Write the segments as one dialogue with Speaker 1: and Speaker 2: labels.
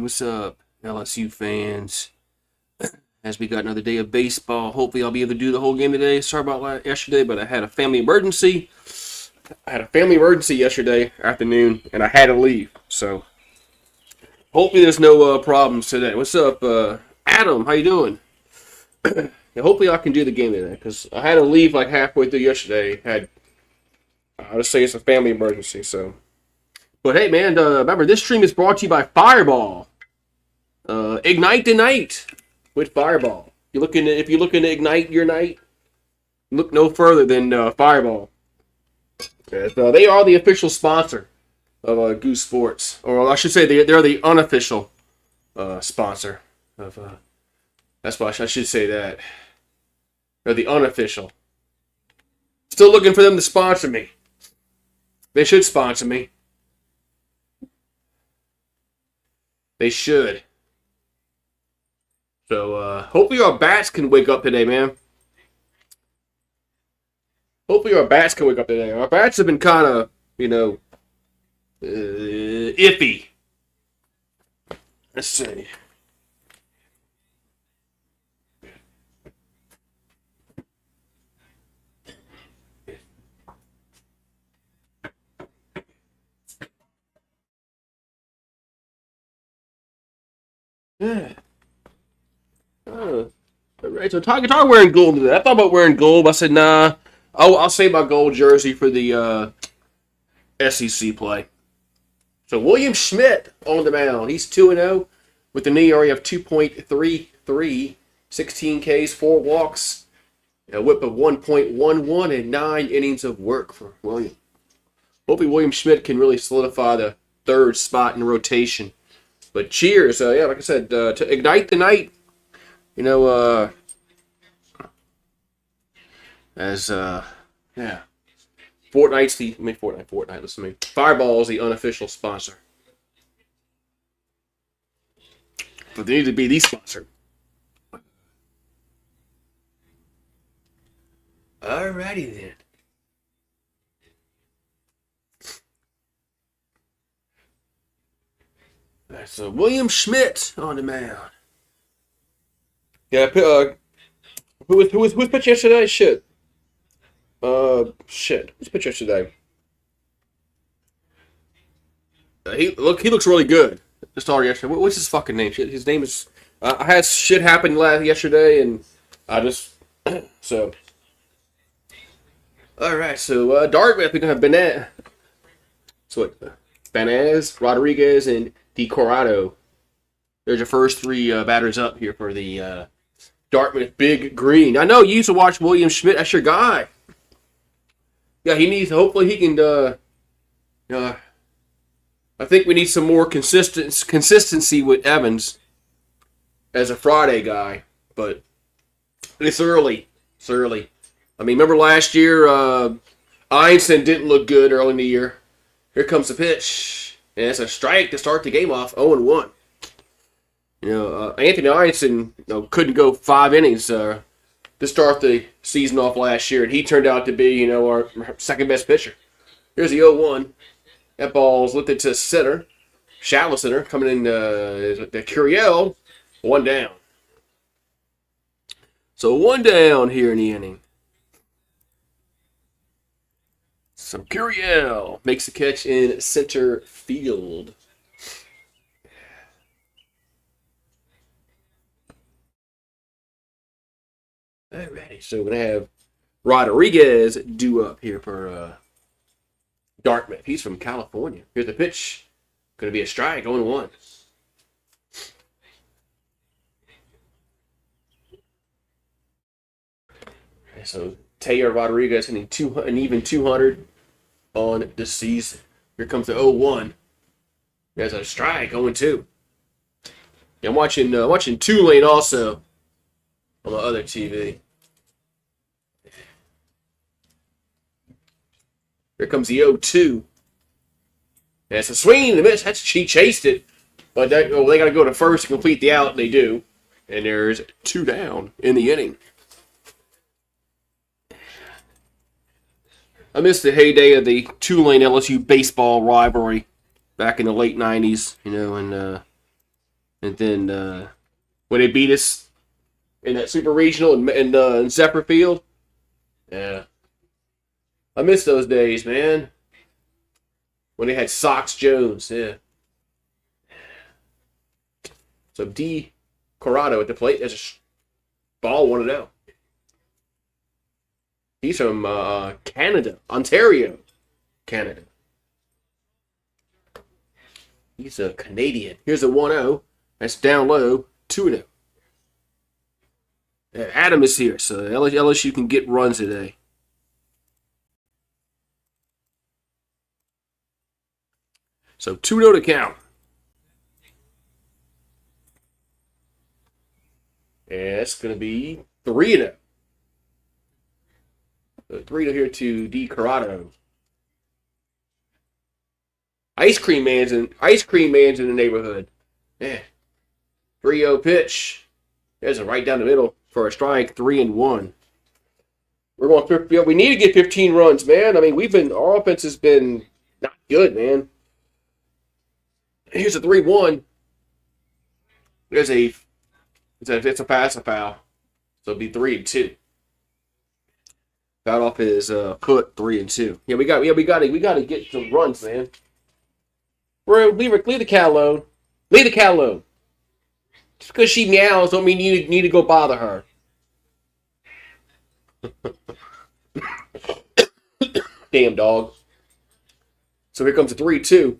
Speaker 1: What's up, LSU fans? As we got another day of baseball, hopefully I'll be able to do the whole game today. Sorry about yesterday, but I had a family emergency. Yesterday afternoon, and I had to leave. So hopefully there's no problems today. What's up, Adam? How you doing? Yeah, hopefully I can do the game today because I had to leave like halfway through yesterday. I'll just say it's a family emergency. So, but hey, man, remember this stream is brought to you by Fireball. Ignite the night with Fireball. If you're looking to ignite your night, look no further than Fireball. They are the official sponsor of Goose Sports, or I should say they're the unofficial sponsor of. That's why I should say that. They're the unofficial. Still looking for them to sponsor me. They should sponsor me. They should. So, hopefully our bats can wake up today, man. Hopefully our bats can wake up today. Our bats have been kind of, iffy. Let's see. Yeah. All right, so Tiger wearing gold today. I thought about wearing gold, but I said, nah. I'll save my gold jersey for the SEC play. So William Schmidt on the mound. He's 2-0 with an ERA of 2.33, 16 Ks, 4 walks, a whip of 1.11, and 9 innings of work for William. Hopefully William Schmidt can really solidify the third spot in rotation. But cheers, like I said, to ignite the night. Fortnite, listen to me. Fireball is the unofficial sponsor. But they need to be the sponsor. Alrighty then. So William Schmidt on the mound. Yeah, who was pitching yesterday? Shit. Who's pitching yesterday? He looks really good. The starter yesterday. What's his fucking name? His name is. I had shit happen yesterday, and I just so. All right, so Dartmouth we're gonna have Banez, Rodriguez, and DeCorado. There's your first three batters up here for the Dartmouth Big Green. I know you used to watch William Schmidt. That's your guy. Yeah, hopefully he can, I think we need some more consistency with Evans as a Friday guy, but it's early. I mean, remember last year, Einstein didn't look good early in the year. Here comes the pitch, and it's a strike to start the game off, 0-1. Anthony Einstein couldn't go 5 innings to start the season off last year, and he turned out to be, our second best pitcher. Here's the 0-1. That ball's lifted to center, shallow center, coming in the Curiel, 1 down. So 1 down here in the inning. So Curiel makes the catch in center field. Alrighty, so we're going to have Rodriguez due up here for Dartmouth. He's from California. Here's the pitch. Going to be a strike, 0-1. So Taylor Rodriguez hitting an even 200 on the season. Here comes the 0-1. There's a strike, 0-2. Yeah, I'm watching Tulane also on my other TV. Here comes the 0-2. And it's a swing and a miss. She chased it. But they got to go to first to complete the out. They do. And there's 2 down in the inning. I miss the heyday of the Tulane LSU baseball rivalry back in the late 90s, and And then when they beat us in that super regional in Zephyr Field, yeah, I miss those days, man. When they had Sox Jones, yeah. So D. Corrado at the plate. There's a ball 1-0. He's from Canada, Ontario, Canada. He's a Canadian. Here's a 1-0. That's down low, 2-0. Adam is here, so LSU can get runs today. So 2-0 to count. And that's going to be 3-0. So 3-0 here to D. Corrado. Ice cream man's in the neighborhood. Yeah. 3-0 pitch. There's a right down the middle for a strike, 3-1. We're going. We need to get 15 runs, man. I mean, our offense has been not good, man. Here's a 3-1. It's a pass, a foul. So it'll be 3-2. Fouled off his foot, 3-2. Yeah, we got to get some runs, man. Leave the cat alone. Leave the cat alone. Just because she meows don't mean you need to go bother her. Damn dog. So here comes a 3-2.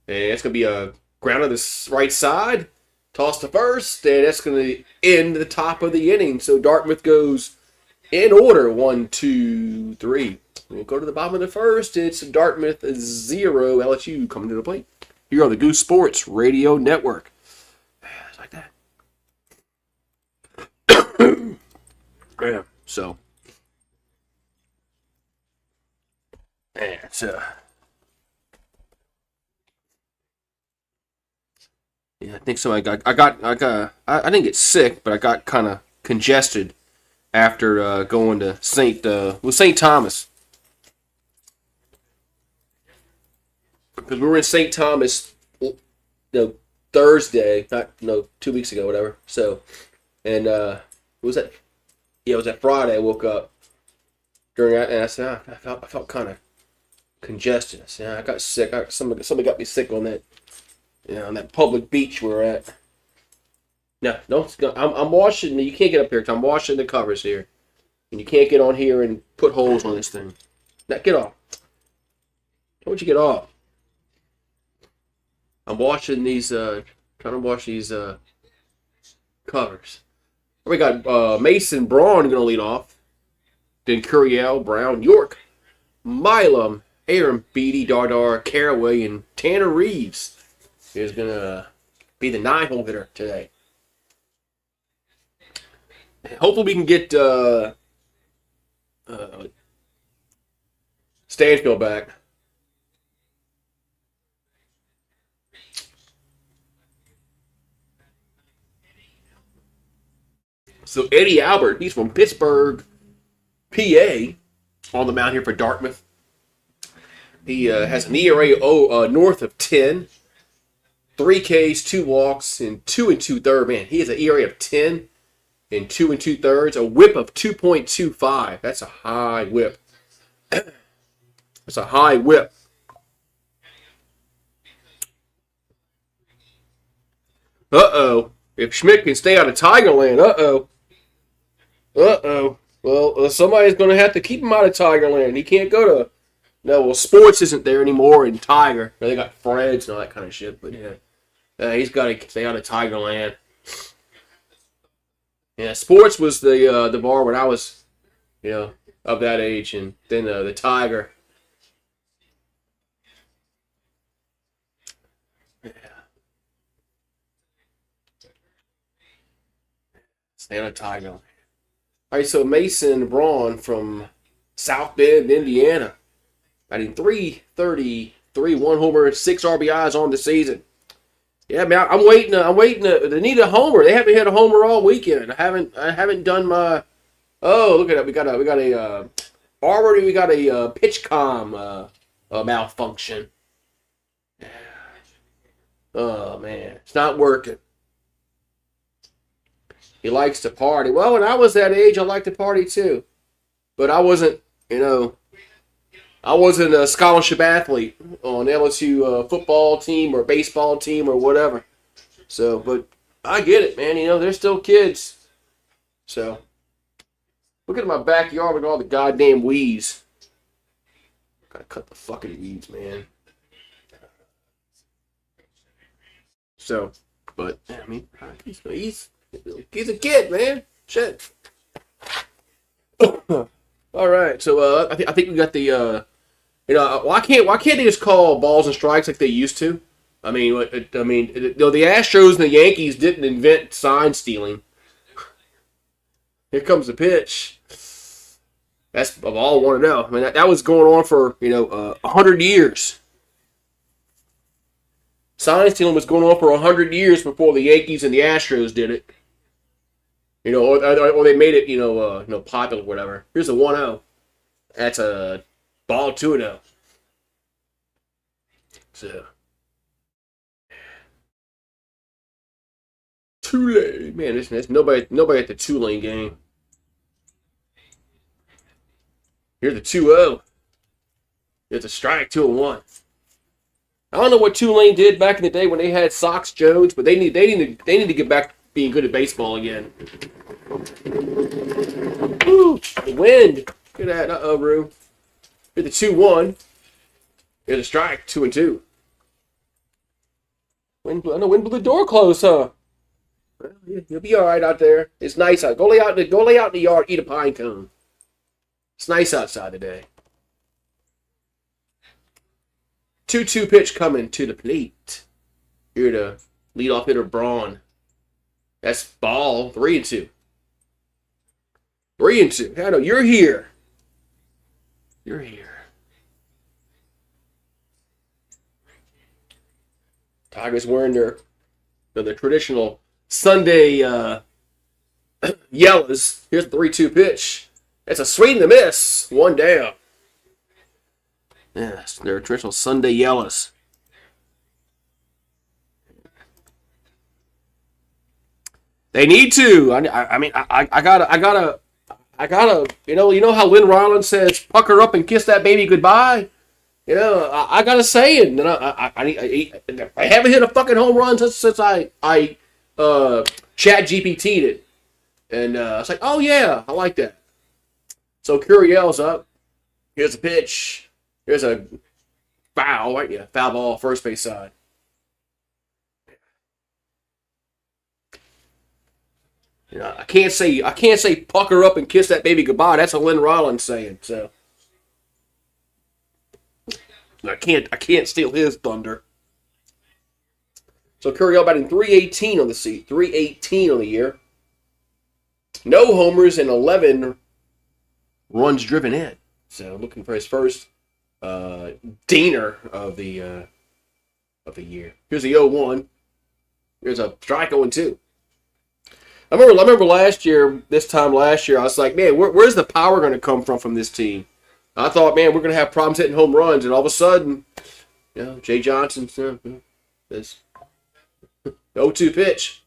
Speaker 1: And it's going to be a ground on the right side. Toss to first. And that's going to end the top of the inning. So Dartmouth goes in order. 1, 2, 3. We'll go to the bottom of the first. It's Dartmouth 0. LSU coming to the plate. Here on the Goose Sports Radio Network. It's like that. Yeah, so. Yeah, it's yeah, I think so. I didn't get sick, but I got kind of congested after going to St. Thomas. Because we were in St. Thomas, Thursday, 2 weeks ago, whatever. So, and what was that? Yeah, it was that Friday. I woke up during that, and I said, I felt kind of congested. I said, I got sick. Somebody got me sick on that, on that public beach we were at. No, I'm washing. You can't get up here. I'm washing the covers here, and you can't get on here and put holes on this thing. Now get off. Why don't you get off? I'm washing these. Trying to wash these covers. We got Mason Braun going to lead off. Then Curiel, Brown, York, Milam, Aaron Beatty, Dardar, Caraway, and Tanner Reeves is going to be the 9-hole hitter today. Hopefully we can get Stanfield back. So Eddie Albert, he's from Pittsburgh, PA, on the mound here for Dartmouth. He has an ERA north of 10, 3 Ks, 2 walks, and 2 2/3. Man, he has an ERA of 10 and 2 2/3, a whip of 2.25. That's a high whip. That's a high whip. Uh-oh. If Schmidt can stay out of Tigerland, uh-oh. Well, somebody's going to have to keep him out of Tigerland. He can't go to... No, well, Sports isn't there anymore in Tiger. They got Fred's and all that kind of shit, but yeah. He's got to stay out of Tigerland. Yeah, Sports was the bar when I was, of that age, and then the Tiger. Yeah. Stay out of Tigerland. All right, so Mason Braun from South Bend, Indiana, batting .333, 1 homer, 6 RBIs on the season. Yeah, man, I'm waiting. They need a homer. They haven't hit a homer all weekend. I haven't done my. Oh, look at that. We got a pitch comm malfunction. Oh, man. It's not working. He likes to party. Well, when I was that age, I liked to party too. But I wasn't, I wasn't a scholarship athlete on LSU football team or baseball team or whatever. So, but I get it, man. They're still kids. So, look at my backyard with all the goddamn weeds. Gotta cut the fucking weeds, man. So, but I mean, he's a kid, man. Shit. All right, so I think we got the why can't they just call balls and strikes like they used to? I mean, the Astros and the Yankees didn't invent sign stealing. Here comes the pitch. That's all I want to know. I mean, that was going on for 100 years. Sign stealing was going on for 100 years before the Yankees and the Astros did it. Or they made it, popular, whatever. Here's a 1-0. That's a ball 2-0. So, Tulane, man, there's nobody at the Tulane game. Here's the 2-0. It's a strike, 2-1. I don't know what Tulane did back in the day when they had Sox Jones, but they need to get back being good at baseball again. Woo! The wind. Look at that. Rue. Here's the 2-1. Here's a strike. 2-2. Wind blew the door closed, huh? Well, you'll be all right out there. It's nice out. Go lay out in the yard. Eat a pine cone. It's nice outside today. 2-2 pitch coming to the plate. Here to leadoff hitter Braun. That's ball 3-2. 3-2. I know you're here. You're here. Tigers wearing their traditional Sunday yellows. Here's the 3-2 pitch. That's a swing and a miss. One down. Yes, their traditional Sunday yellows. They need to. I gotta. You know how Lynn Rollins says, "Pucker up and kiss that baby goodbye." I gotta say it. And I haven't hit a fucking home run since I chat GPT'd it, and it's like, oh yeah, I like that. So Curiel's up. Here's a pitch. Here's a foul, right? Yeah, foul ball, first base side. I can't say pucker up and kiss that baby goodbye. That's a Lynn Rollins saying. So I can't steal his thunder. So Curiel batting .318 on the seat, .318 on the year. No homers and 11 runs driven in. So looking for his first dingers of the year. Here's the 0-1. Here's a strike 0-2. I remember this time last year, I was like, man, where's the power going to come from this team? I thought, man, we're going to have problems hitting home runs, and all of a sudden, Jay Johnson's this 0-2 pitch.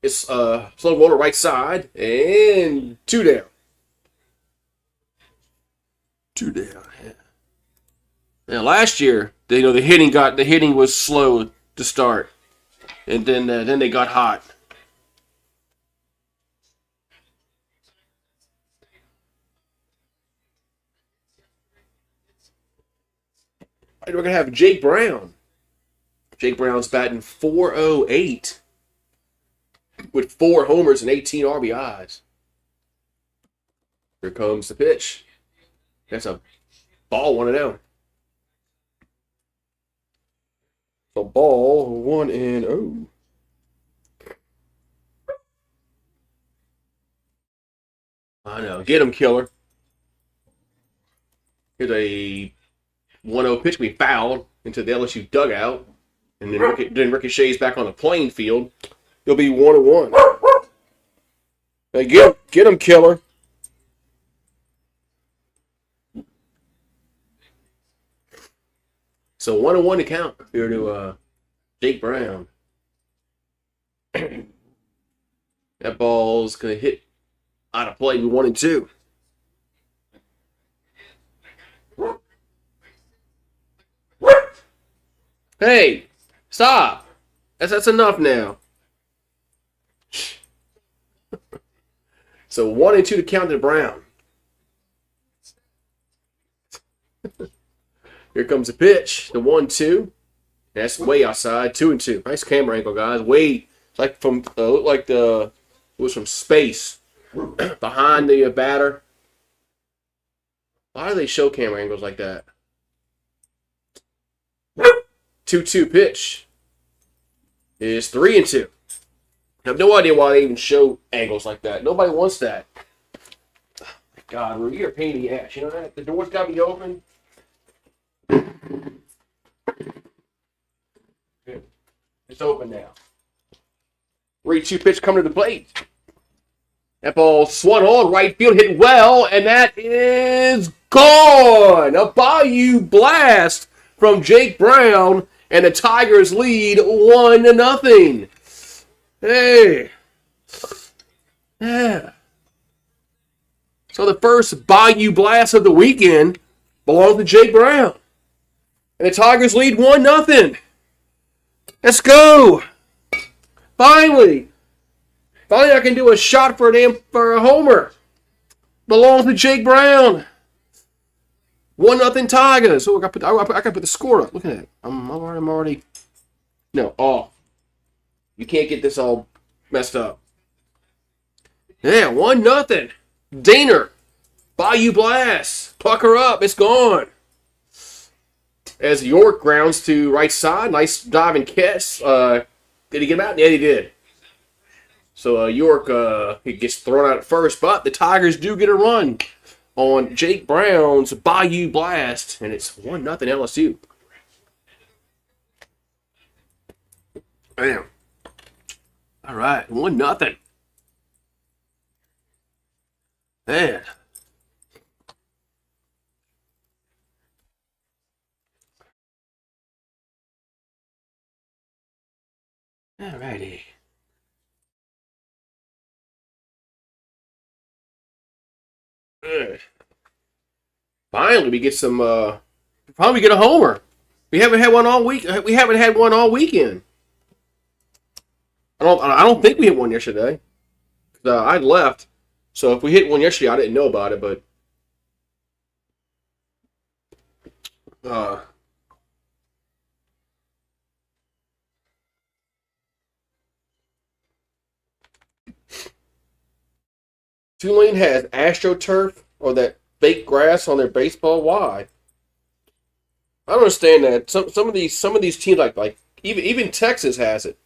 Speaker 1: It's slow roll to right side, and 2 down. 2 down. Yeah. Now last year, the hitting was slow to start, and then they got hot. We're going to have Jake Brown. Jake Brown's batting .408 with 4 homers and 18 RBIs. Here comes the pitch. That's a ball 1-0. So ball 1-0. I know. Get him, killer. Here's a 1-0 pitch be fouled into the LSU dugout, and then ricochets back on the playing field. He'll be 1-1. Hey, get him, killer. So 1-1 to count here to Jake Brown. That ball's going to hit out of play. We 1-2. Hey, stop. That's enough now. So 1-2 to count to Brown. Here comes the pitch. The 1-2. That's way outside. 2-2. Nice camera angle, guys. Way like from looked like it was from space behind the batter. Why do they show camera angles like that? 2-2 pitch is 3-2. I have no idea why they even show angles like that. Nobody wants that. Oh my God, you're a pain in the ass. You know that? The door's got to be open. Good. It's open now. 3-2 pitch coming to the plate. That ball swung on right field, hit well, and that is gone. A Bayou blast from Jake Brown, and the Tigers lead 1-0. Hey. Yeah. So the first Bayou blast of the weekend belongs to Jake Brown. And the Tigers lead 1-0. Let's go. Finally I can do a shot for a homer. Belongs to Jake Brown. 1-0 Tigers. Oh, I got to put the score up. Look at that. I'm already. No. Oh. You can't get this all messed up. Yeah, 1-0. Daner. Bayou blast. Pucker up. It's gone. As York grounds to right side. Nice diving catch. Did he get him out? Yeah, he did. So York he gets thrown out at first, but the Tigers do get a run on Jake Brown's Bayou blast, and it's 1-0 LSU. Bam. All right, 1-0. Man. All righty. Finally, we get some. Probably get a homer. We haven't had one all week. We haven't had one all weekend. I don't think we hit one yesterday. I left, so if we hit one yesterday, I didn't know about it. But Tulane has AstroTurf or that fake grass on their baseball. Why? I don't understand that. Some of these teams like even Texas has it.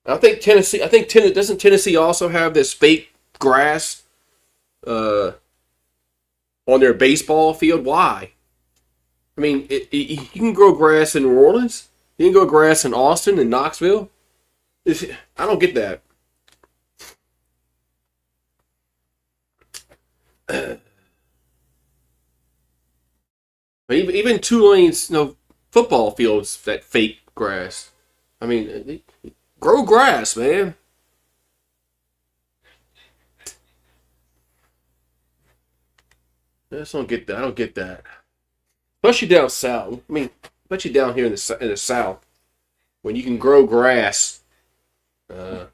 Speaker 1: I think Tennessee. Doesn't Tennessee also have this fake grass on their baseball field? Why? I mean, you can grow grass in New Orleans. You can grow grass in Austin and Knoxville. I don't get that. But even Tulane's football fields that fake grass. I mean, grow grass, man. I just don't get that. I don't get that. Especially down south. I mean, especially down here in the south, when you can grow grass. All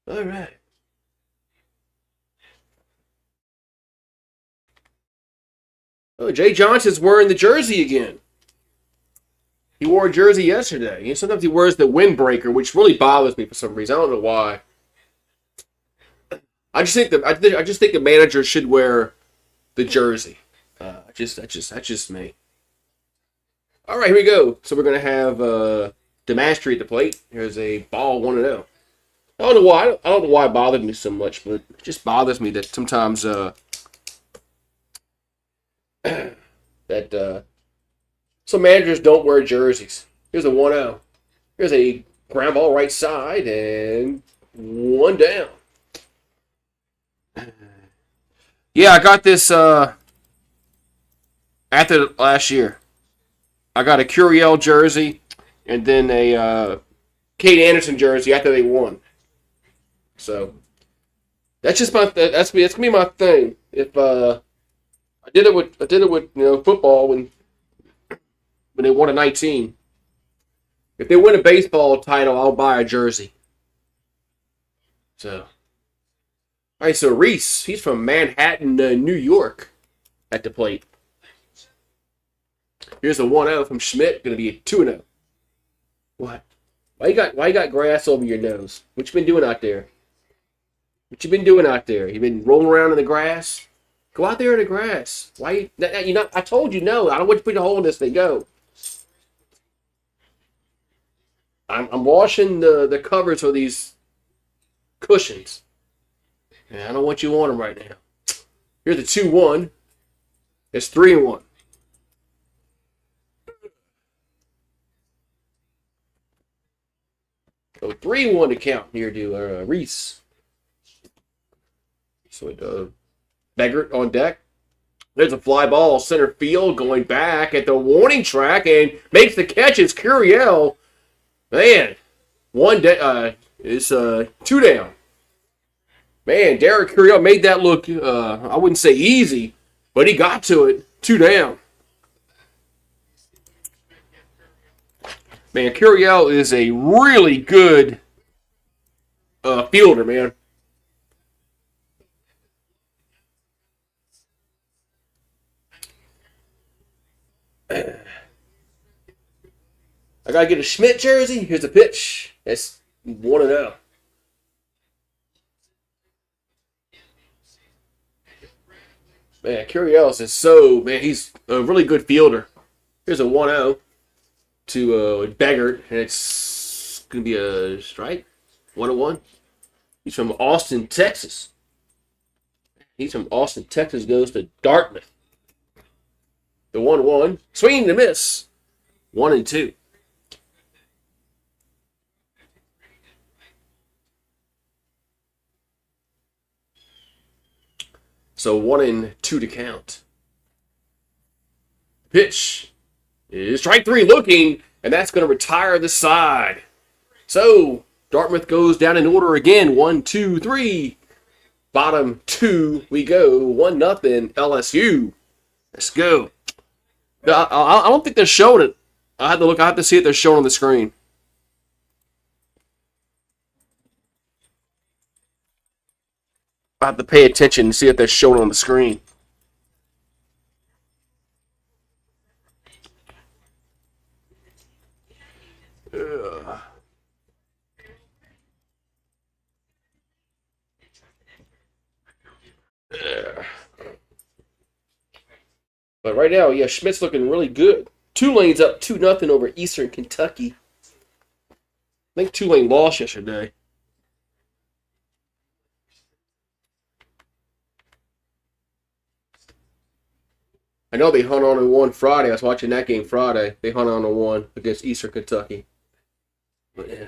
Speaker 1: right. Oh, Jay Johnson's wearing the jersey again. He wore a jersey yesterday. Sometimes he wears the windbreaker, which really bothers me for some reason. I don't know why. I just think the manager should wear the jersey. That's just me. All right, here we go. So we're gonna have Demastry at the plate. Here's a ball 1-0. I don't know why it bothered me so much, but it just bothers me that sometimes that some managers don't wear jerseys. Here's a 1-0. Here's a ground ball right side and one down. Yeah, I got this after last year. I got a Curiel jersey, and then a Kate Anderson jersey after they won. So that's just my that's gonna be my thing. If I did it with football when they won a 19. If they win a baseball title, I'll buy a jersey. So, all right. So Reese, he's from Manhattan, New York, at the plate. Here's a 1-0 from Schmidt. Going to be a 2-0. What? Why you got grass over your nose? What you been doing out there? What you been doing out there? You been rolling around in the grass? Go out there in the grass. Why you not? I told you no. I don't want you to put a hole in this thing. Go. I'm washing the covers of these cushions. And I don't want you on them right now. Here's the 2-1. It's 3-1. So 3-1 to count here to Reese. So Beggert on deck. There's a fly ball center field going back at the warning track and makes the catch. It's Curiel. Man, it's 2 down. Man, Derek Curiel made that look, I wouldn't say easy, but he got to it. 2 down. Man, Curiel is a really good fielder, man. I gotta get a Schmidt jersey. Here's a pitch. It's 1-0. Man, Curiel is he's a really good fielder. Here's a 1-0 to Beggert, and it's gonna be a strike. 1-1. He's from Austin, Texas. Goes to Dartmouth. The 1-1. Swing and a miss. 1-2. So 1-2 to count. Pitch is strike 3 looking, and that's going to retire the side. So Dartmouth goes down in order again. 1, 2, 3. Bottom 2 we go. 1-0 LSU. Let's go. I don't think they're showing it. I have to look. I have to see it. They're showing on the screen. I have to pay attention and see if they're showing on the screen. But right now, yeah, Schmidt's looking really good. Tulane's up 2-0 over Eastern Kentucky. I think Tulane lost yesterday. I know they hung on and won Friday. I was watching that game Friday. They hung on and won against Eastern Kentucky. But yeah.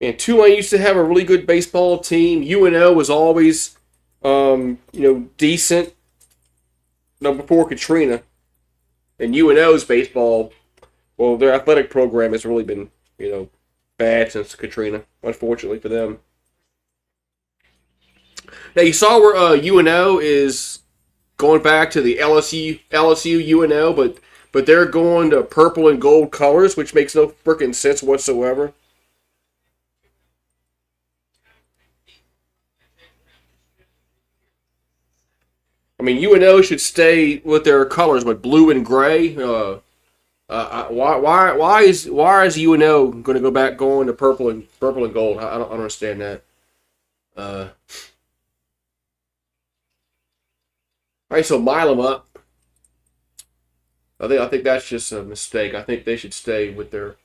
Speaker 1: And Tulane used to have a really good baseball team. UNO was always, decent. No, before Katrina. And UNO's baseball, well, their athletic program has really been, bad since Katrina, unfortunately for them. Now, you saw where UNO is going back to the LSU UNO, but they're going to purple and gold colors, which makes no freaking sense whatsoever. I mean, UNO should stay with their colors, but blue and gray. Why is UNO going to go back going to purple and gold? I don't understand that. All right, so Milam up. I think that's just a mistake. I think they should stay with their.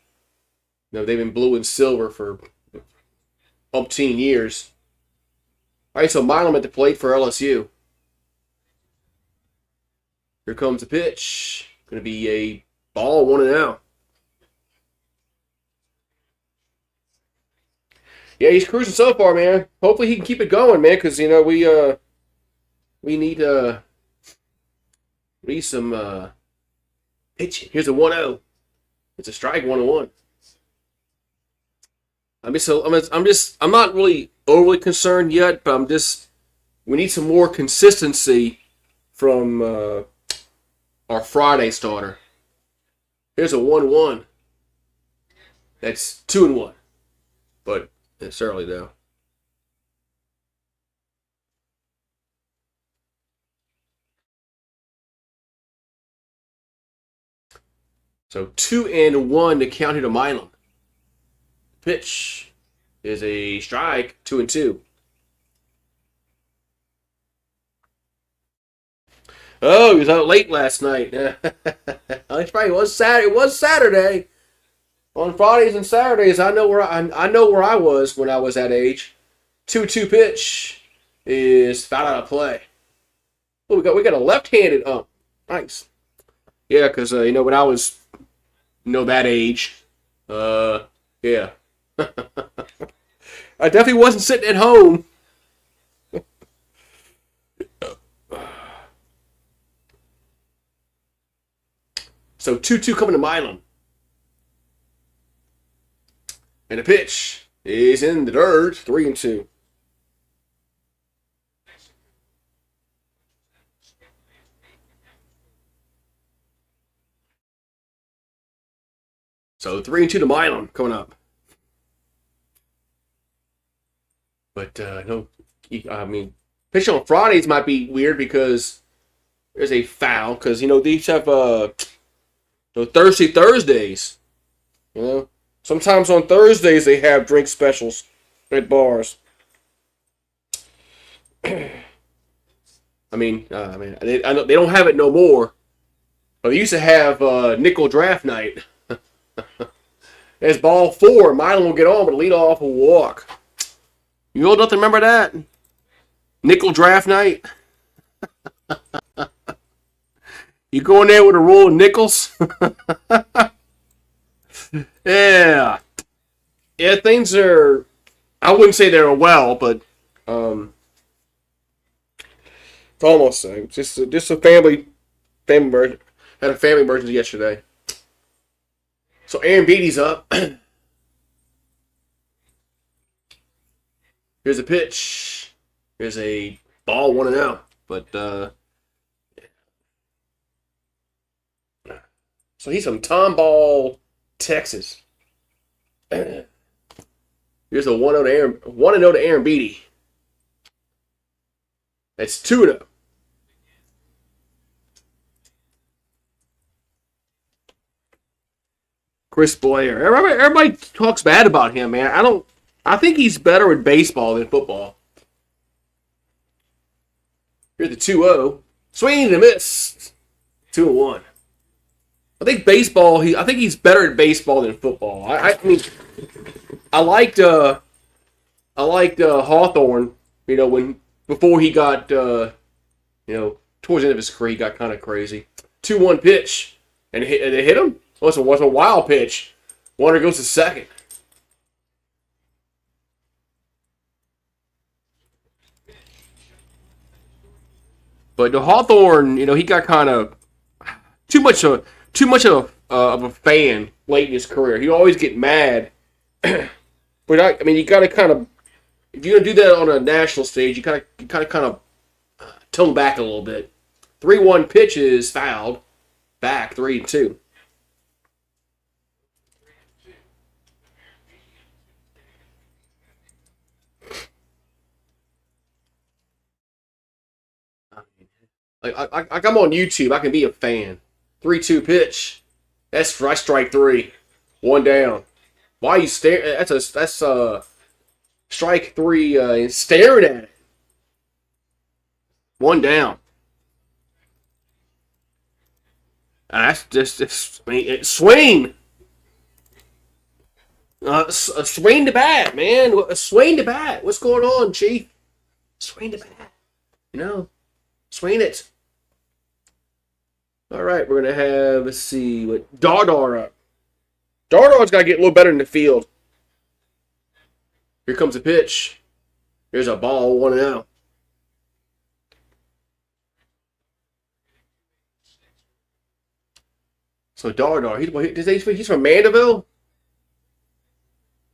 Speaker 1: They've been blue and silver for umpteen years. All right, so Milam at the plate for LSU. Here comes the pitch. Going to be a ball, 1-0. Yeah, he's cruising so far, man. Hopefully he can keep it going, man, because, you know, we need some pitching. Here's a 1-0. It's a strike, 1-1. I'm not really overly concerned yet, but we need some more consistency from our Friday starter. Here's a 1-1. That's 2-1, but it's early though. So 2-1 to count here to Milam. Pitch is a strike, 2-2. Oh, he was out late last night. That's right. It was Saturday. It was Saturday. On Fridays and Saturdays, I know where I was when I was that age. 2-2 pitch is foul out of play. Oh, we got a left-handed ump. Nice. Yeah, because when I was that age, yeah. I definitely wasn't sitting at home. So 2-2 coming to Milam. And the pitch is in the dirt, 3-2. So 3-2 to Milam coming up. But no, I mean, pitching on Fridays might be weird because there's a foul. Because these have Thursdays. Sometimes on Thursdays they have drink specials at bars. I mean, they don't have it no more. But they used to have nickel draft night. As ball 4, Milan will get on, but lead off a walk. You old enough to remember that? Nickel draft night. You go in there with a roll of nickels. Yeah. Things are. I wouldn't say they're well, but it's almost the same. Just a family emergency. Had a family emergency yesterday. So Aaron Beatty's up. Here's a pitch. Here's a ball, 1-0. But so he's from Tomball, Texas. Here's a 1-0 to Aaron Beatty. That's 2-0. Chris Blair. Everybody talks bad about him, man. I think he's better at baseball than football. Here's the 2-0. Swing and a miss. 2-1. I think he's better at baseball than football. I mean, I liked Hawthorne. Before he got towards the end of his career, he got kind of crazy. 2-1 pitch, and they hit him. Well, it was a wild pitch. Warner goes to second. But the Hawthorne, he got kind of too much of a fan late in his career. He always get mad. But you got to kind of, if you're gonna do that on a national stage, you kind of tone back a little bit. 3-1 pitch is fouled. Back 3-2. I'm on YouTube. I can be a fan. 3-2 pitch. That's strike 3. 1 down. Why are you staring? That's strike 3. Staring at it. 1 down. That's swing. Swing the bat, man. Swing the bat. What's going on, Chief? Swing the bat. Swing it. All right, we're going to have, let's see, what Dardar up. Dardar's got to get a little better in the field. Here comes a pitch. Here's a ball, 1-0. So Dardar, he's from Mandeville?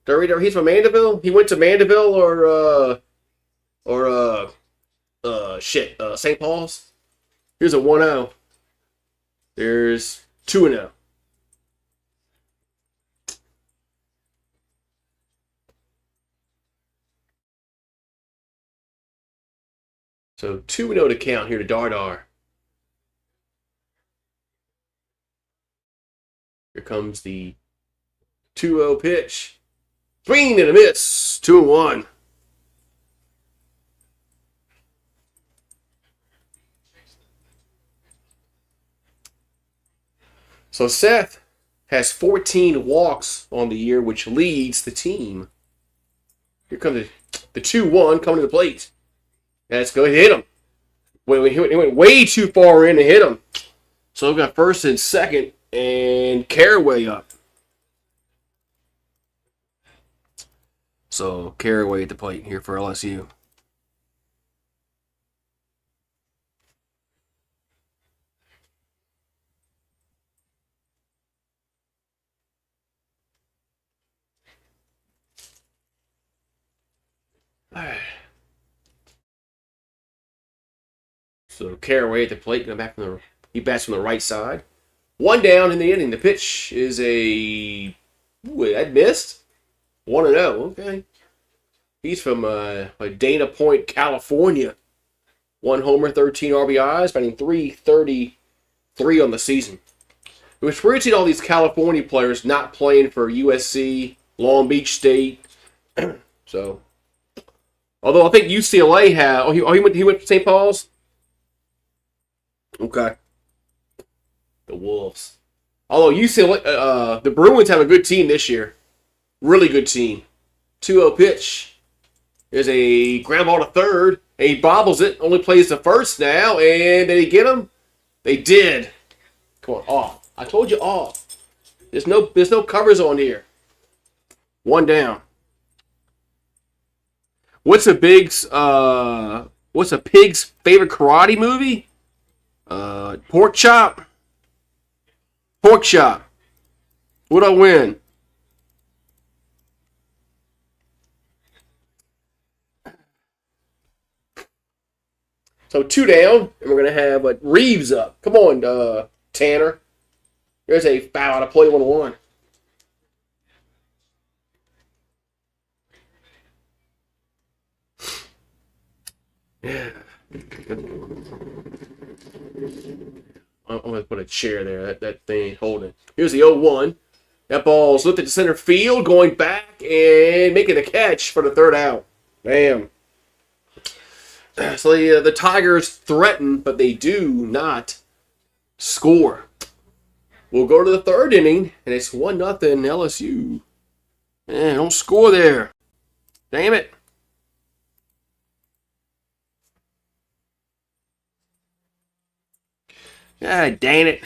Speaker 1: He's from Mandeville? He went to Mandeville or St. Paul's? Here's a 1-0. There's 2-0. So 2-0 to count here to Dardar. Here comes the 2-0 pitch. Swing and a miss. 2-1. So Seth has 14 walks on the year, which leads the team. Here comes the 2-1 coming to the plate. Let's go hit him. He went way too far in to hit him. So we've got first and second, and Caraway up. So Caraway at the plate here for LSU. All right. So Caraway at the plate, going back he bats from the right side. 1 down in the inning. The pitch is that missed. 1-0. Okay. He's from Dana Point, California. 1 homer, 13 RBIs, batting .333 on the season. It's weird seeing all these California players not playing for USC, Long Beach State. So, although I think UCLA had. He went to St. Paul's. Okay. The Wolves. Although UCLA, the Bruins have a good team this year. Really good team. 2-0 pitch. There's a ground ball to third. And he bobbles it. Only plays the first now. And did he get him? They did. Come on, off. I told you off. There's no covers on here. 1 down. What's a pig's favorite karate movie? Pork chop. Pork chop. What'd I win? So 2 down, and we're going to have Reeves up. Come on, Tanner. There's a foul out of play 1-1. Yeah. I'm going to put a chair there. That thing ain't holding. Here's the 0-1. That ball's lifted to center field, going back and making a catch for the 3rd out. Bam. So the Tigers threaten, but they do not score. We'll go to the 3rd inning, and it's 1-0 LSU. Man, don't score there. Damn it. God dang it.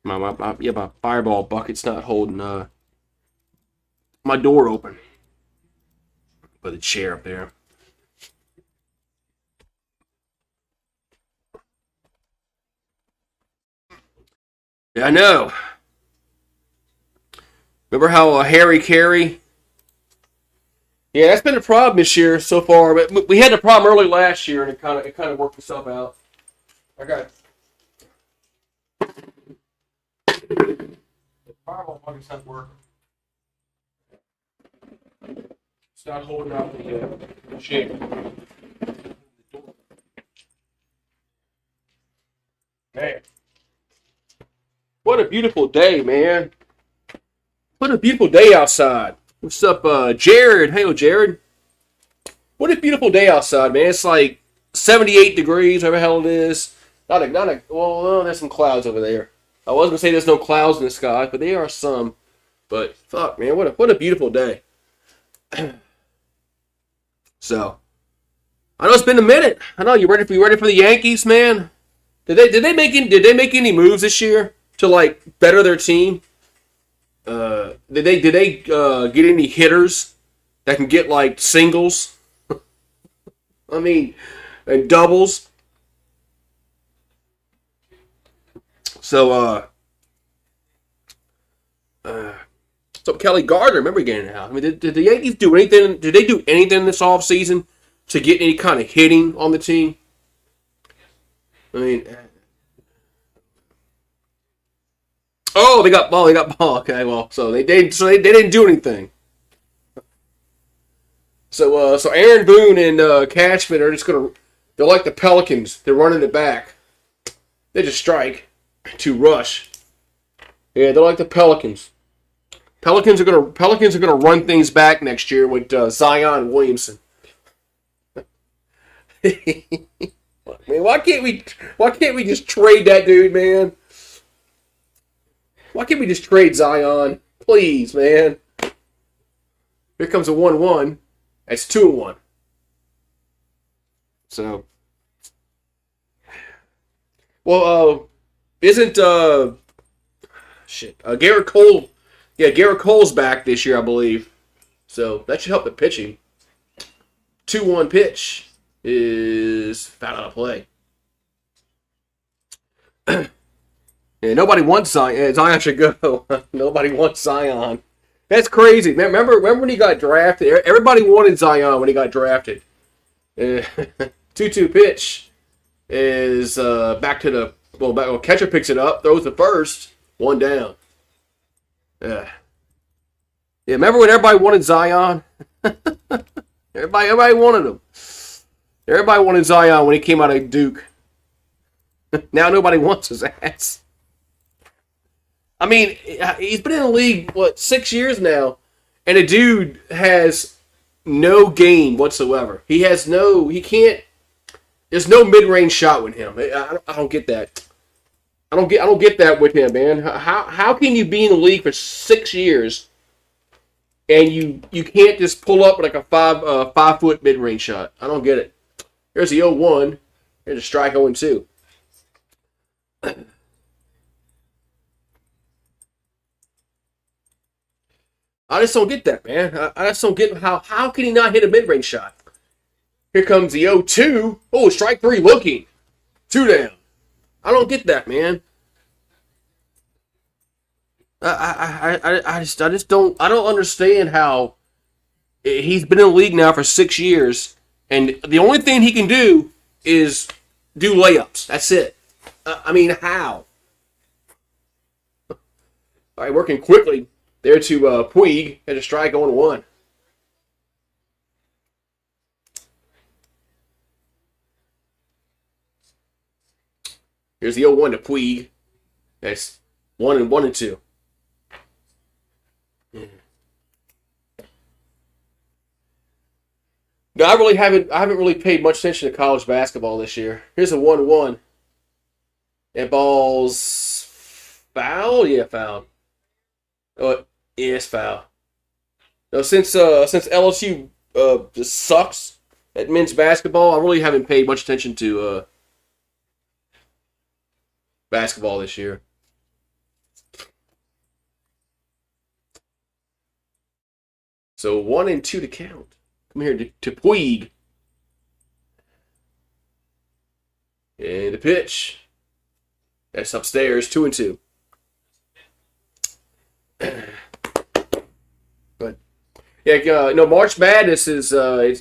Speaker 1: My fireball bucket's not holding my door open. Put a chair up there. Yeah, I know. Remember how Harry Carey? Yeah, that's been a problem this year so far. But we had a problem early last year, and it kind of worked itself out. I got the fireball bucket's not working. It's not holding out the chair. Man. What a beautiful day, man. What a beautiful day outside. What's up, Jared? Hey, Jared. What a beautiful day outside, man. It's like 78 degrees, whatever the hell it is. Well, there's some clouds over there. I was going to say there's no clouds in the sky, but there are some. But, fuck, man, what a beautiful day. So, I know it's been a minute. I know you ready for the Yankees, man. Did they make any moves this year to like better their team? Did they get any hitters that can get like singles? I mean, and doubles. So so Kelly Gardner, remember getting out. I mean, did the Yankees do anything? Did they do anything this offseason to get any kind of hitting on the team? I mean, they got ball. They got ball. Okay, well, so they didn't do anything. So Aaron Boone and Cashman are just they're like the Pelicans. They're running it back. They just strike to rush. Yeah, they're like the Pelicans. Pelicans are gonna run things back next year with Zion Williamson. Man, why can't we just trade that dude, man? Why can't we just trade Zion? Please, man. Here comes a 1-1. That's 2-1. So, well, isn't Garrett Cole? Yeah, Garrett Cole's back this year, I believe. So that should help the pitching. 2-1 pitch is foul out of play. Yeah, nobody wants Zion. Yeah, Zion should go. Nobody wants Zion. That's crazy. Remember when he got drafted? Everybody wanted Zion when he got drafted. 2-2 pitch is back to the catcher picks it up, throws the first, 1 down. Yeah, remember when everybody wanted Zion? everybody wanted him. Everybody wanted Zion when he came out of Duke. Now nobody wants his ass. I mean, he's been in the league, 6 years now, and the dude has no game whatsoever. There's no mid-range shot with him. I don't get that. I don't get that with him, man. How can you be in the league for 6 years and you can't just pull up like a 5-foot mid-range shot? I don't get it. Here's the 0-1. Here's a strike 0-2. I just don't get that, man. I just don't get how can he not hit a mid-range shot? Here comes the 0-2. Oh, strike 3 looking. 2 down. I don't get that, man. I just don't understand how he's been in the league now for 6 years, and the only thing he can do is do layups. That's it. I mean, how? All right, working quickly there to Puig at a strike 0-1. Here's the 0-1 to Puig. That's 1-2. No, I haven't really paid much attention to college basketball this year. Here's a 1-1. That ball's foul? Yeah, foul. Oh, it's foul. No, since LSU just sucks at men's basketball, I really haven't paid much attention to basketball this year. So 1-2 to count. Come here to Puig. And the pitch. That's upstairs, 2-2. But yeah, no, March Madness is you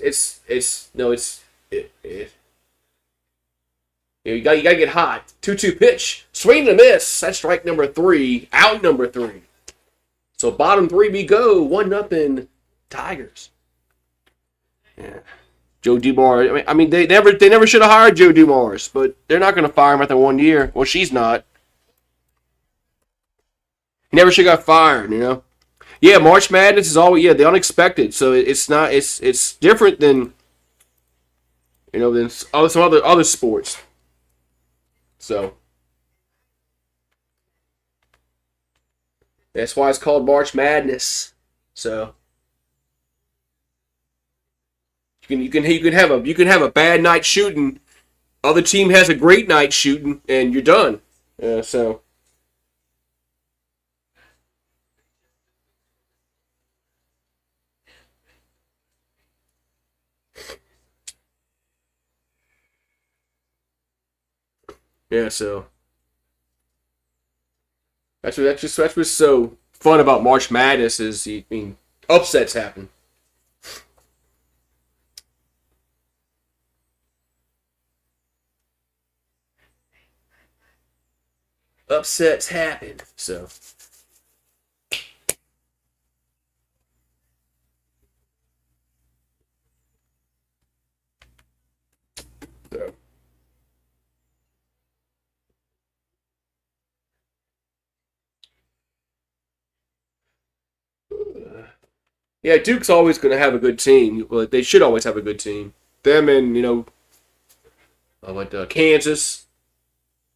Speaker 1: gotta get hot. 2-2 pitch, swing and a miss. That's strike number 3, out number 3. So bottom 3 we go, 1-0 Tigers. Yeah. Joe Dumars. I mean, they never should have hired Joe Dumars, but they're not going to fire him after 1 year. Well, she's not. He never should have got fired, you know. Yeah, March Madness is always the unexpected. So it's not it's different than than some other sports. So that's why it's called March Madness. So. You can have a bad night shooting. Other team has a great night shooting, and you're done. So yeah, so that's what's so fun about March Madness is upsets happen. Upsets happen. So yeah, Duke's always going to have a good team. Well, they should always have a good team. Them and Kansas.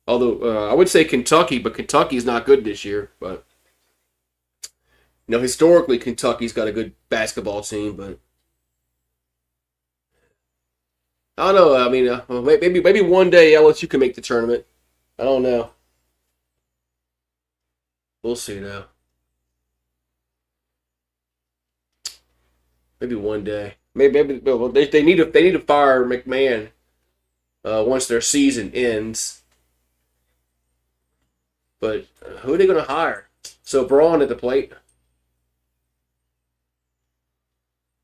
Speaker 1: Although I would say Kentucky, but Kentucky's not good this year. But historically Kentucky's got a good basketball team. But I don't know. I mean, maybe one day LSU can make the tournament. I don't know. We'll see now. Maybe one day. Maybe well, they need to fire McMahon once their season ends. But who are they going to hire? So Braun at the plate.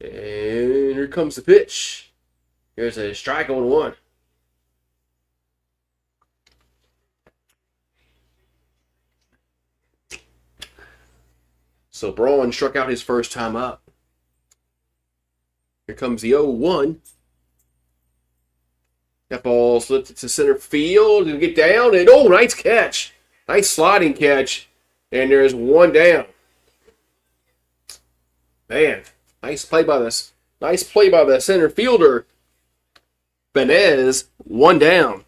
Speaker 1: And here comes the pitch. Here's a strike on one. So Braun struck out his first time up. Here comes the 0-1. That ball slipped to center field and get down. And nice catch. Nice sliding catch. And there's one down. Man, nice play by the center fielder. Benez, one down.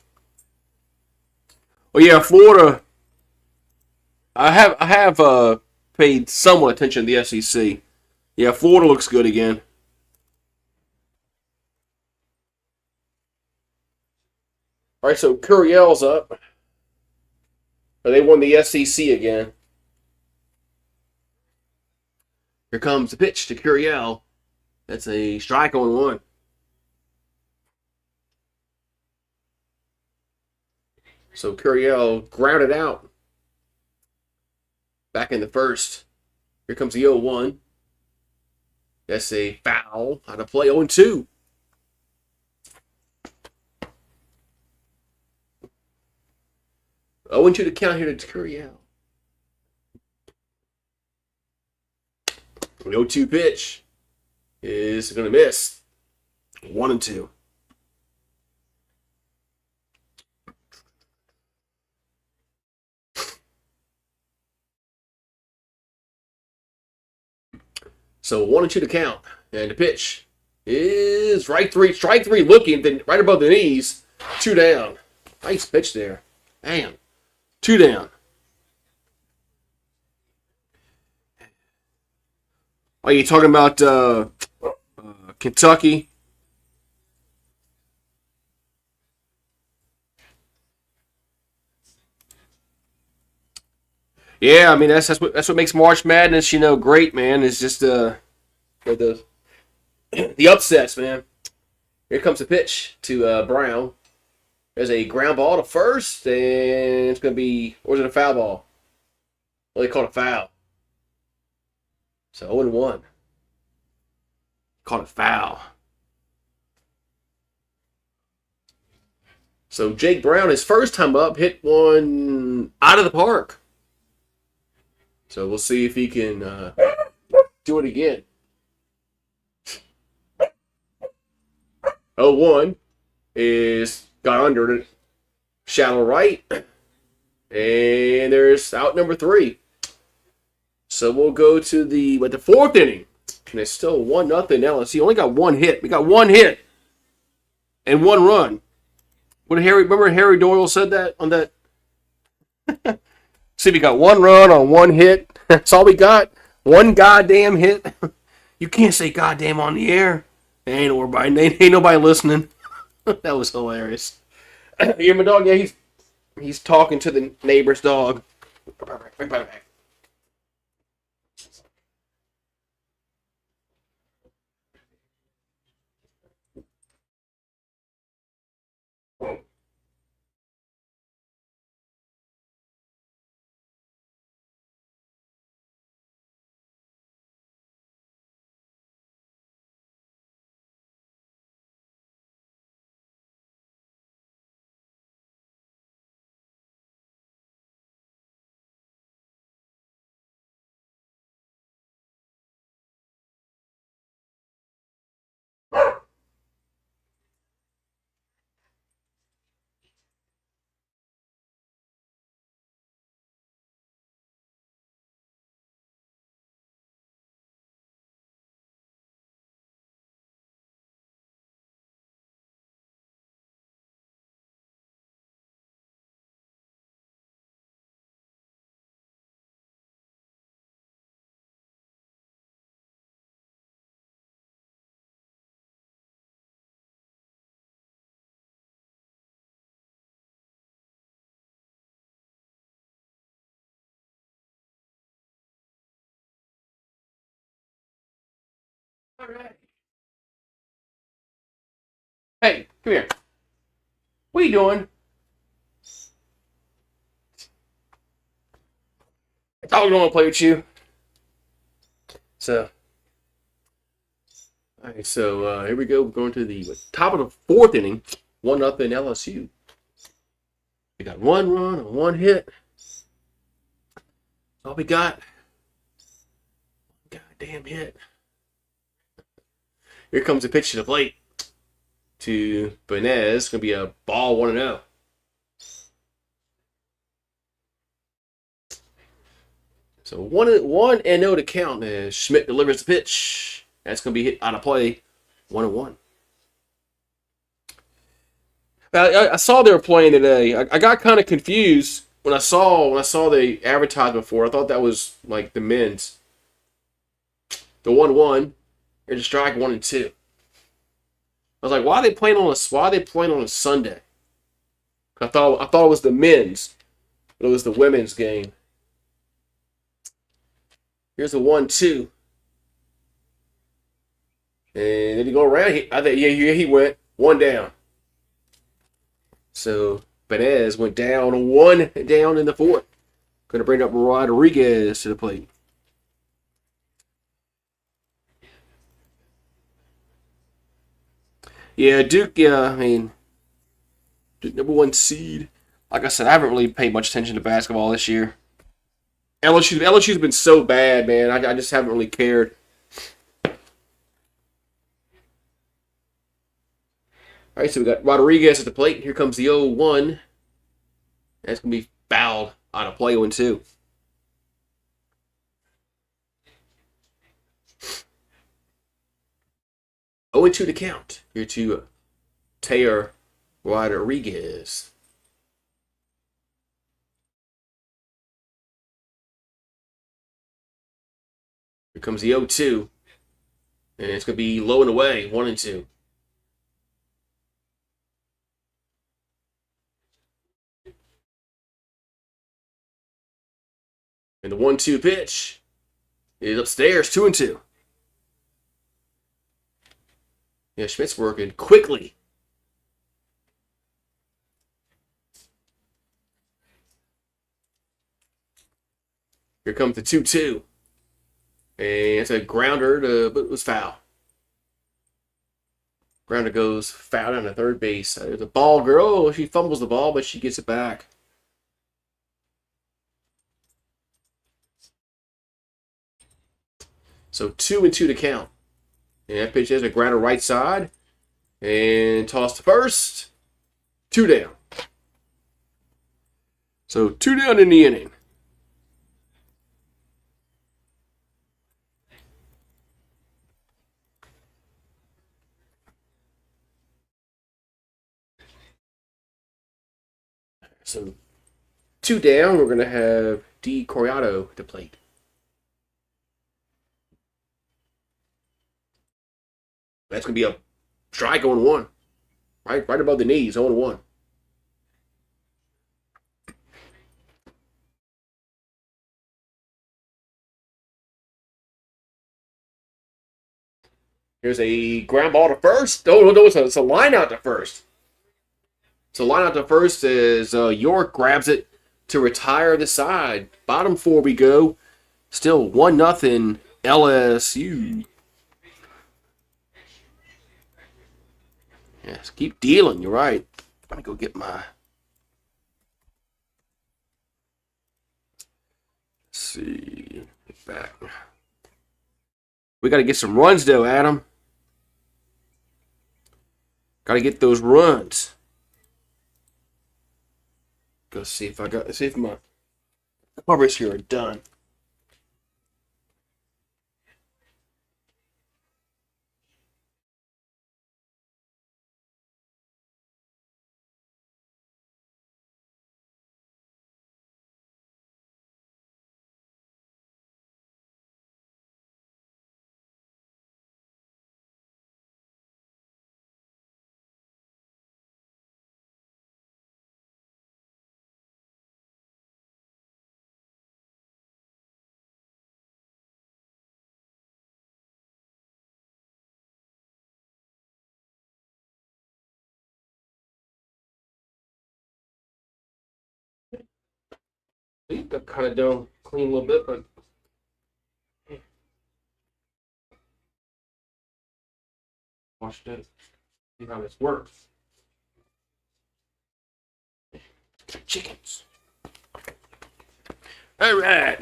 Speaker 1: Oh yeah, Florida. I have paid somewhat attention to the SEC. Yeah, Florida looks good again. All right, so Curiel's up. They won the SEC again. Here comes the pitch to Curiel. That's a strike on one. So Curiel grounded out. Back in the first. Here comes the 0-1. That's a foul. Out of play 0-2. I want you to count here to Curiel. 0-2 pitch is going to miss. 1-2. So 1-2 to count. And the pitch is strike three looking, then right above the knees. 2 down. Nice pitch there. Damn. 2 down. Are you talking about Kentucky? Yeah, I mean that's what makes March Madness, great, man. It's just the the upsets, man. Here comes the pitch to Brown. There's a ground ball to first, and it's going to be, or is it a foul ball? Well, they called a foul. So 0-1. Called a foul. So Jake Brown, his first time up, hit one out of the park. So we'll see if he can do it again. 0-1 is got under it, shallow right, and there's out number 3. So we'll go to the 4th inning, and it's still 1-0 LSU. Only got one hit. We got one hit and 1 run. Remember Harry Doyle said that on that? See, we got 1 run on 1 hit. That's all we got. 1 goddamn hit. You can't say goddamn on the air. Ain't nobody listening. That was hilarious. You're my dog. Yeah, he's talking to the neighbor's dog. All right. Hey, come here. What are you doing? I don't want to play with you. So, all right. So here we go. We're going to the top of the fourth inning. 1-0 LSU. We got one run and one hit. That's all we got. Goddamn hit. Here comes the pitch to the plate to Benez. Gonna be a ball 1-0. So 1-0 to count as Schmidt delivers the pitch. That's gonna be hit out of play. 1-1. I saw they were playing today. I got kind of confused when I saw the advertisement for it. I thought that was like the men's. The 1-1. Here's a strike 1 and 2. I was like, why are they playing on a Sunday? I thought it was the men's, but it was the women's game. Here's a 1-2. And then he go around. He went one down. So Benez went down, one down in the fourth. Going to bring up Rodriguez to the plate. Yeah, Duke. Yeah, I mean, Duke #1 seed. Like I said, I haven't really paid much attention to basketball this year. LSU's been so bad, man. I just haven't really cared. All right, so we got Rodriguez at the plate. Here comes the 0-1. That's going to be fouled out of play 1-2. Oh, 2 to count. Here to Taylor Rodriguez. Here comes the 0-2. And it's going to be low and away, 1-2. And the 1-2 pitch is upstairs, 2-2. Yeah, Schmidt's working quickly. Here comes the 2-2. And it's a grounder, but it was foul. Grounder goes foul on the third base. There's a ball girl. Oh, she fumbles the ball, but she gets it back. So 2-2 to count. And that pitch has a grounder right side. And toss to first. 2 down. So 2 down in the inning. So 2 down, we're going to have D. Coriato to plate. That's going to be a strike 0-1. Right above the knees, 0-1. Here's a ground ball to first. No, it's a line out to first. So line out to first as York grabs it to retire the side. Bottom four we go. Still 1-0 LSU. Yes, keep dealing. You're right. Let me go get my... Let's see. Get back. We got to get some runs, though, Adam. Got to get those runs. Go see if my covers here are done. I think got kind of done clean a little bit, but watch that. See how this works. Chickens. All right.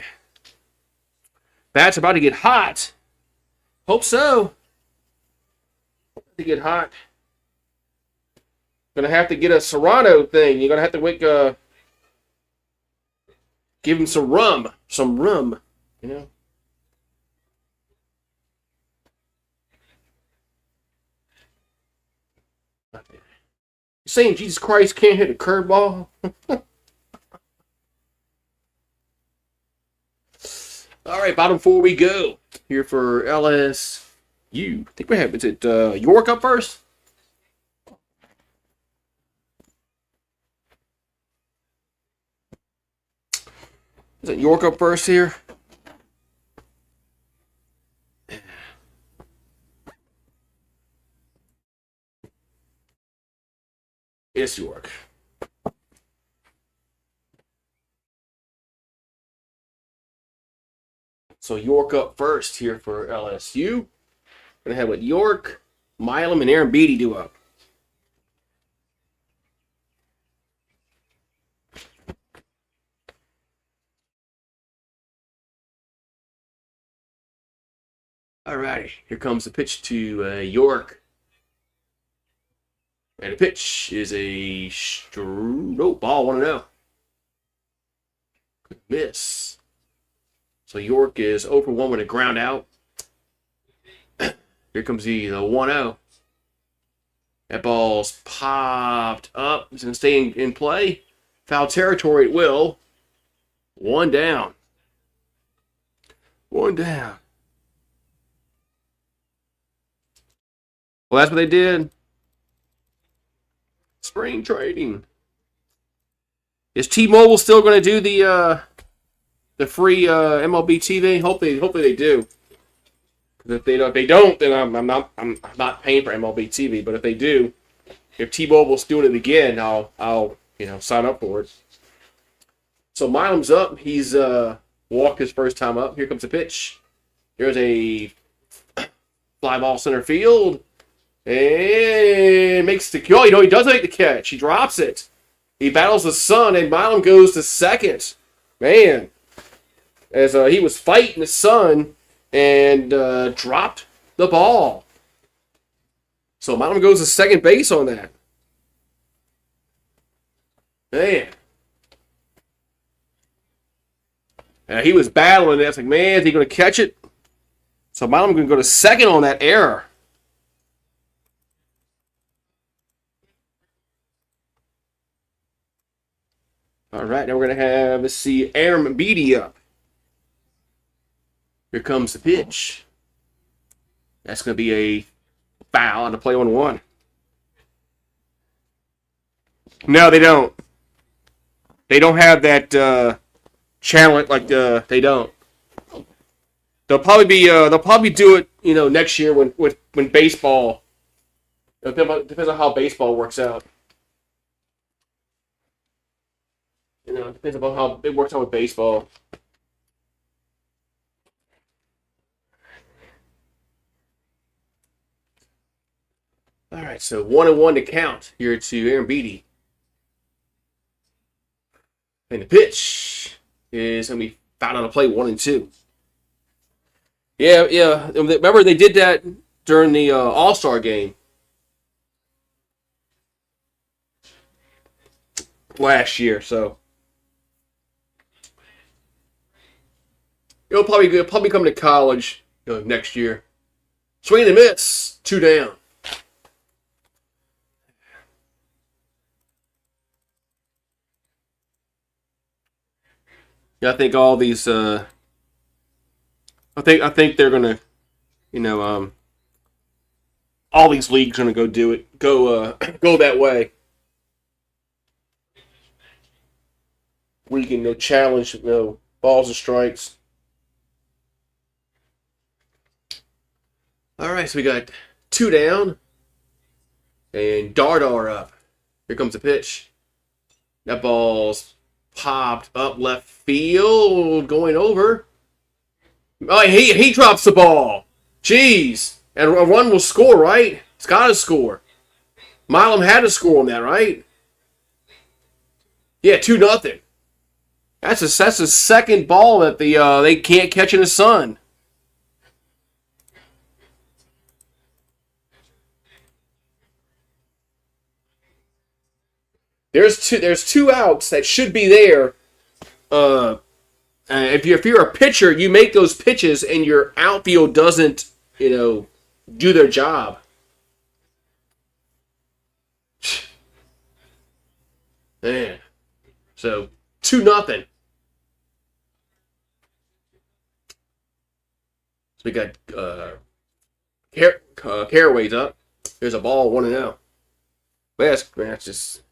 Speaker 1: Bat's about to get hot. Hope so. To get hot. Gonna have to get a Serrano thing. You're gonna have to give him some rum. Some rum. You know? You're saying Jesus Christ can't hit a curveball? All right, bottom four we go. Here for LSU. I think we have, is it York up first? Is it York up first here? It's York. So York up first here for LSU. Gonna have what York, Milam, and Aaron Beatty do up. All righty, here comes the pitch to York. And the pitch is a ball 1-0. Good miss. So York is 0 for 1 with a ground out. Here comes the 1-0. That ball's popped up. It's going to stay in play. Foul territory it will. 1 down. 1 down. Well, that's what they did. Spring trading. Is T-Mobile still going to do the free MLB TV? Hopefully they do. Because if they don't, then I'm not paying for MLB TV. But if they do, if T-Mobile's doing it again, I'll sign up for it. So Milam's up. He's walked his first time up. Here comes the pitch. Here's a fly ball center field. And makes the catch. He does make the catch. He drops it. He battles the sun, and Milam goes to second. Man, as he was fighting the sun and dropped the ball. So Milam goes to second base on that. Man. He was battling it. It's like, man, is he going to catch it? So Milam going to go to second on that error. All right, now we're going to have, let's see, Aaron Beatty up. Here comes the pitch. That's going to be a foul on the play 1-1. No, they don't. They don't have that challenge like they don't. They'll probably do it, next year when baseball. It depends on how baseball works out. It depends on how it works out with baseball. All right, so 1-1 to count here to Aaron Beatty. And the pitch is going to be fouled on a play 1-2. Yeah. Remember they did that during the All-Star game last year, so he'll probably come to college next year. Swing and miss, 2 down. Yeah, I think all these. I think they're gonna, all these leagues are gonna go that way. Where you can challenge balls and strikes. All right, so we got 2 down, and Dardar up. Here comes the pitch. That ball's popped up left field, going over. Oh, he drops the ball. Jeez. And a run will score, right? It's got to score. Milam had to score on that, right? Yeah, 2-0. That's the second ball that they can't catch in the sun. There's two outs that should be there. If you're a pitcher, you make those pitches and your outfield doesn't, do their job. Man. So 2-0. So we got Caraway's up. There's a ball 1-0. That's just.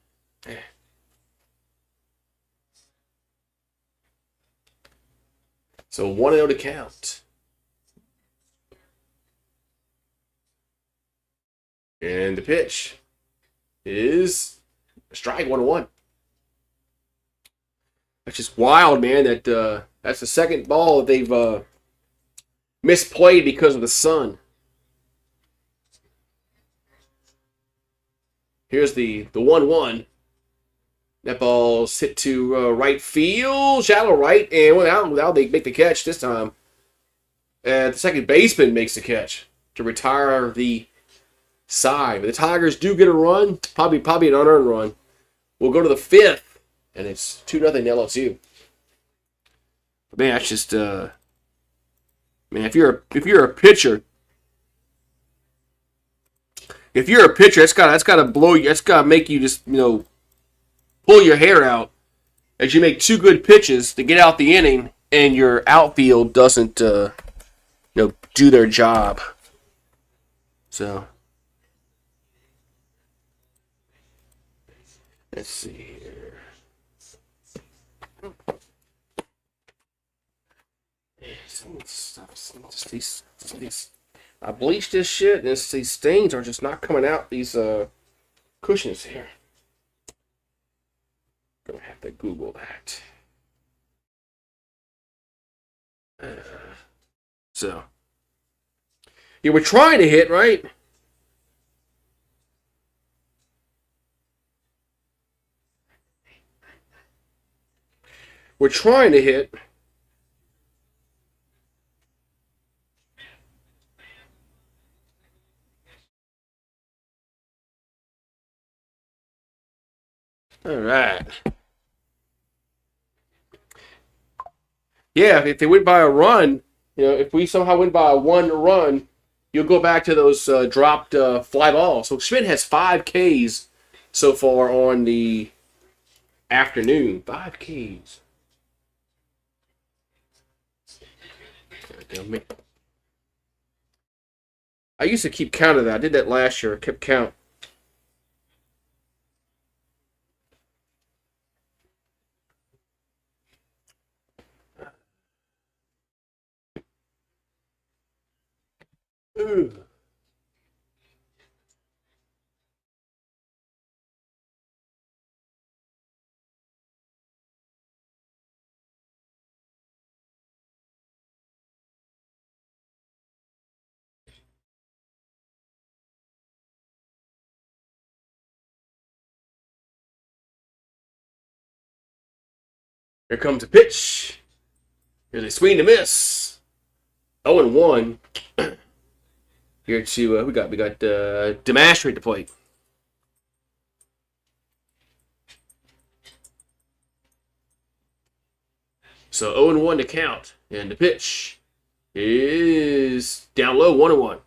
Speaker 1: So 1-0 to count. And the pitch is a strike, 1-1. That's just wild, man. That's the second ball that they've misplayed because of the sun. Here's the 1-1. That ball's hit to right field, shallow right, and without they make the catch this time. And the second baseman makes the catch to retire the side. But the Tigers do get a run, probably an unearned run. We'll go to the 5th, and it's 2-0 LSU. But man, that's just man. If you're a pitcher. If you're a pitcher, that's gotta blow you. That's gotta make you just pull your hair out as you make 2 good pitches to get out the inning, and your outfield doesn't do their job. So let's see here. I bleached this shit, and these stains are just not coming out. These cushions here. Gonna have to Google that. So, yeah, we're trying to hit, right? We're trying to hit. All right. Yeah, if they went by a run, if we somehow went by a 1 run, you'll go back to those dropped fly balls. So Schmidt has 5 Ks so far on the afternoon. 5 Ks. I used to keep count of that. I did that last year. I kept count. Ooh. Here comes a pitch. Here's a swing to miss. 0-1. Here to we got Demaster at the plate. So 0-1 to count, and the pitch is down low, 1-1.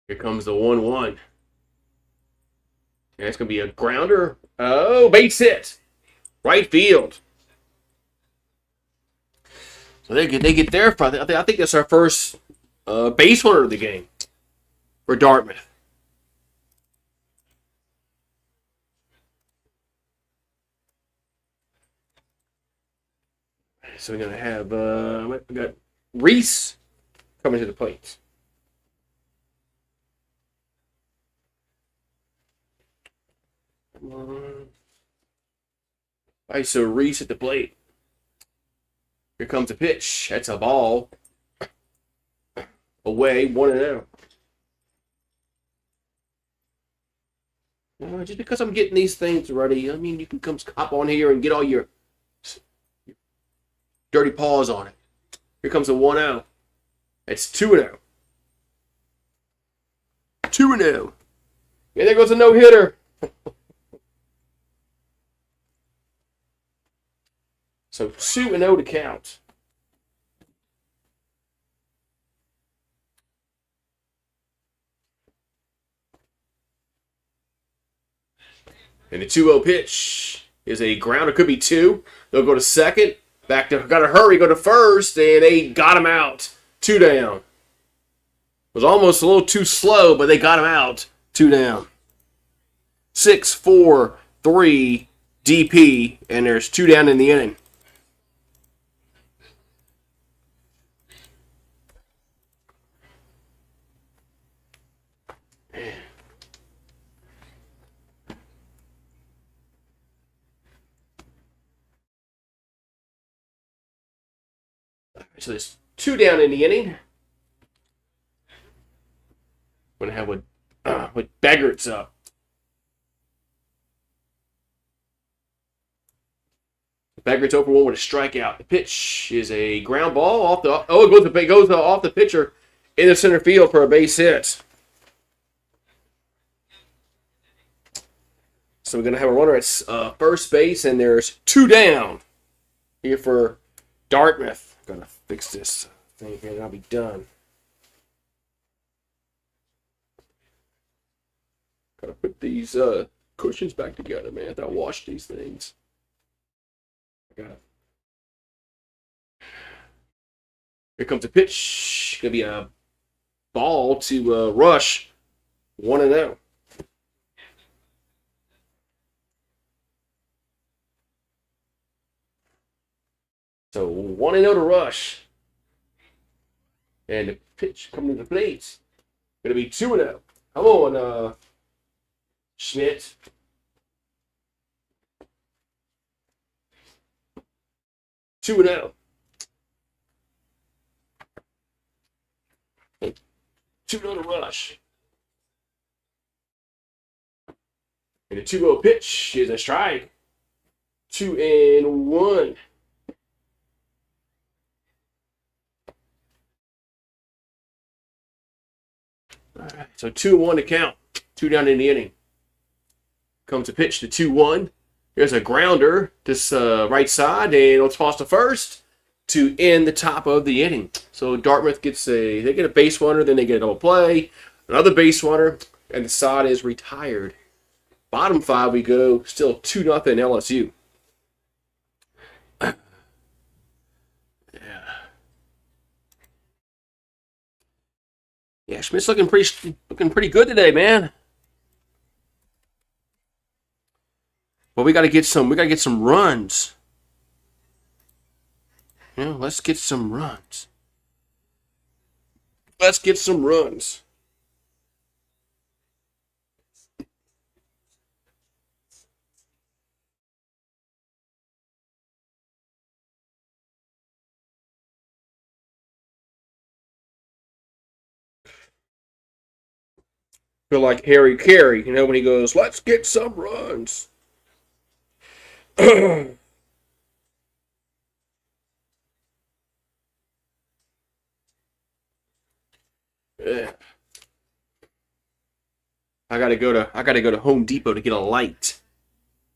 Speaker 1: Here comes the 1-1. And it's going to be a grounder. Oh, base hit. Right field. So they get there. I think that's our first base runner of the game for Dartmouth. So we're going to have we got Reese coming to the plate. All right, so Reese at the plate. Here comes a pitch. That's a ball. Away, 1-0. Just because I'm getting these things ready, I mean, you can come hop on here and get all your dirty paws on it. Here comes a 1-0. It's 2-0. 2-0. Yeah, there goes a no-hitter. So 2-0 to count. And the 2-0 pitch is a grounder. Could be two. They'll go to second. Back to got to hurry. Go to first, and they got him out. 2 down. It was almost a little too slow, but they got him out. 2 down. 6-4-3 DP, and there's 2 down in the inning. So there's 2 down in the inning. I'm going to have with Beggart's up. Beggart's over 1 with a strikeout. The pitch is a ground ball off the. Oh, it goes off the pitcher in the center field for a base hit. So we're going to have a runner at first base, and there's 2 down here for Dartmouth. I'm going to fix this thing here, and I'll be done. Got to put these cushions back together, man. I thought I washed these things. I got it. Here comes a pitch. Going to be a ball to Rush. 1-0. So 1-0 to Rush. And the pitch coming to the plate. Going to be 2-0. Come on, Schmidt. 2-0. 2-0 to Rush. And the 2-0 pitch is a strike. 2-1. All right, so 2-1 to count. 2 down in the inning. Comes a pitch to 2-1. Here's a grounder to right side, and it'll toss to first to end the top of the inning. So Dartmouth they get a base runner, then they get a double play, another base runner, and the side is retired. Bottom 5 we go, still 2-0 LSU. Yeah, Schmidt's looking pretty good today, man. But we gotta get some runs. Yeah, let's get some runs. Let's get some runs. Feel like Harry Carey, when he goes, "Let's get some runs." Yeah. I gotta go to Home Depot to get a light.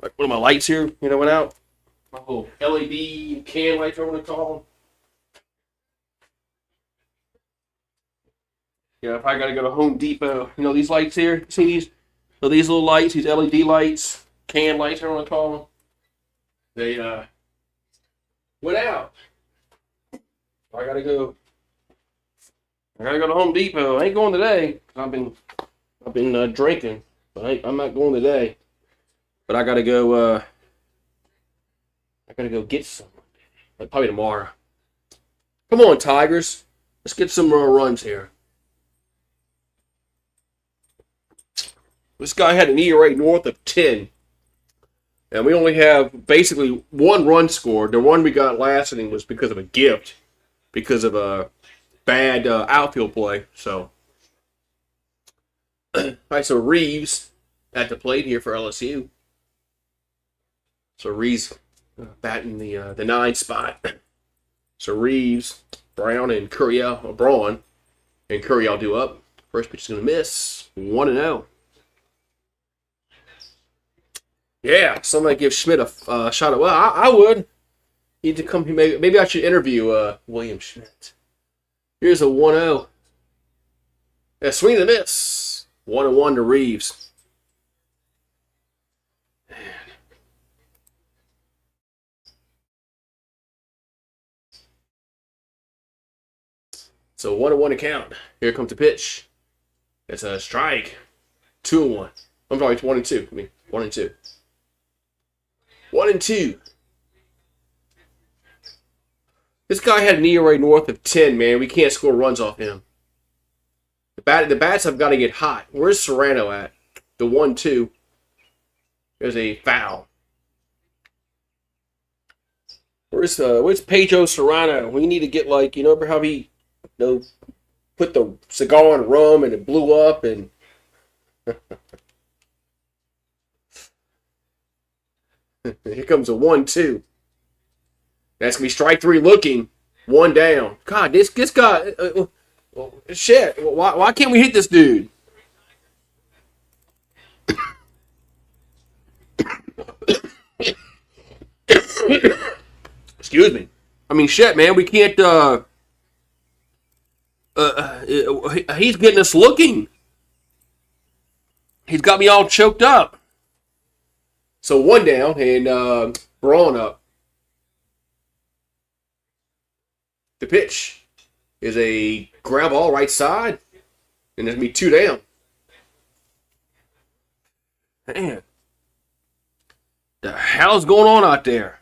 Speaker 1: Like one of my lights here, went out. My little LED can lights, I want to call them. Yeah, if I gotta go to Home Depot, these lights here. See these? So these little lights, these LED lights, can lights, I want to call them. They went out. I gotta go. I gotta go to Home Depot. I ain't going today. I've been drinking, but I'm not going today. But I gotta go. I gotta go get some. Like probably tomorrow. Come on, Tigers. Let's get some more runs here. This guy had an ERA north of 10. And we only have basically one run scored. The one we got last inning was because of a gift. Because of a bad outfield play. So, all right, so Reeves at the plate here for LSU. So Reeves batting the 9 spot. So Reeves, Brown, and Curiel, Braun, and Curiel due up. First pitch is going to miss. 1-0. Yeah, somebody give Schmidt a shot at. Well, I would. Need to come. Maybe I should interview William Schmidt. Here's a 1-0. Yeah, swing and a miss. 1-1 to Reeves. Man. So 1-1 to count. Here comes the pitch. It's a strike. 2-1. I'm sorry, it's 1-2. 1-2. 1-2. This guy had an ERA north of 10, man. We can't score runs off him. The bats have got to get hot. Where's Serrano at? The 1-2. There's a foul. Where's Pedro Serrano? We need to get remember how he put the cigar on rum and it blew up and here comes a 1-2. That's gonna be strike 3 looking. 1 down. God, this guy. Shit. Why can't we hit this dude? Excuse me. I mean, shit, man. We can't. He's getting us looking. He's got me all choked up. So 1 down and Braun up. The pitch is a ground ball right side, and there's going to be 2 down. Man, the hell's going on out there?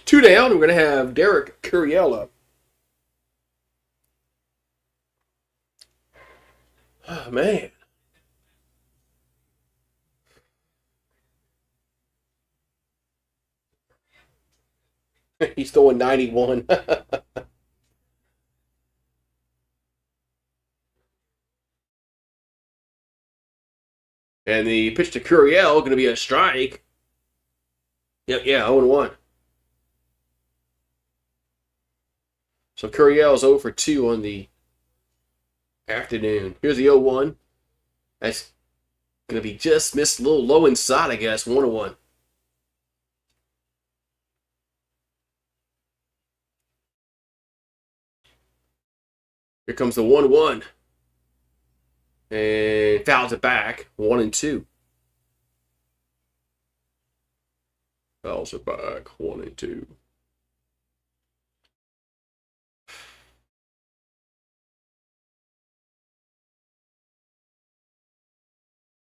Speaker 1: 2 down, we're going to have Derek Curiel up. Oh, man. He's throwing 91. And the pitch to Curiel going to be a strike. Yep, yeah, 0-1. So Curiel is 0 for 2 on the afternoon. Here's the 0-1. That's going to be just missed a little low inside, I guess. 1-1. Here comes the 1-1. And fouls it back. 1-2. Fouls it back. 1-2.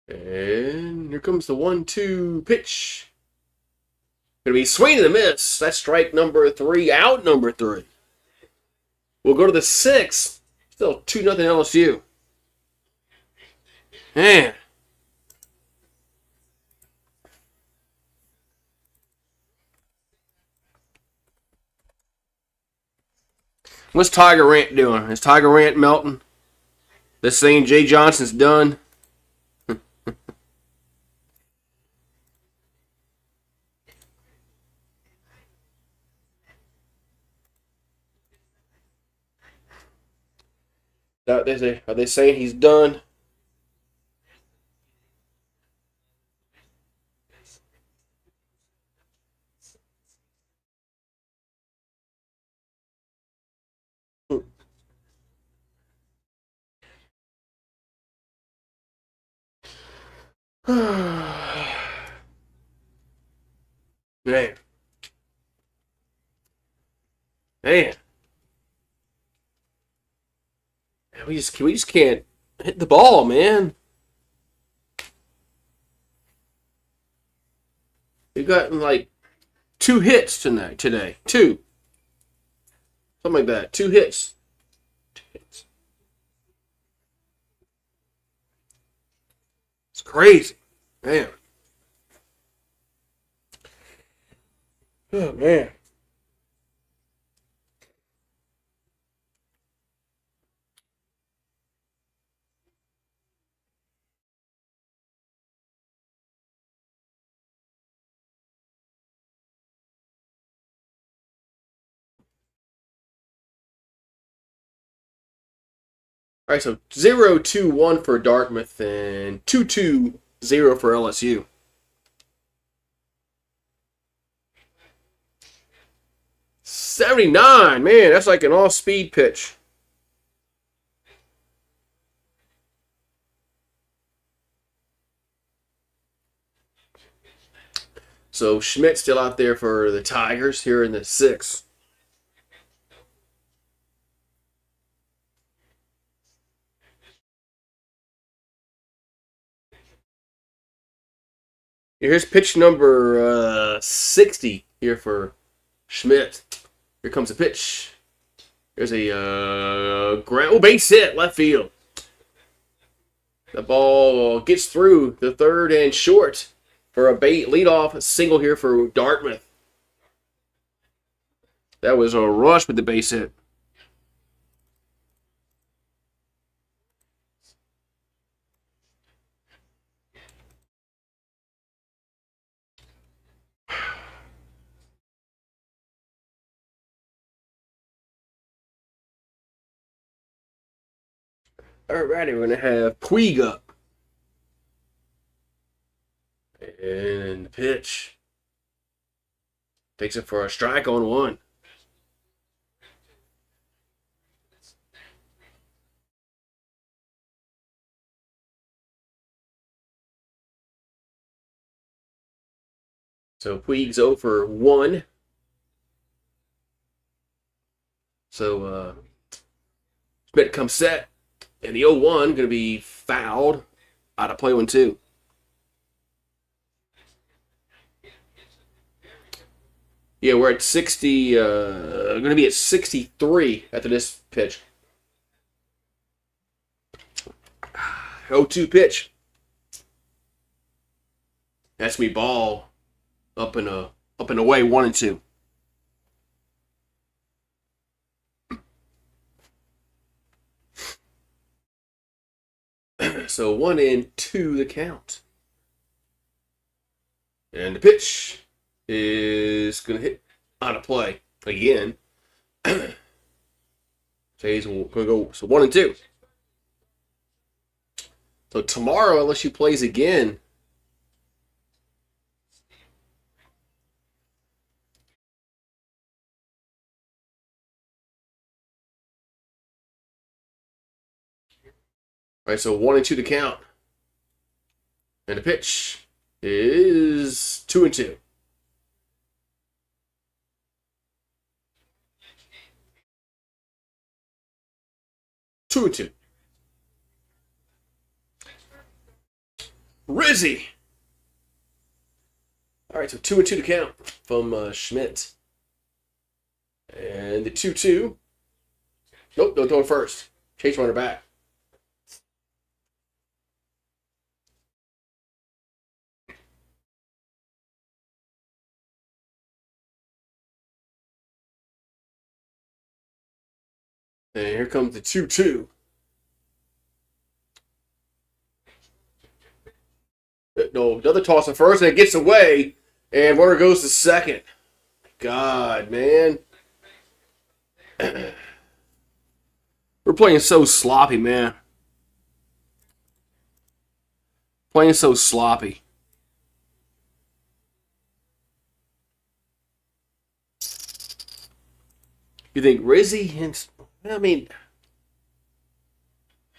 Speaker 1: And here comes the 1-2 pitch. Gonna be swing and a miss. That's strike number 3, out number 3. We'll go to the 6th. Still 2-0 LSU. Man. What's Tiger Rant doing? Is Tiger Rant melting? This saying Jay Johnson's done? Are they saying he's done? Man. Man. We just can't hit the ball, man. We've gotten like 2 hits today. 2. Something like that. 2 hits. 2 hits. It's crazy. Man. Oh, man. All right, so 0-2-1 for Dartmouth and 2-2-0 for LSU. '79, man, that's like an all-speed pitch. So Schmidt's still out there for the Tigers here in the 6th. Here's pitch number 60 here for Schmidt. Here comes the pitch. There's a base hit, left field. The ball gets through the 3rd and short for a leadoff single here for Dartmouth. That was a rush with the base hit. Alrighty, we're going to have Puig up. And the pitch. Takes it for a strike on 1. So Puig's 0 for 1. So Schmidt comes set. And the 0-1 going to be fouled out of play 1-2. Yeah, we're at 60. Going to be at 63 after this pitch. 0-2 pitch. That's me ball up and away 1-2. So 1-2 the count. And the pitch is going to hit out of play again. So he's going to go 1-2. So tomorrow, LSU plays again. All right, so 1-2 to count. And the pitch is 2-2. Two and two. Rizzy. All right, so 2-2 to count from Schmidt. And the 2-2. Nope, don't throw it first. Chase runner back. And here comes the 2-2. No, another toss at first, and it gets away. And runner goes to second. God, man. We're playing so sloppy, man. Playing so sloppy. You think Rizzy? I mean,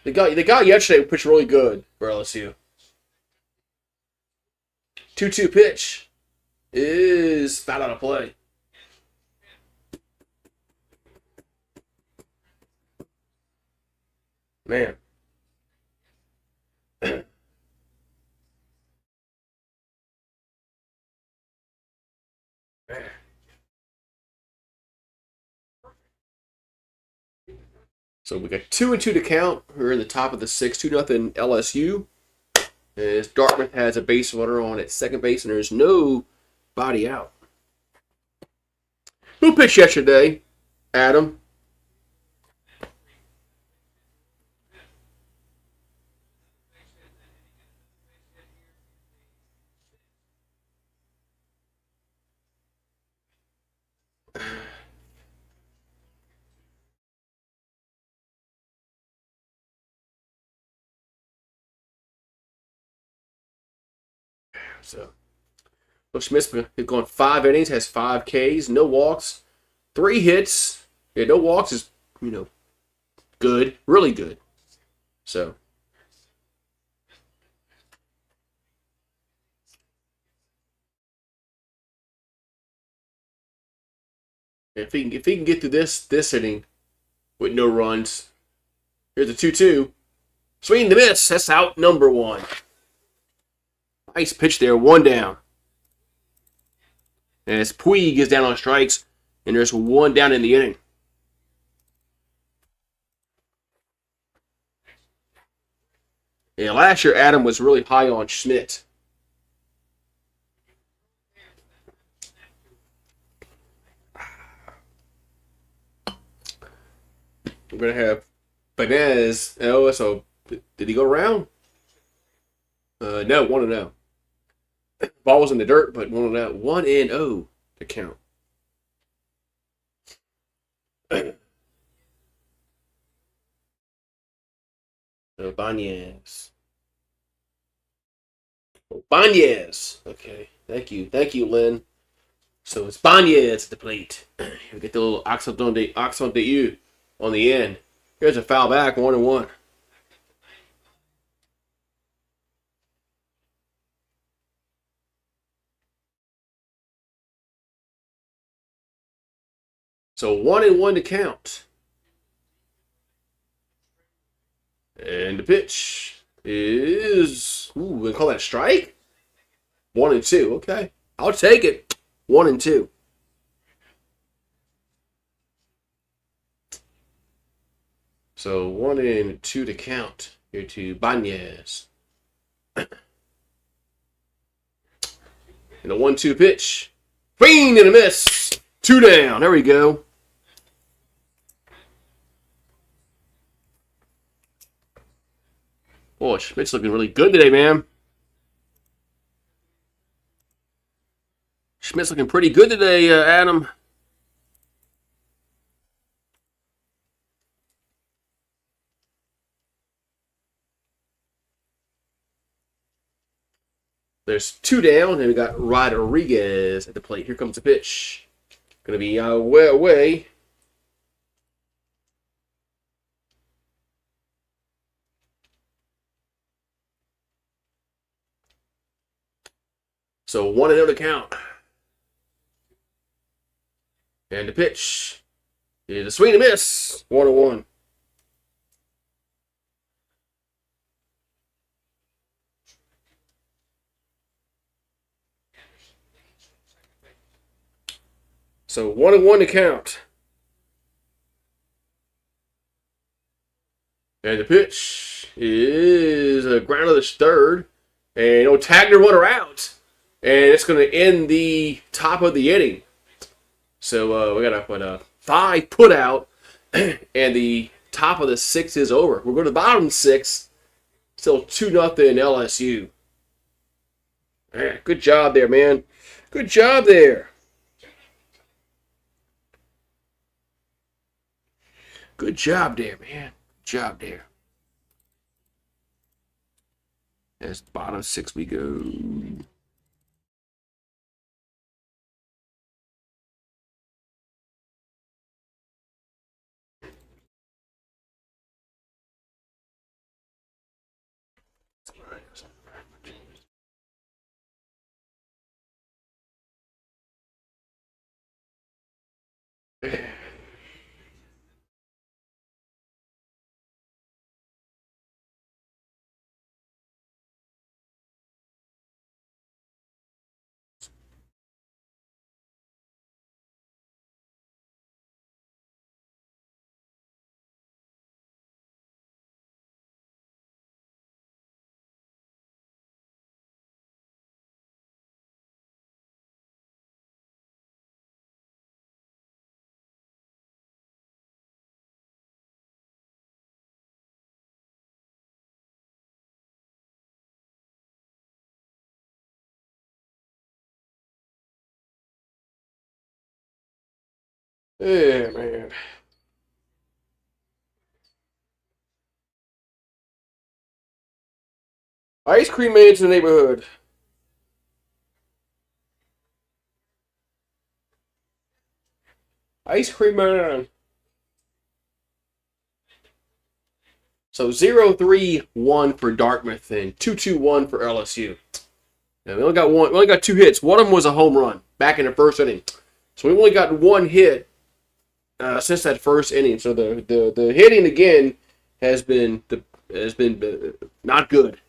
Speaker 1: the guy yesterday pitched really good for LSU. 2-2 pitch is foul out of play. Man. So we got 2-2 to count. We're in the top of the 6th, 2-0 LSU. As Dartmouth has a base runner on at second base, and there's no body out. Who pitched yesterday? Adam. So Schmidt's gone 5 innings, has 5 Ks, no walks, 3 hits. Yeah, no walks is, good, really good. So if he can get through this inning with no runs, here's a 2-2. Swing and a miss. That's out number 1. Nice pitch there, 1 down. And as Puig is down on strikes, and there's 1 down in the inning. Yeah, last year Adam was really high on Schmidt. We're going to have Banez. Oh, so did he go around? No, 1-0. Ball was in the dirt, but 1-0. 1-0 to count. So Banez. Oh, Banez. Okay. Thank you, Lynn. So it's Banez at the plate. You get the little accent de U on the end. Here's a foul back, 1-1. So 1-1 to count. And the pitch is, we call that a strike? 1-2. Okay. I'll take it. 1-2. So 1-2 to count here to Banez. And a 1-2 pitch. Swing and a miss. 2 down. There we go. Boy, Schmidt's looking really good today, man. Schmidt's looking pretty good today, Adam. There's 2 down, and we got Rodriguez at the plate. Here comes the pitch. Going to be away. So 1-0 to count. And the pitch is a swing and a miss. 1-1. So 1-1 to count. And the pitch is a ground to the third. And tag the runner out. And it's going to end the top of the inning. So we got a 5 put out. And the top of the 6 is over. We're going to the bottom 6. Still 2-0 LSU. Man, good job there, man. Good job there. Good job there, man. Good job there. As bottom 6 we go. Yeah, man. Ice cream man's in the neighborhood. Ice cream man. So 0-3-1 for Dartmouth and 2-2-1 for LSU. Now, we only got one. We only got 2 hits. One of them was a home run back in the first inning. So we only got 1 hit since that first inning. So the hitting again has been not good.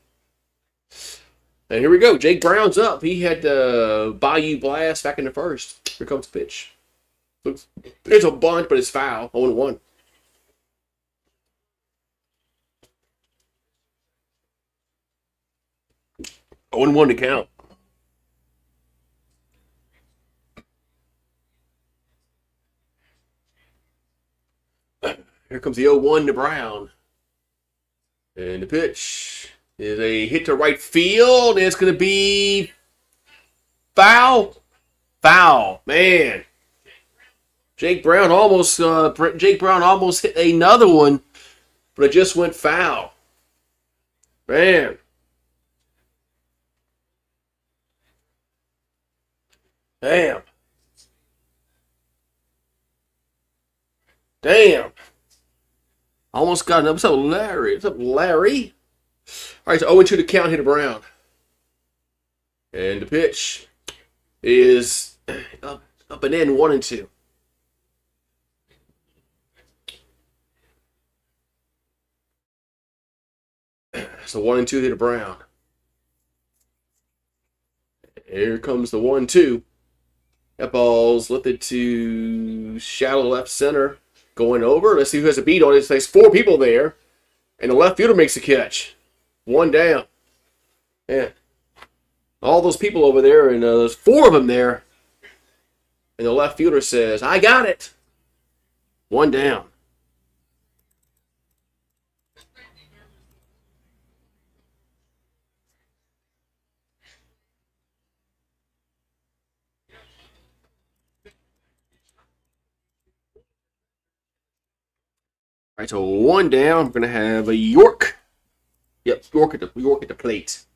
Speaker 1: And here we go. Jake Brown's up. He had Bayou Blast back in the first. Here comes the pitch. There's a bunt, but it's foul. 0-1. 0-1 to count. Here comes the 0-1 to Brown. And the pitch is a hit to right field. And it's going to be foul. Foul. Man. Jake Brown almost hit another one, but it just went foul. Man. Damn. Damn. Almost got another. What's up, Larry? What's up, Larry? All right, so 0-2 to count, hit to Brown. And the pitch is up and in, 1-2. So 1-2 hit to Brown. Here comes the 1-2. That ball's lifted to shallow left center. Going over. Let's see who has a beat on it. There's 4 people there. And the left fielder makes the catch. 1 down. Yeah. All those people over there, and there's 4 of them there. And the left fielder says, I got it. 1 down. All right, so 1 down. We're going to have a York. Yep, York at the plate.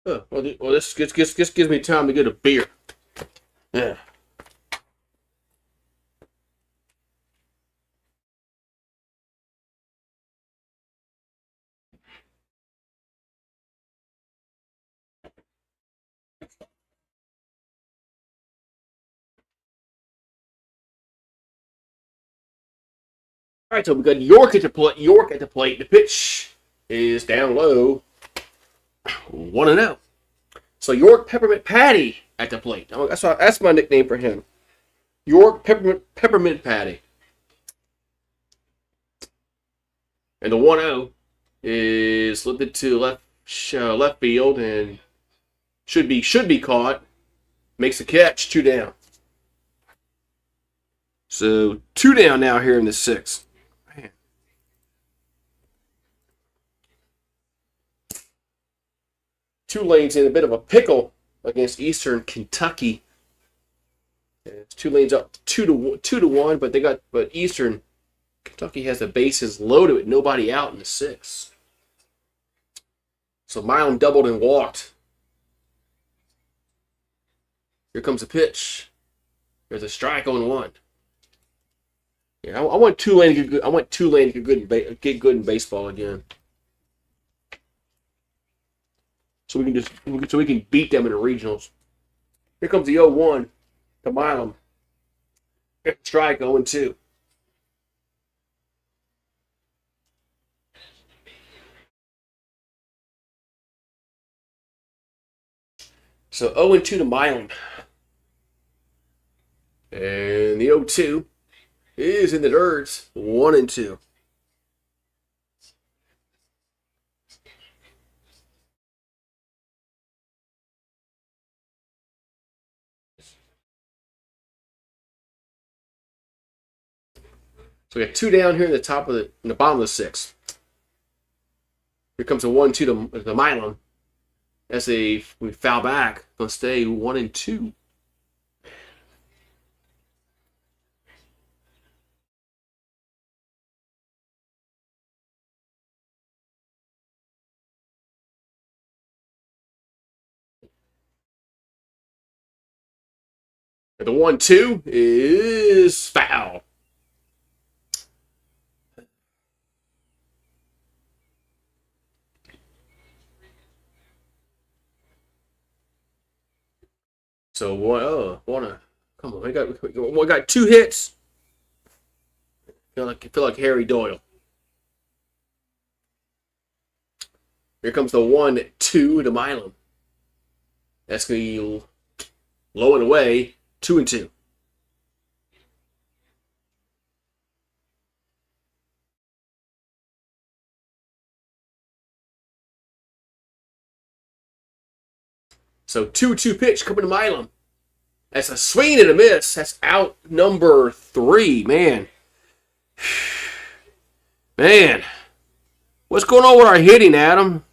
Speaker 1: Well, this gives me time to get a beer. Yeah. All right, so we got York at the plate. York at the plate. The pitch is down low, 1-0. So York Peppermint Patty at the plate. That's my nickname for him. York Peppermint Patty. And the 1-0 is lifted to left field and should be caught. Makes a catch. 2 down. So 2 down now here in the 6th. Man. Tulane's in a bit of a pickle against Eastern Kentucky. It's Tulane's up 2-1, but Eastern Kentucky has the bases loaded with nobody out in the 6th. So Milam doubled and walked. Here comes a pitch. There's a strike on 1. Yeah, I want Tulane to get good. I want Tulane to get good in baseball again. So we can beat them in the regionals. Here comes the 0-1 to Milam. Strike 0-2. So 0-2 to Milam. And the 0-2 is in the dirt. 1-2. So we got 2 down here in the bottom of the 6th. Here comes a 1-2 to Milam. As we foul back, gonna stay 1-2. And the 1-2 is foul. So come on, we got 2 hits. I feel like Harry Doyle. Here comes the 1-2 to Milam. That's gonna be low and away, 2-2. So 2-2 pitch coming to Milam. That's a swing and a miss. That's out number 3. Man. Man. What's going on with our hitting, Adam?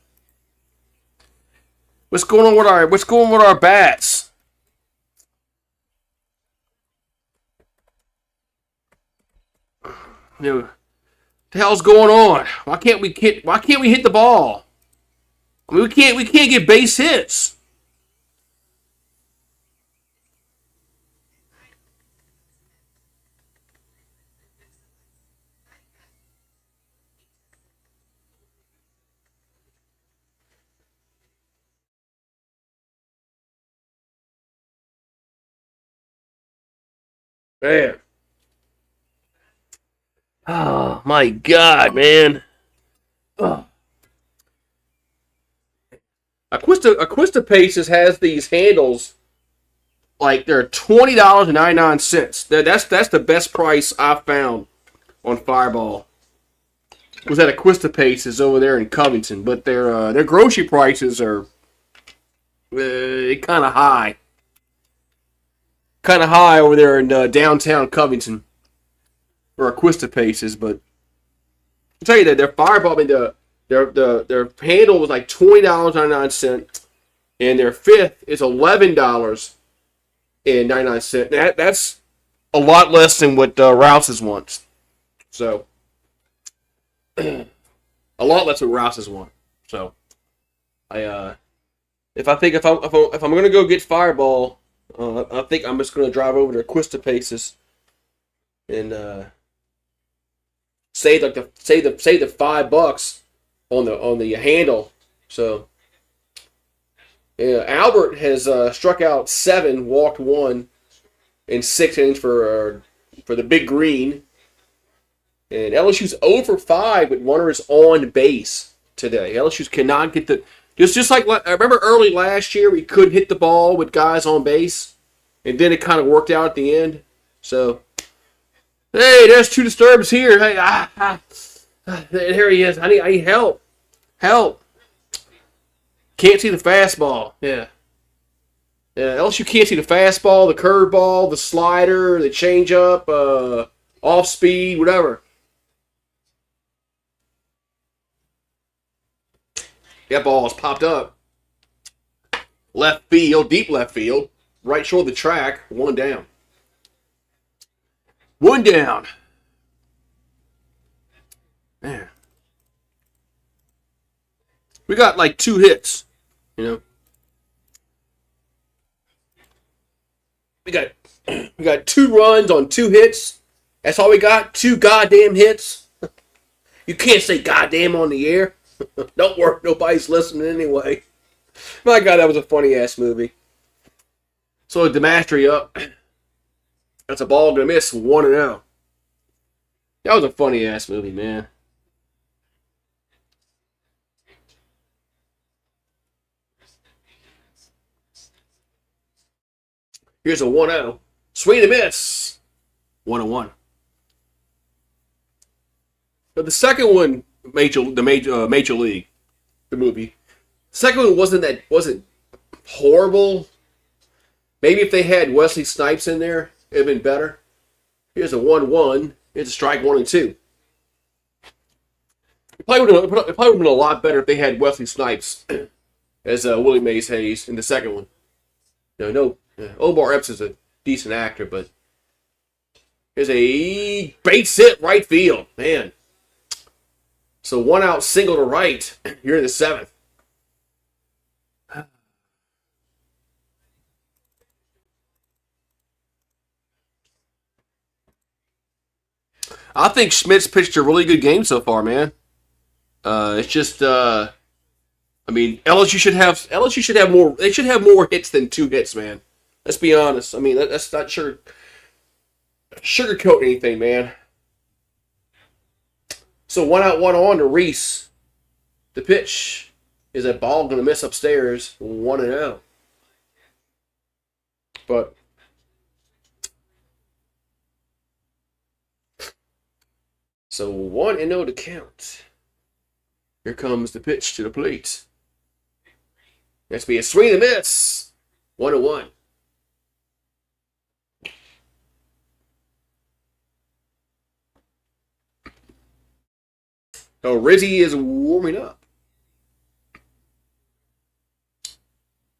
Speaker 1: What's going on with our bats? You know, what the hell's going on? Why can't we hit the ball? I mean, we can't get base hits. Man. Oh my God, man. Oh. Aquista Paces has these handles like they're $20.99. That's the best price I've found on Fireball. Was at Aquista Paces over there in Covington, but their grocery prices are kind of high. Kind of high over there in downtown Covington for Aquista Paces, but I'll tell you that their Fireball, I mean, their handle was like $20.99, and their fifth is $11.99. That's a lot less than what Rouse's wants. So a lot less than Rouse's want. So I if I'm gonna go get Fireball, I think I'm just gonna drive over to Quista Paces and save the $5 on the handle. So yeah, Albert has struck out 7, walked 1 in 6 innings for the Big Green. And LSU's 0 for 5 with runners on base today. LSU cannot get the just like I remember early last year we couldn't hit the ball with guys on base, and then it kind of worked out at the end. So hey, there's 2 disturbs here. Hey, there he is. I need help. Help. Can't see the fastball. Yeah. Yeah, LSU can't see the fastball, the curveball, the slider, the changeup, off speed, whatever. That ball has popped up. Left field, deep left field, right short of the track, 1 down. 1 down. Man. We got like 2 hits, you know. We got 2 runs on 2 hits. That's all we got. 2 goddamn hits. You can't say goddamn on the air. Don't worry, nobody's listening anyway. My God, that was a funny ass movie. So Demastry up. That's a ball gonna miss 1-0. That was a funny ass movie, man. Here's a 1-0. Swing and miss. 1-1. But the second one, Major League, the movie. The second one wasn't horrible. Maybe if they had Wesley Snipes in there, it'd been better. Here's a 1-1. Here's a strike 1 and 2. It probably would have been a lot better if they had Wesley Snipes as Willie Mays Hayes in the second one. No. Omar Epps is a decent actor, but here's a base hit right field. Man. So 1 out, single to right. You're in the 7th. I think Schmidt's pitched a really good game so far, man. It's just, I mean, LSU should have more. They should have more hits than 2 hits, man. Let's be honest. I mean, that's not sugarcoat anything, man. So 1 out, 1 on to Reese. The pitch is a ball going to miss upstairs, 1-0. But so 1-0 to count. Here comes the pitch to the plate. That's be a swing and miss. 1-1. So Rizzy is warming up.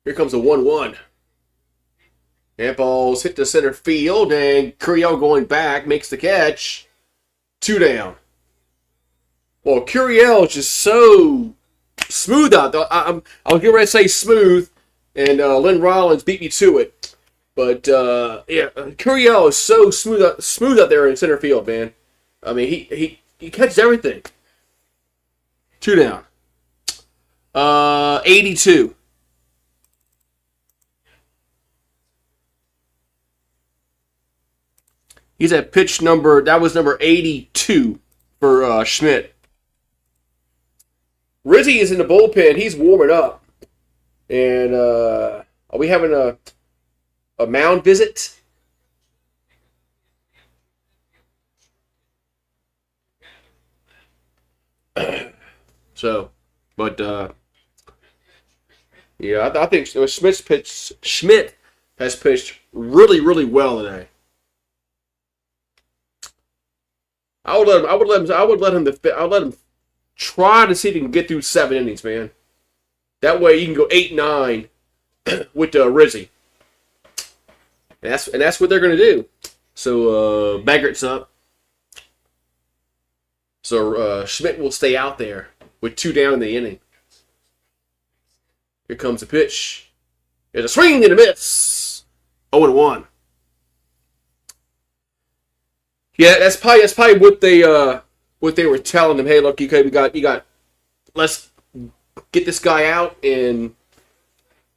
Speaker 1: Here comes a 1-1. That ball's hit the center field, and Curiel going back makes the catch. 2 down. Well, Curiel is just so smooth out there. I was getting ready to say smooth, and Lynn Rollins beat me to it. But yeah, Curiel is so smooth out there in center field, man. I mean, he catches everything. 2 down. 82. He's at pitch number, that was number 82 for Schmidt. Rizzy is in the bullpen. He's warming up. And are we having a mound visit? So, but yeah, I think Schmidt has pitched really, really well today. I would let him try to see if he can get through 7 innings, man. That way you can go 8-9 with Rizzy. And that's what they're gonna do. So Baggart's up. So Schmidt will stay out there with 2 down in the inning. Here comes the pitch. There's a swing and a miss. 0-1. Yeah, that's probably what they were telling him. Hey, look, you got. Let's get this guy out and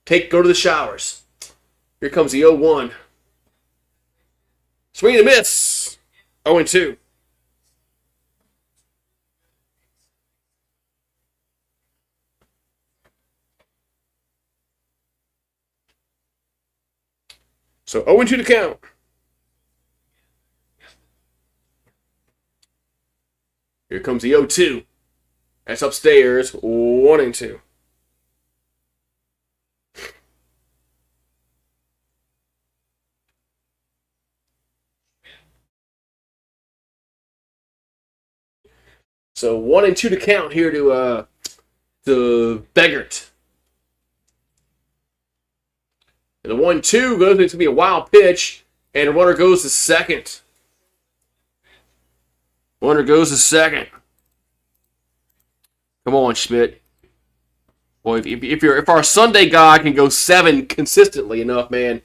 Speaker 1: go to the showers. Here comes the 0-1. Swing and a miss. 0-2. So 0-2 to count. Here comes the 0-2. That's upstairs. 1-2. So 1-2 to count here to Beggart. And the 1-2 goes to be a wild pitch, and the runner goes to second. Runner goes to second. Come on, Schmidt. Boy, if our Sunday guy can go 7 consistently enough, man,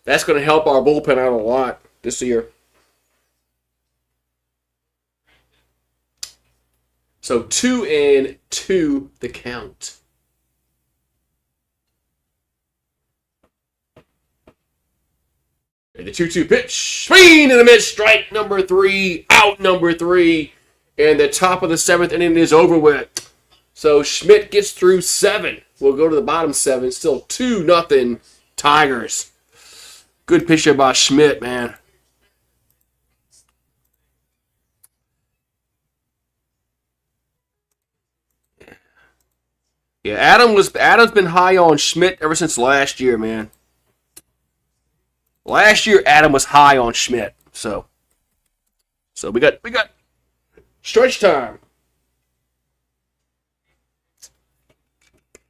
Speaker 1: that's going to help our bullpen out a lot this year. So 2-2 the count. And the 2-2 pitch. Swing and a miss. Strike number 3. Out number 3. And the top of the 7th inning is over with. So Schmidt gets through 7. We'll go to the bottom 7. Still 2-0 Tigers. Good pitcher by Schmidt, man. Yeah, Adam's been high on Schmidt ever since last year, man. Last year, Adam was high on Schmidt. So we got stretch time.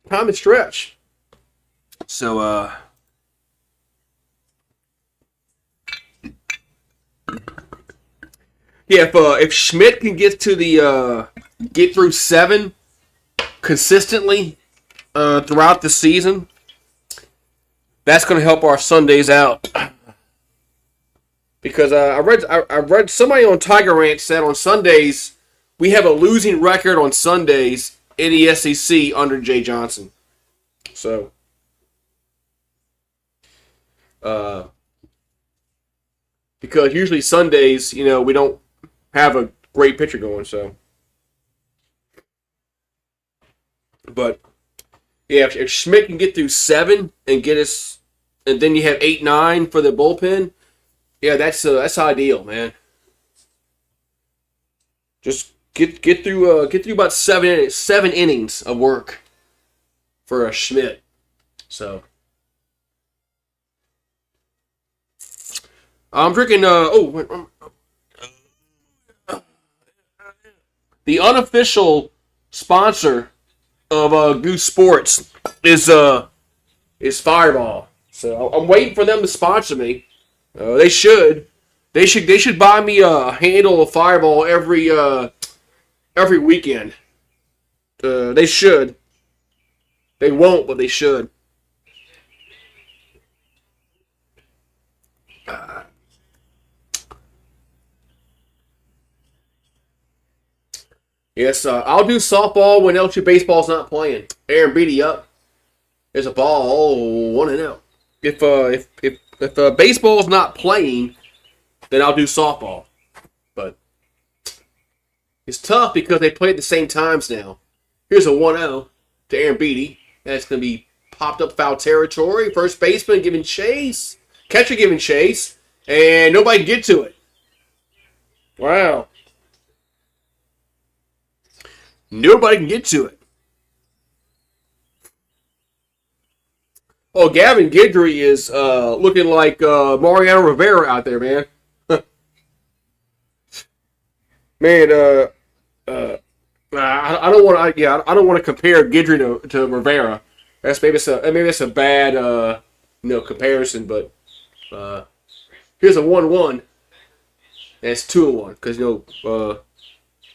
Speaker 1: Time to stretch. So yeah, if Schmidt can get through 7 consistently throughout the season, that's going to help our Sundays out. Because I read somebody on Tiger Ranch said on Sundays we have a losing record on Sundays in the SEC under Jay Johnson. So because usually Sundays, we don't have a great pitcher going, so. But yeah, if Schmidt can get through 7 and get us, and then you have 8-9 for the bullpen, yeah, that's ideal, man. Just get through about 7 innings of work for a Schmidt. So I'm drinking. The unofficial sponsor of Goose Sports is Fireball. So I'm waiting for them to sponsor me. They should buy me a handle of Fireball every weekend. They should. They won't, but they should. Yes, I'll do softball when LSU baseball's not playing. Aaron Beatty up. There's a ball, 1-0. If baseball's not playing, then I'll do softball. But it's tough because they play at the same times now. Here's a 1-0 to Aaron Beatty. That's going to be popped up foul territory. First baseman giving chase. Catcher giving chase. And nobody can get to it. Wow. Nobody can get to it. Oh, Gavin Guidry is looking like Mariano Rivera out there, man. Man, I don't want to. I don't want to compare Guidry to Rivera. Maybe it's a bad comparison, but here's a 1-1. That's 2-1 because the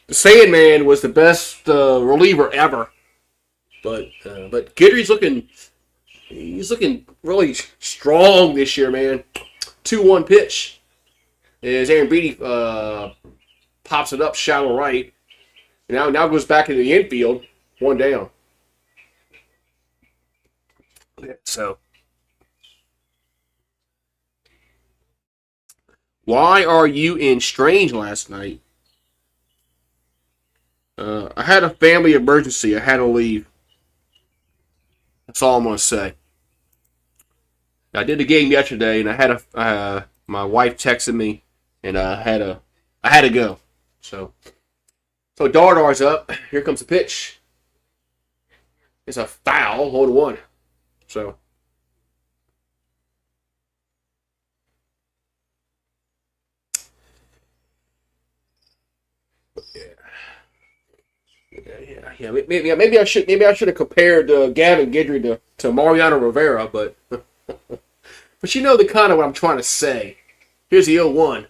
Speaker 1: Sandman was the best reliever ever. But Guidry's looking really strong this year, man. 2-1 pitch. As Aaron Beatty pops it up shallow right. Now goes back into the infield. 1 down. So, why are you in Strange last night? I had a family emergency. I had to leave. That's all I'm gonna say. I did the game yesterday, and I had my wife texted me, and I had to go. So Dardar's up. Here comes the pitch. It's a foul, 1-1. So. Yeah. Maybe I should have compared Gavin Guidry to Mariano Rivera, but you know the kind of what I'm trying to say. Here's the 0-1.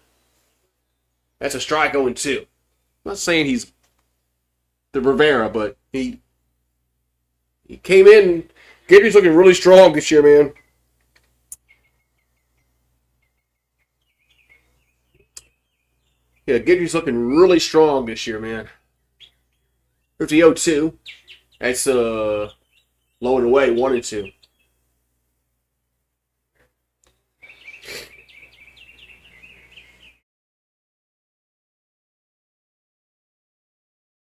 Speaker 1: That's a strike 0-2. I'm not saying he's the Rivera, but he came in. Guidry's looking really strong this year, man. Yeah, Guidry's looking really strong this year, man. Here's the 0-2. That's lowered away, 1-2.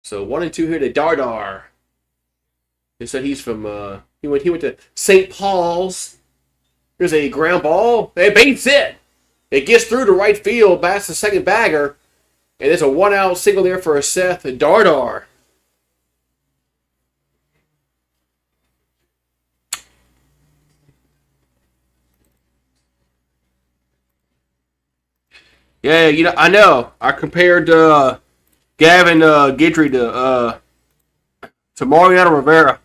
Speaker 1: So 1-2 here to Dardar. They said he's from he went to St. Paul's. There's a ground ball. It baits it. It gets through to right field. Bats the second bagger. And there's a 1-out single there for a Seth Dardar. Yeah, I know. I compared Gavin Guidry to Mariano Rivera.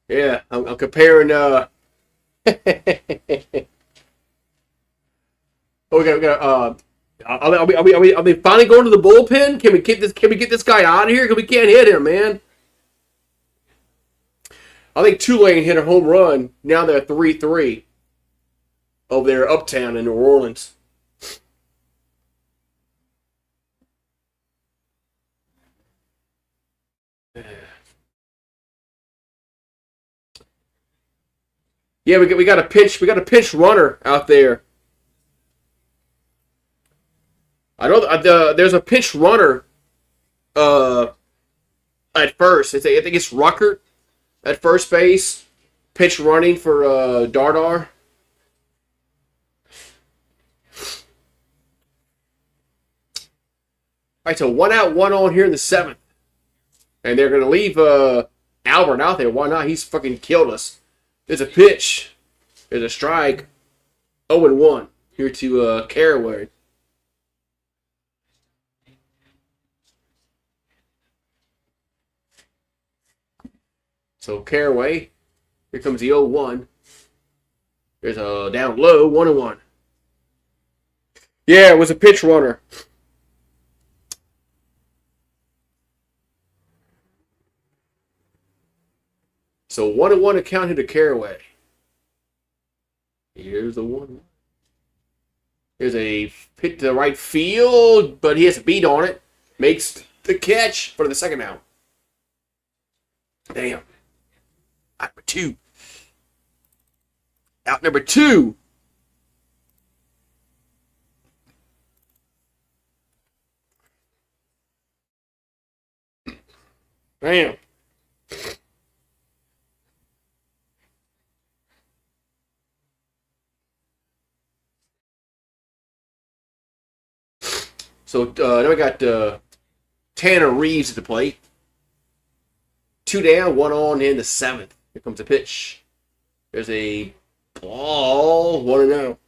Speaker 1: Yeah, I'm comparing. Oh, we got. Are we finally going to the bullpen? Can we get this? Can we get this guy out of here? Because we can't hit him, man. I think Tulane hit a home run. Now they're 3-3 over there uptown in New Orleans. Yeah, we got a pinch. We got a pinch runner out there. I know there's a pinch runner at first. I think it's Ruckert at first base. Pitch running for Dardar. All right, so 1-out, 1-on here in the 7th. And they're going to leave Albert out there. Why not? He's fucking killed us. There's a pitch. There's a strike. 0-1 here to Caraway. So Caraway, here comes the 0-1. There's a down low, 1-1. Yeah, it was a pitch runner. So 1-1 account here to Caraway. Here's the 1. Here's a hit to the right field, but he has a beat on it. Makes the catch for the second out. Damn. Out number 2. Out number 2. Damn. So then we got Tanner Reeves at the plate. 2 down, 1 on in the 7th. Here comes a pitch. There's a ball, 1-0.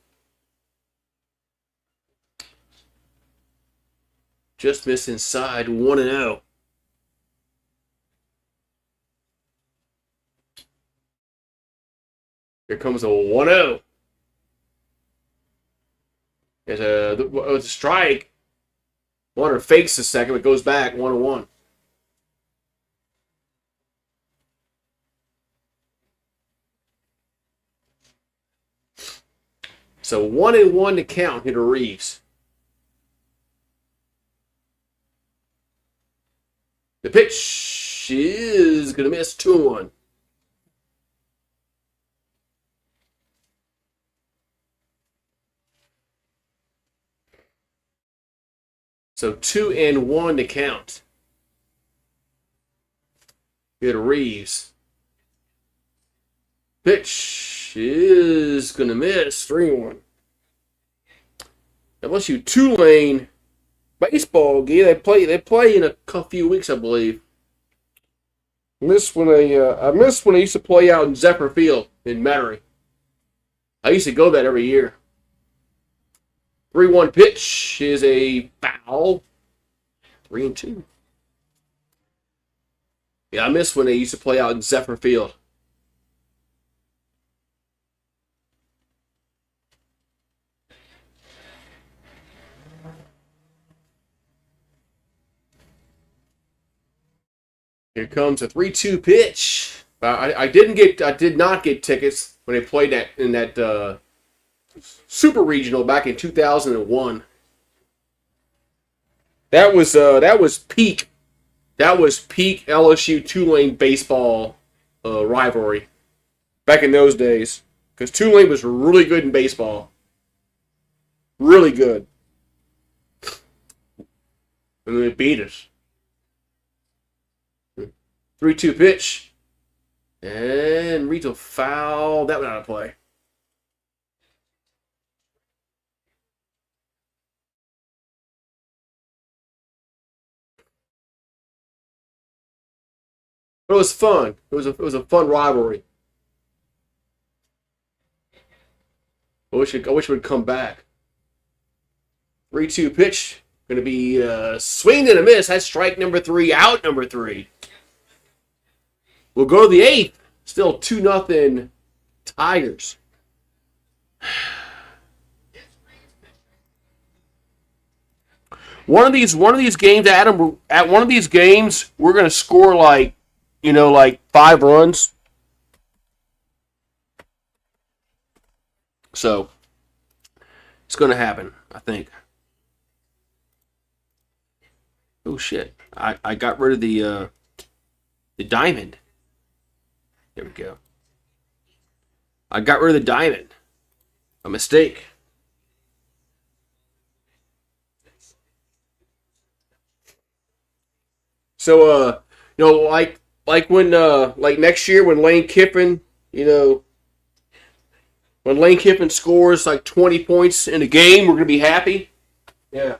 Speaker 1: Just missed inside, 1-0. Here comes a 1-0. It was a strike. Runner fakes a second, but goes back 1-1. So 1-1 to count here to Reeves. The pitch is going to miss 2-1. So 2-1 to count. Here to Reeves. Pitch is going to miss 3-1. LSU Tulane baseball game. They play in a few weeks, I believe. I miss when I used to play out in Zephyr Field in Metairie. I used to go that every year. 3-1 pitch is a foul. 3-2. Yeah, I miss when they used to play out in Zephyr Field. Here comes a 3-2 pitch. I did not get tickets when they played in that Super Regional back in 2001. That was peak LSU Tulane baseball rivalry back in those days, because Tulane was really good in baseball, really good, and they beat us. 3-2 pitch, and reads a foul. That went out of play. But it was fun. It was a fun rivalry. I wish it would come back. 3-2 pitch. Going to be swing and a miss. That's strike number 3. Out number 3. We'll go to the 8th. Still 2-0 Tigers. One of these games, Adam. At one of these games, we're going to score like 5 runs. So it's going to happen, I think. Oh shit! I got rid of the diamond. There we go. I got rid of the diamond. A mistake. So like when like next year when Lane Kiffin, when Lane Kiffin scores like 20 points in a game, we're gonna be happy. Yeah.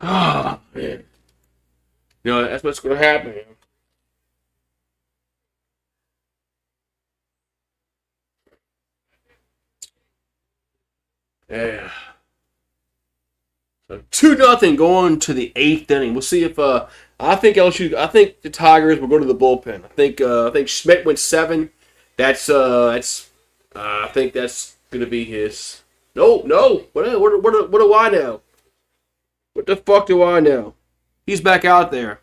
Speaker 1: Oh man. That's what's gonna happen. Yeah. So 2-0 going to the 8th inning. We'll see if I think the Tigers will go to the bullpen. I think Schmidt went 7. I think that's gonna be his. No. What do I know? What the fuck do I know? He's back out there.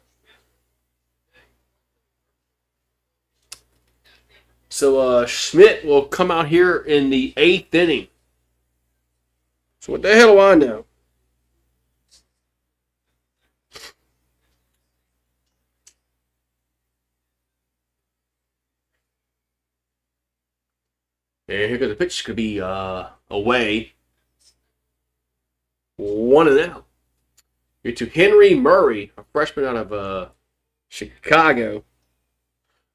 Speaker 1: So Schmidt will come out here in the 8th inning. So what the hell do I know? And here goes the pitch. Could be away. 1-0. Here to Henry Murray, a freshman out of Chicago.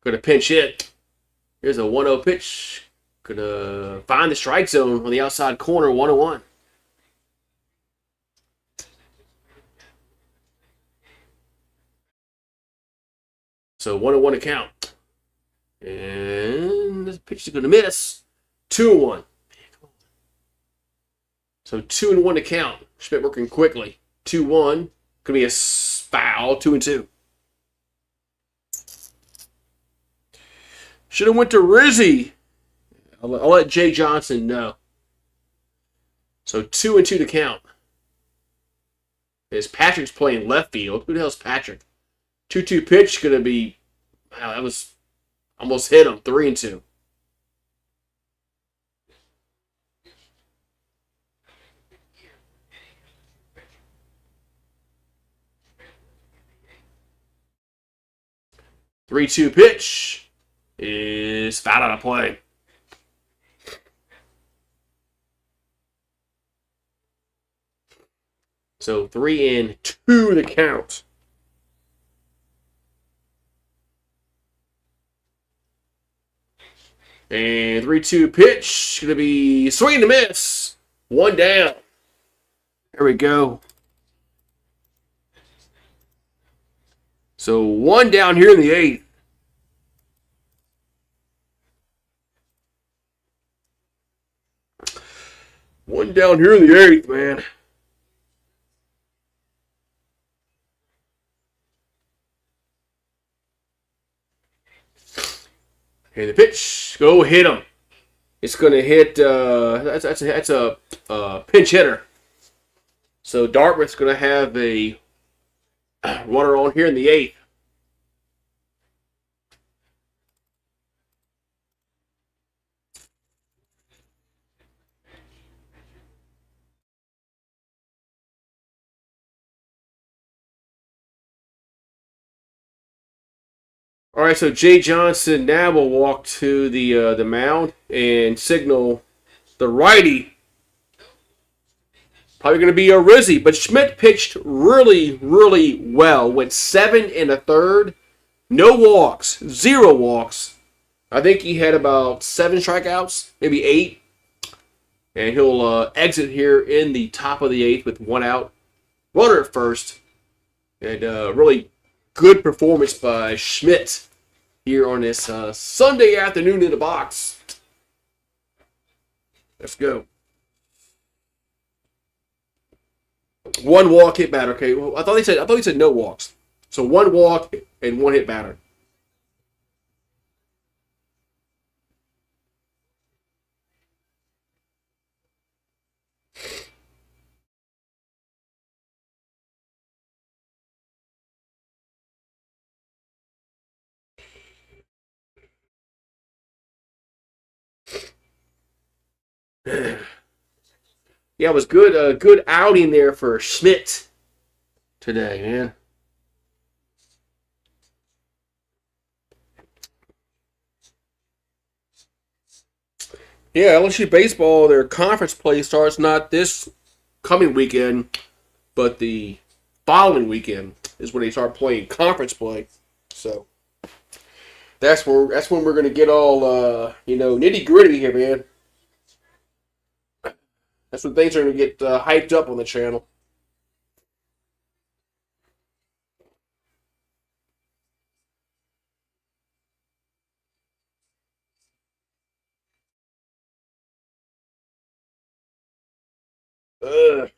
Speaker 1: Going to pinch hit. Here's a 1-0 pitch. Going to find the strike zone on the outside corner, 1-1. So 1-1 to count. And this pitch is going to miss. 2-1. So 2-1 to count. Schmidt working quickly. 2-1. Could be a foul. 2-2. Should have went to Rizzy. I'll let Jay Johnson know. So 2-2 to count. As Patrick's playing left field. Who the hell's Patrick? 2-2 pitch going to be. Wow, that was almost hit him. 3-2. Three-two pitch is foul out of play. So 3-2 the count. And 3-2 pitch. Going to be swing and a miss. 1 down. There we go. So 1 down here in the 8th. One down here in the 8th, man. Okay, the pitch. Go hit him. It's going to hit. That's a pinch hitter. So Dartmouth's going to have a runner on here in the 8th. All right, so Jay Johnson now will walk to the mound and signal the righty. Probably going to be a Rizzy, but Schmidt pitched really, really well. Went 7 1/3, no walks, 0 walks. I think he had about 7 strikeouts, maybe 8, and he'll exit here in the top of the 8th with 1 out, runner at first, and really good performance by Schmidt here on this Sunday afternoon in the box. Let's go. 1 walk, hit batter. Okay, well, I thought he said no walks. So 1 walk and 1 hit batter. Yeah, it was good. A good outing there for Schmidt today, man. Yeah, LSU baseball, their conference play starts not this coming weekend, but the following weekend is when they start playing conference play. So that's when we're gonna get all nitty gritty here, man. That's when things are gonna get hyped up on the channel. Ugh.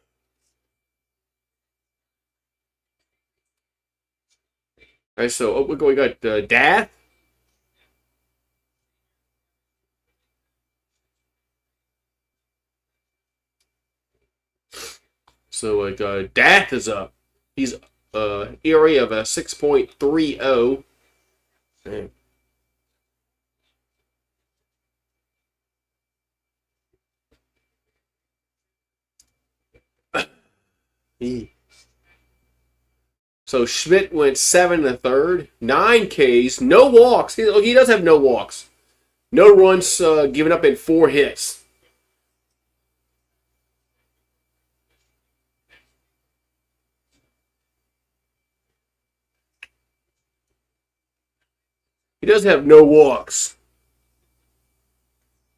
Speaker 1: All right, so we got Dath. So Dath is up. He's ERA of a 6.30. Man. So Schmidt went 7 1/3, 9 Ks, no walks. He does have no walks, no runs given up in 4 hits. He does have no walks.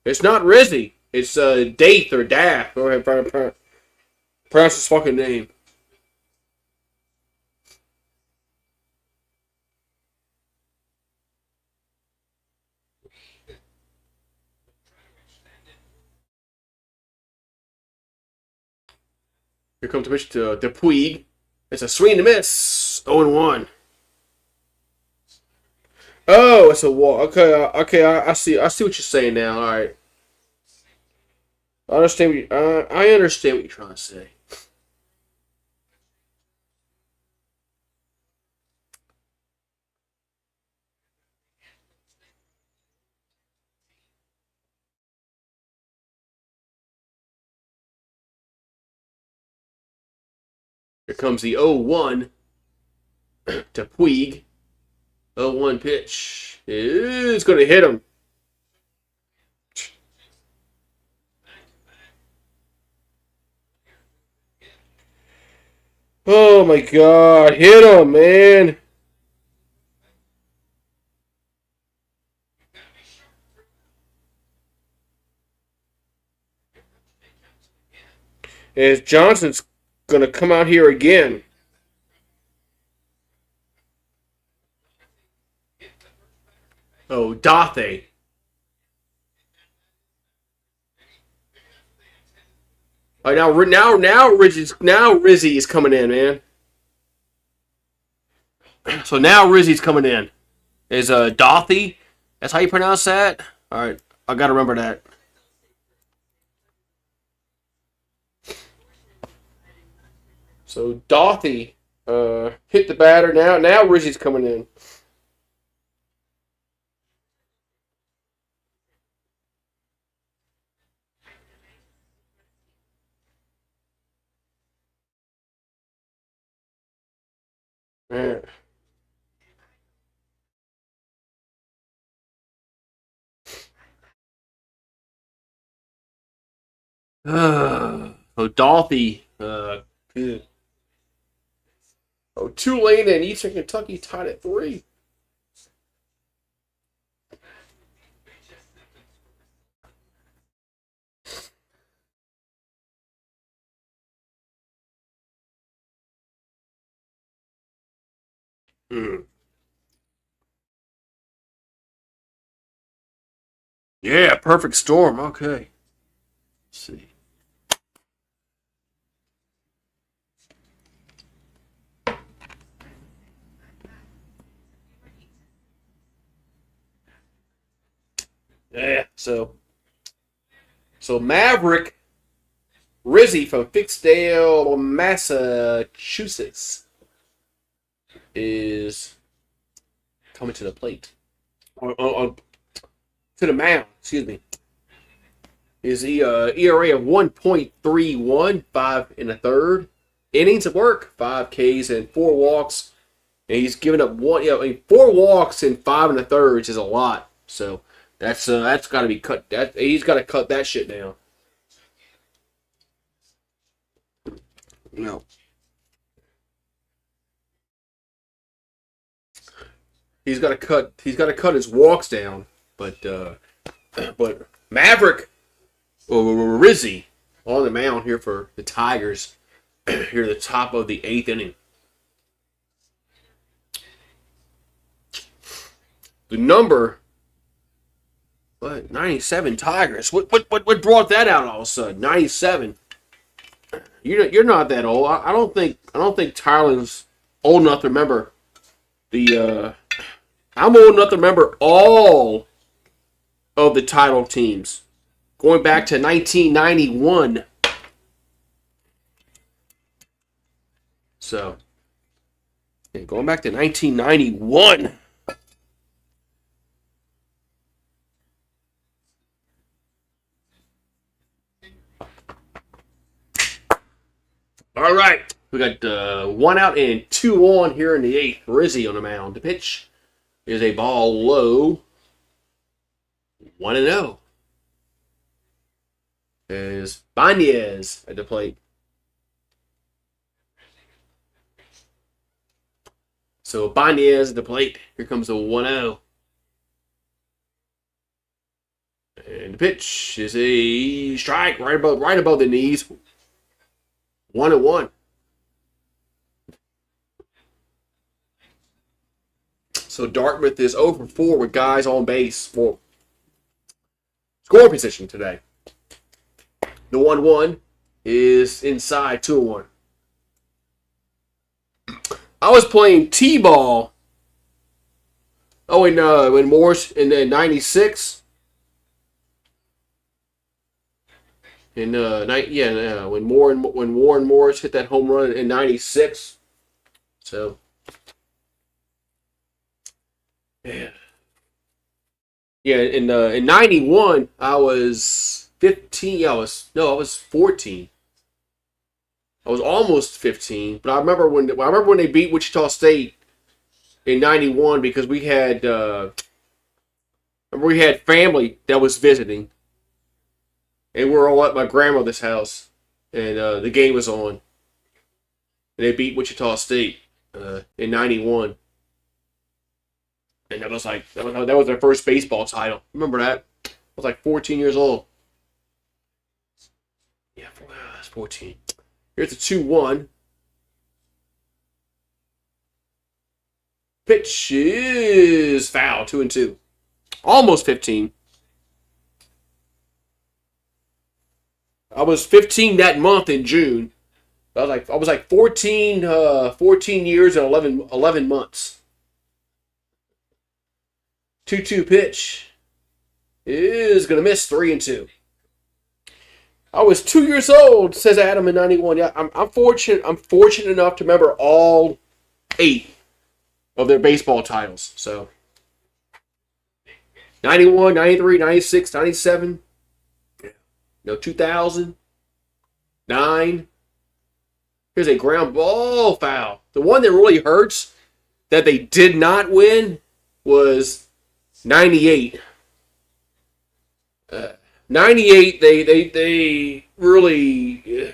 Speaker 1: It's not Rizzy. It's Dath or Dath. Go ahead, pronounce his fucking name. Here comes the pitch to Puig. It's a swing and a miss. 0-1. Oh, it's a walk. Okay, I see. I see what you're saying now. All right. I understand. I understand what you're trying to say. Here comes the 0-1 to Puig. 0-1 pitch. It's going to hit him. Oh my God. Hit him, man. As Johnson's going to come out here again. Oh, Dathe. All right, now Rizzy is coming in, man. So now Rizzy's coming in. Is Dathe? That's how you pronounce that? All right, I got to remember that. So Dathe hit the batter now. Now Rizzy's coming in. Man. So Dathe, Tulane and Eastern Kentucky tied at 3. Yeah, perfect storm. Okay. Let's see. Yeah, so Maverick Rizzy from Fixdale, Massachusetts is coming to the plate. To the mound, excuse me. His ERA of 1.31, 5 in a third. Innings of work, 5 Ks and 4 walks. And he's given up 4 walks and 5 in a third, which is a lot. So that's got to be cut. He's got to cut that shit down. No. He's got to cut. He's got to cut his walks down. But Maverick Rizzy on the mound here for the Tigers. Here at the top of the 8th inning. The number, 97 Tigers. What brought that out all of a sudden? 97. You're not that old. I don't think Tyler's old enough to remember the. I'm old enough to remember all of the title teams, going back to 1991. So, yeah, going back to 1991. All right. We got 1 out and 2 on here in the 8th. Rizzy on the mound. The pitch is a ball low. 1-0. Is Banez at the plate. So Banez at the plate. Here comes the 1-0. The pitch is a strike right above the knees. 1-1. So Dartmouth is 0 for 4 with guys on base for scoring position today. The 1-1 is inside 2-1. I was playing T-ball. Oh, when Morris in the 96. When Warren Morris hit that home run in 96. So yeah. Yeah, in 91 I was 15. I was 14. I was almost 15, but I remember when they beat Wichita State in 91 because we had family that was visiting, and we were all at my grandmother's house, and the game was on, and they beat Wichita State in 91, and that was their first baseball title. Remember that? I was like 14 years old. Yeah, I was 14. Here's a 2-1. Pitch is foul. 2-2. Almost 15. I was 15 that month in June. I was like 14 years and 11 months. 2-2 pitch is gonna miss. 3-2. I was 2 years old, says Adam in 91. Yeah, I'm fortunate. I'm fortunate enough to remember all 8 of their baseball titles. So 91, 93, 96, 97, 2000, 9. Here's a ground ball foul. The one that really hurts that they did not win was 98. 98, they really.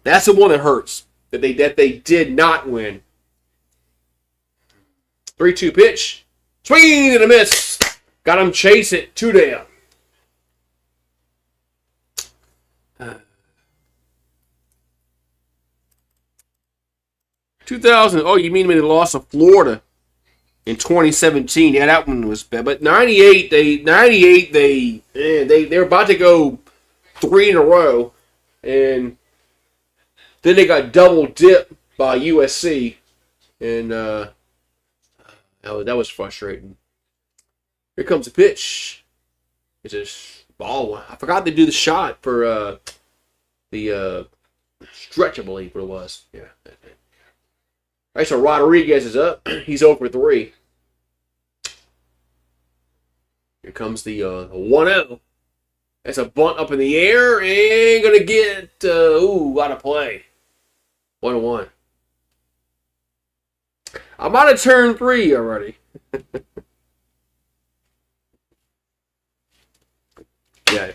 Speaker 1: That's the one that hurts that they did not win. 3-2 pitch, swing and a miss. Got him chase it 2 down. 2000. Oh, you mean when they lost to Florida in 2017? Yeah, that one was bad. But 98, they were about to go 3 in a row, and then they got double dipped by USC, and that was frustrating. Here comes the pitch. It's a ball. I forgot to do the shot for the stretch, I believe what it was. Yeah. All right, so Rodriguez is up. He's 0 for 3. Here comes the 1-0. That's a bunt up in the air and gonna get out of play. 1-1. I'm out of turn 3 already. Yeah.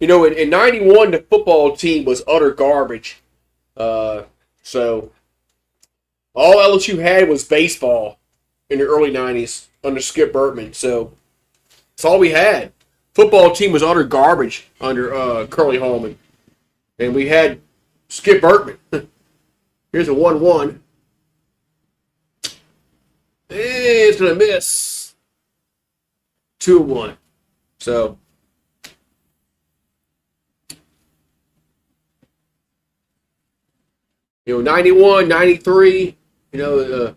Speaker 1: In 91, the football team was utter garbage. So all LSU had was baseball in the early 90s under Skip Bertman. So that's all we had. Football team was utter garbage under Curly Hallman. And we had Skip Bertman. Here's a 1-1. And it's going to miss. 2-1. So 91, 93, the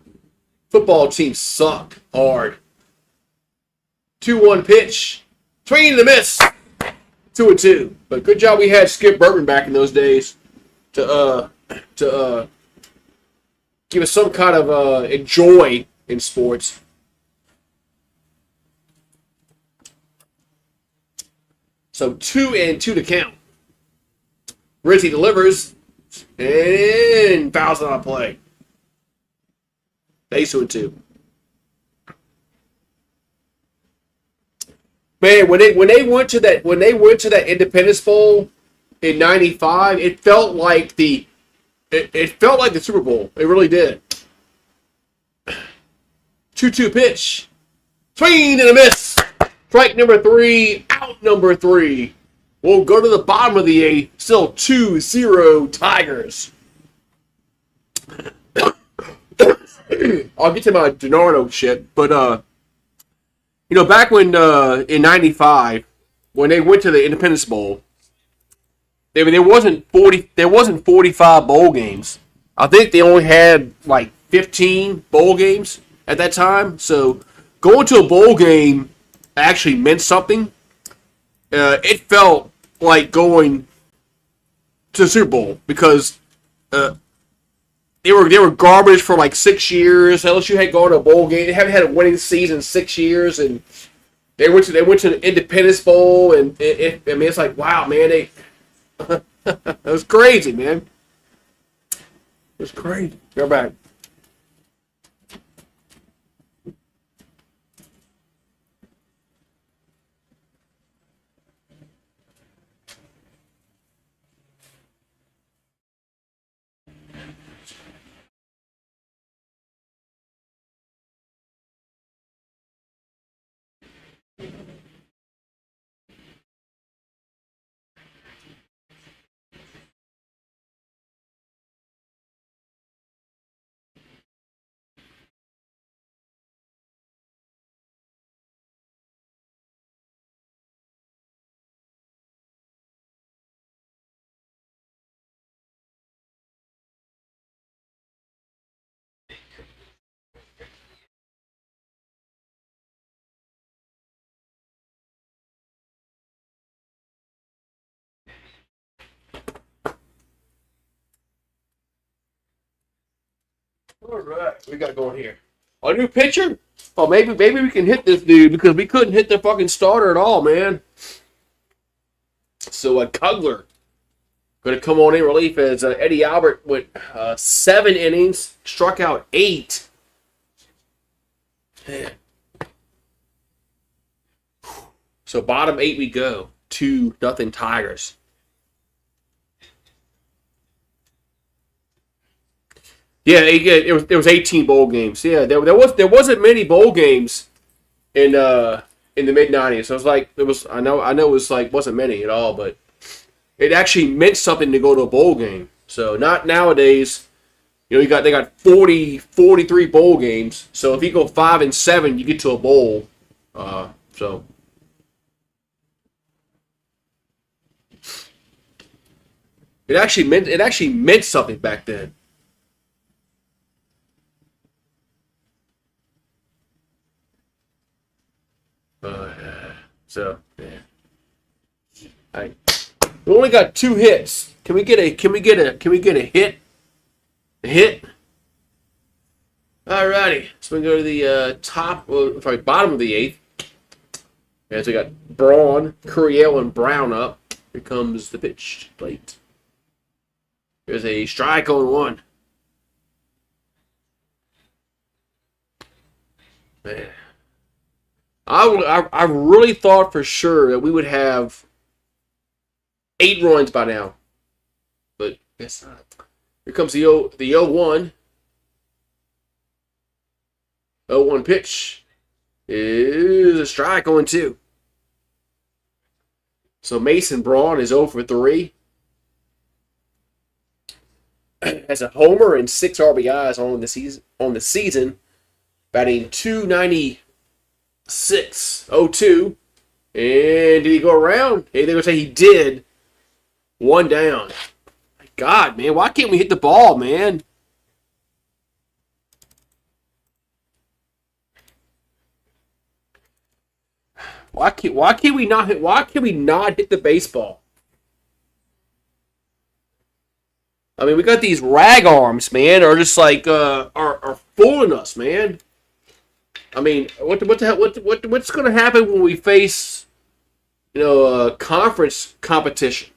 Speaker 1: football team sucked hard. 2-1 pitch. Swing and a miss. 2-2. But good job we had Skip Bertman back in those days to give us some kind of joy in sports. So 2-2 to count. Rizzi delivers. And fouls it on play. Base 2-2. Man, when they went to that Independence Bowl in '95, it felt like the it felt like the Super Bowl. It really did. 2-2 pitch. Swing and a miss. Strike number 3. Out number 3. We'll go to the bottom of the 8th. Still 2-0 Tigers. I'll get to my DiNardo shit, but back when in '95 when they went to the Independence Bowl, there wasn't 45 bowl games. I think they only had like 15 bowl games at that time. So going to a bowl game actually meant something. It felt like going to the Super Bowl because they were garbage for like 6 years. LSU had gone to a bowl game. They haven't had a winning season in 6 years, and they went to the Independence Bowl, and it's like, wow, man, it was crazy, man. It was crazy. Go back. All right, we got going here. A new pitcher? Oh, maybe we can hit this dude because we couldn't hit the fucking starter at all, man. So Kugler going to come on in relief as Eddie Albert went 7 innings, struck out 8. Man. So bottom 8 we go. 2-0 Tigers. Yeah, it was 18 bowl games. Yeah, there wasn't many bowl games in the mid '90s. So I know it was like wasn't many at all, but it actually meant something to go to a bowl game. So not nowadays. They got 43 bowl games. So if you go 5-7, you get to a bowl. So it actually meant something back then. So yeah. All right. We only got 2 hits. Can we get a hit? A hit? Alrighty. So we go to the bottom of the 8th. And so we got Braun, Curiel, and Brown up. Here comes the pitch plate. There's a strike on 1. Man. I really thought for sure that we would have 8 runs by now, but guess not. Here comes the 0-1. 0-1 pitch is a strike on 2. So Mason Braun is 0 for 3. Has a homer and 6 RBIs on the season, batting .296. 0-2. And did he go around? Hey, they're going to say he did. 1 down. My God, man. Why can't we hit the ball, man? Why can't we not hit the baseball? I mean, we got these rag arms, man, are just like are fooling us, man. I mean, what the hell? What's going to happen when we face, conference competition?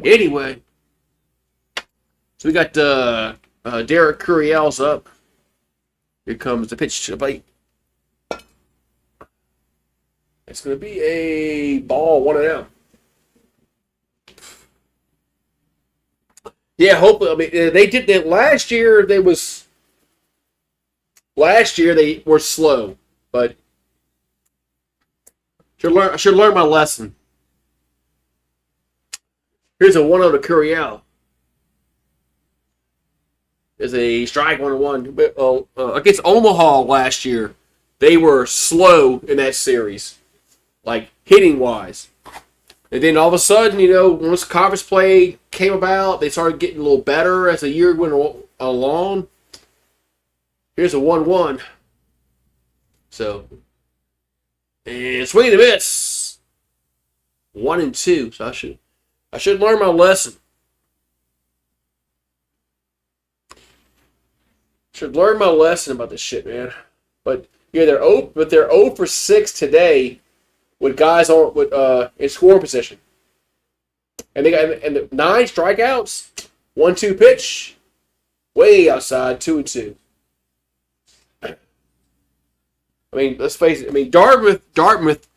Speaker 1: Anyway, so we got Derek Curiel's up. Here comes the pitch to the plate. It's going to be a ball, 1-0. Yeah, hopefully. I mean, they did that last year. Last year they were slow, but I should learn my lesson. Here's a 1-0 to Curiel. There's a strike 1-1 against Omaha last year. They were slow in that series, like hitting wise. And then all of a sudden, once conference play came about, they started getting a little better as the year went along. Here's a 1-1. So, and swing and a miss. 1-2. So I should learn my lesson. Should learn my lesson about this shit, man. But yeah, they're 0 for 6 today with guys in scoring position. And they got the 9 strikeouts, 1-2 pitch, way outside, 2-2. I mean, let's face it. I mean, Dartmouth,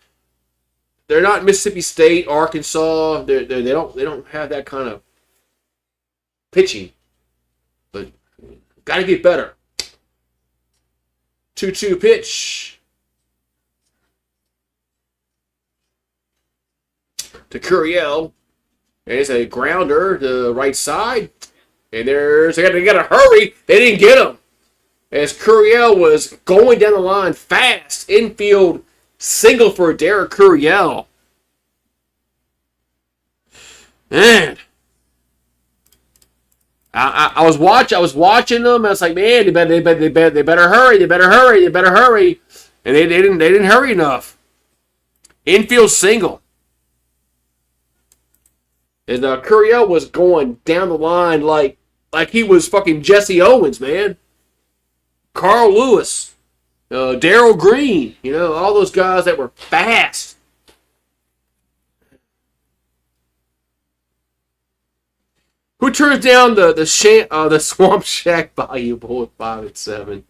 Speaker 1: they're not Mississippi State, Arkansas. They don't have that kind of pitching, but got to get better. 2-2 pitch to Curiel. And it's a grounder to the right side. And they got to hurry. They didn't get him. As Curiel was going down the line fast, infield single for Derek Curiel. Man. I was watching them. I was like, man, they better hurry. And they didn't hurry enough. Infield single. And Curiel was going down the line like he was fucking Jesse Owens, man. Carl Lewis, Darrell Green, all those guys that were fast. Who turns down the Swamp Shack valuable at 5-7?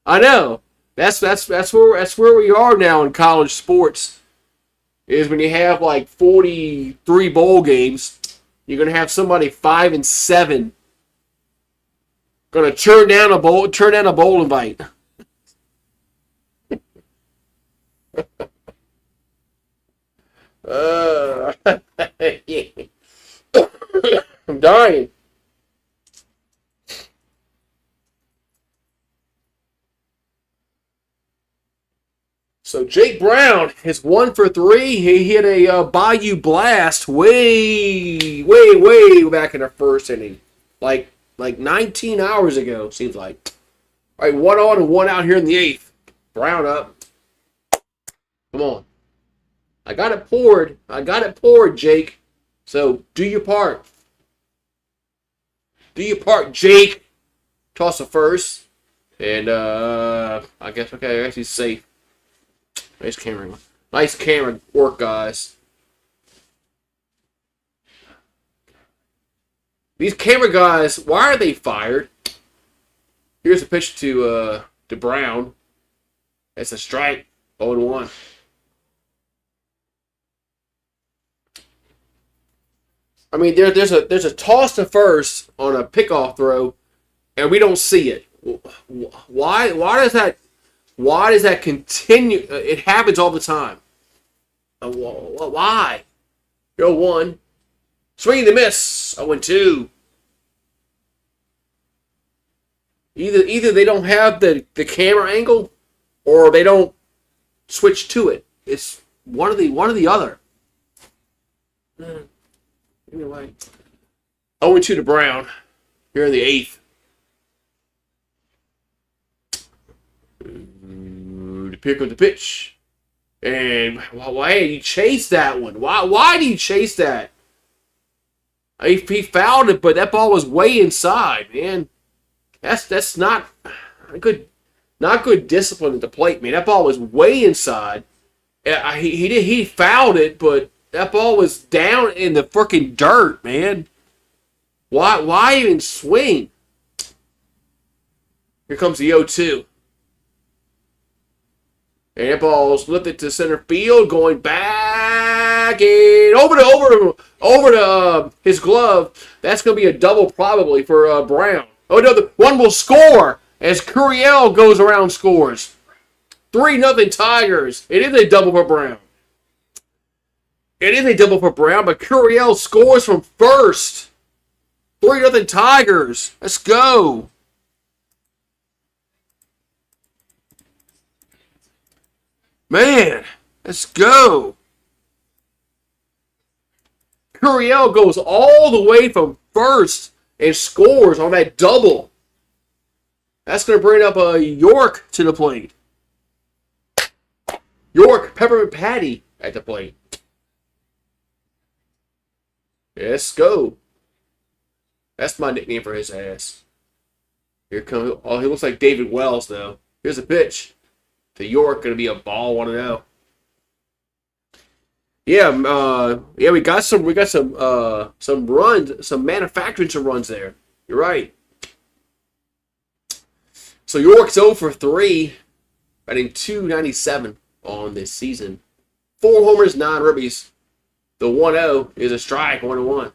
Speaker 1: I know. That's where we are now in college sports. Is when you have like 43 bowl games, you're gonna have somebody 5-7 gonna turn down a bowl invite. Yeah. I'm dying. So Jake Brown is 1 for 3. He hit a Bayou Blast way back in the first inning, like 19 hours ago. Seems like. All right, 1 on and 1 out here in the 8th. Brown up. Come on. I got it poured, Jake. So do your part. Do your part, Jake. Toss a first. And I guess he's safe. Nice camera work, guys. These camera guys, why are they fired? Here's a pitch to Brown. That's a strike. 0-1. I mean, there's a toss to first on a pickoff throw, and we don't see it. Why does that continue? It happens all the time. Why? 0-1. Swing and a miss. 0-2. Either they don't have the camera angle, or they don't switch to it. It's one or the other. Anyway, 0-2 to Brown here in the 8th. Here comes the pitch. And why did he chase that one? Why did he chase that? He fouled it, but that ball was way inside, man. That's not good discipline at the plate, man. That ball was way inside. He fouled it, but that ball was down in the freaking dirt, man. Why even swing? Here comes the 0-2. And that ball's lifted to center field, going back back and over to his glove. That's going to be a double probably for Brown. Oh no, the one will score as Curiel goes around and scores. 3-0 Tigers. It is a double for Brown. It is a double for Brown, but Curiel scores from first. 3-0 Tigers. Let's go. Man, let's go. Curiel goes all the way from first and scores on that double. That's going to bring up York to the plate. York Peppermint Patty at the plate. Let's go. That's my nickname for his ass. Here comes. Oh, he looks like David Wells though. Here's a pitch to York. Going to be a ball 1-0. Yeah, we got some runs, some manufacturing some runs there. You're right. So York's 0 for 3, batting .297 on this season. 4 homers, 9 ribbies. The 1-0 is a strike, 1-1.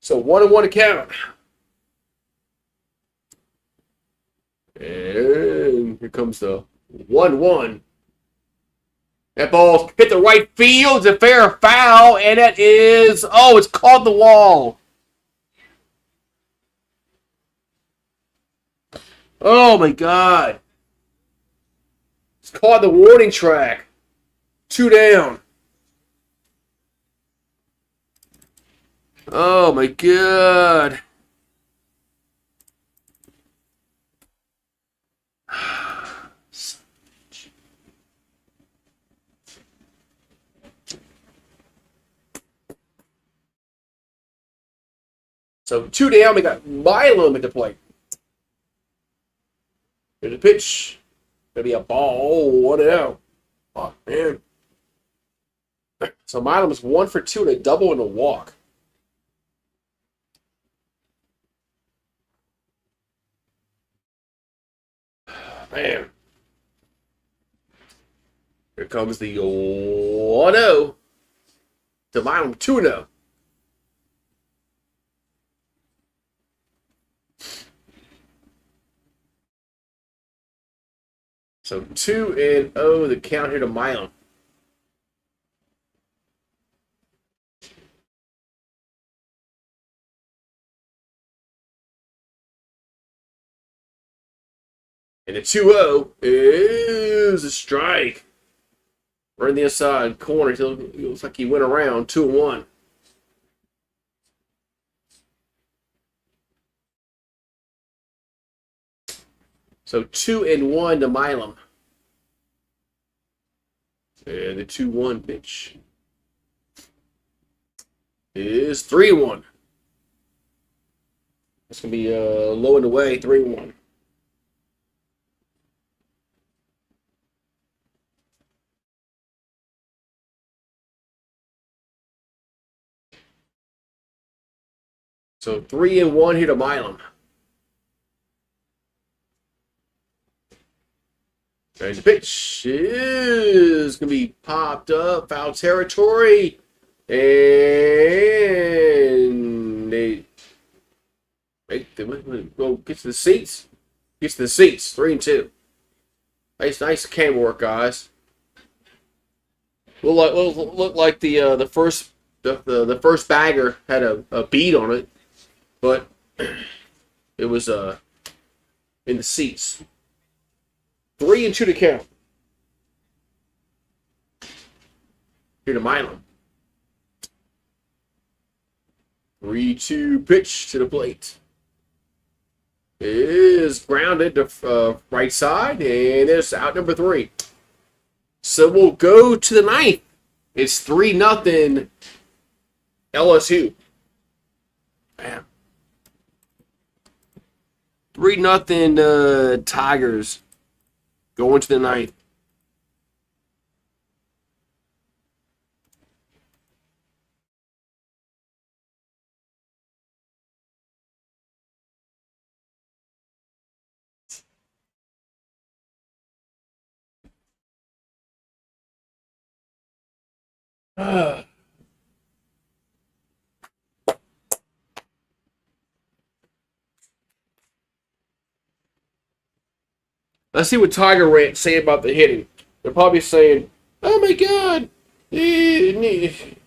Speaker 1: So 1-1 to count. And here comes the 1-1. That ball hit the right field. It's a fair foul, and that is, it's caught the wall. Oh my God. It's caught the warning track. 2 down. Oh my God. So 2 down, we got Milam at the plate. Here's a pitch. Gonna be a ball. 1-0. Oh man. So Milam is 1 for 2 and a double and a walk. Man. Here comes the 1-0 to Milam 2-0. So 2-0 the count here to Milam. And the 2-0 is a strike. Right in the inside corner. It looks like he went around 2-1. So 2-1 to Milam. And the 2-1 pitch is 3-1. That's going to be low and away, 3-1. So 3-1 here to Milam. And the pitch is going to be popped up, foul territory, and they go get to the seats. Gets to the seats, 3-2. Nice camera work, guys. Look like the first bagger had a bead on it, but it was in the seats. 3-2 to count. Here to Milam. 3-2 pitch to the plate. Is grounded to right side, and it's out number 3. So we'll go to the 9th. It's 3-0 LSU. Man. 3-0 Tigers. Going to the 9th. Let's see what Tiger Rants say about the hitting. They're probably saying, "Oh my God, man."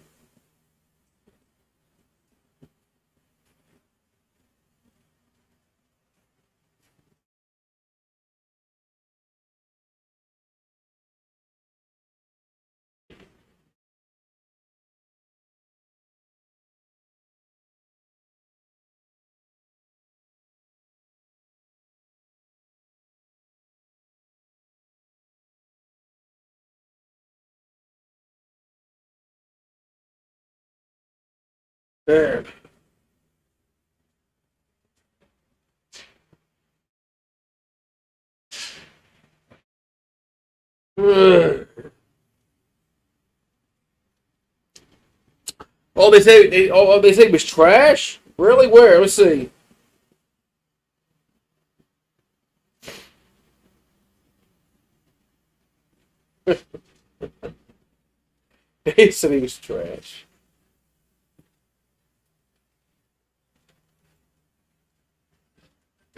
Speaker 1: Oh, they say it was trash. Really? Where? Let's see. They said he was trash.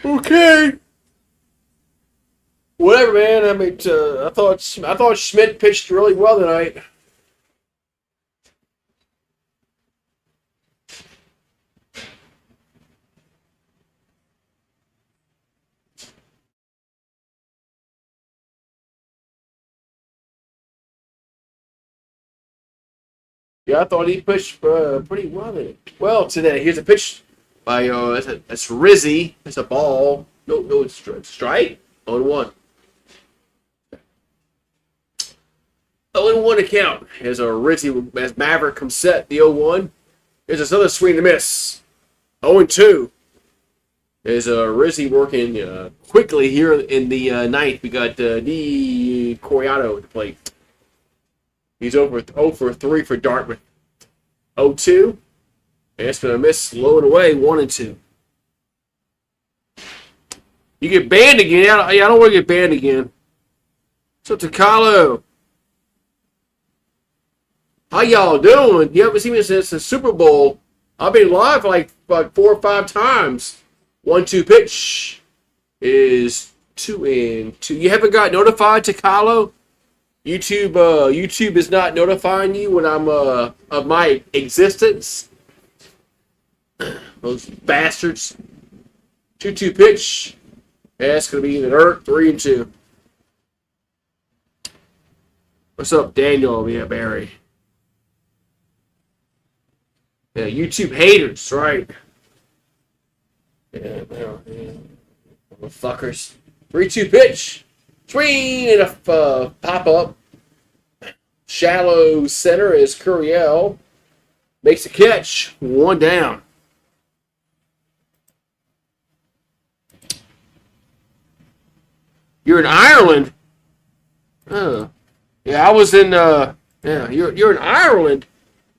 Speaker 1: Okay. Whatever, man. I mean, I thought Schmidt pitched really well tonight. Yeah, I thought he pitched pretty well today. Here's a pitch by that's Rizzy. It's a ball. No, it's strike. 0-1. 0-1 account. Here's a Rizzy as Maverick comes set the 0-1. Here's another swing and miss. 0-2. There's Rizzy working quickly here in the ninth. We got D. Coriato at the plate. He's over 0 for 3 for Dartmouth. 0-2. And it's going to miss low and away 1-2. You get banned again. I don't want to get banned again. So, Takalo. How y'all doing? You haven't seen me since the Super Bowl. I've been live for like 4 or 5 times. 1-2 pitch is 2-2. You haven't got notified, Takalo? YouTube is not notifying you when I'm of my existence. Those bastards. 2-2 pitch. That's gonna be in the dirt. 3-2. What's up, Daniel? Yeah, Barry. Yeah, YouTube haters, right? Yeah, fuckers. 3-2 pitch. Swing and a pop up. Shallow center is Curiel. Makes a catch. 1 down. You're in Ireland? Oh. Yeah, I was in yeah, you're in Ireland?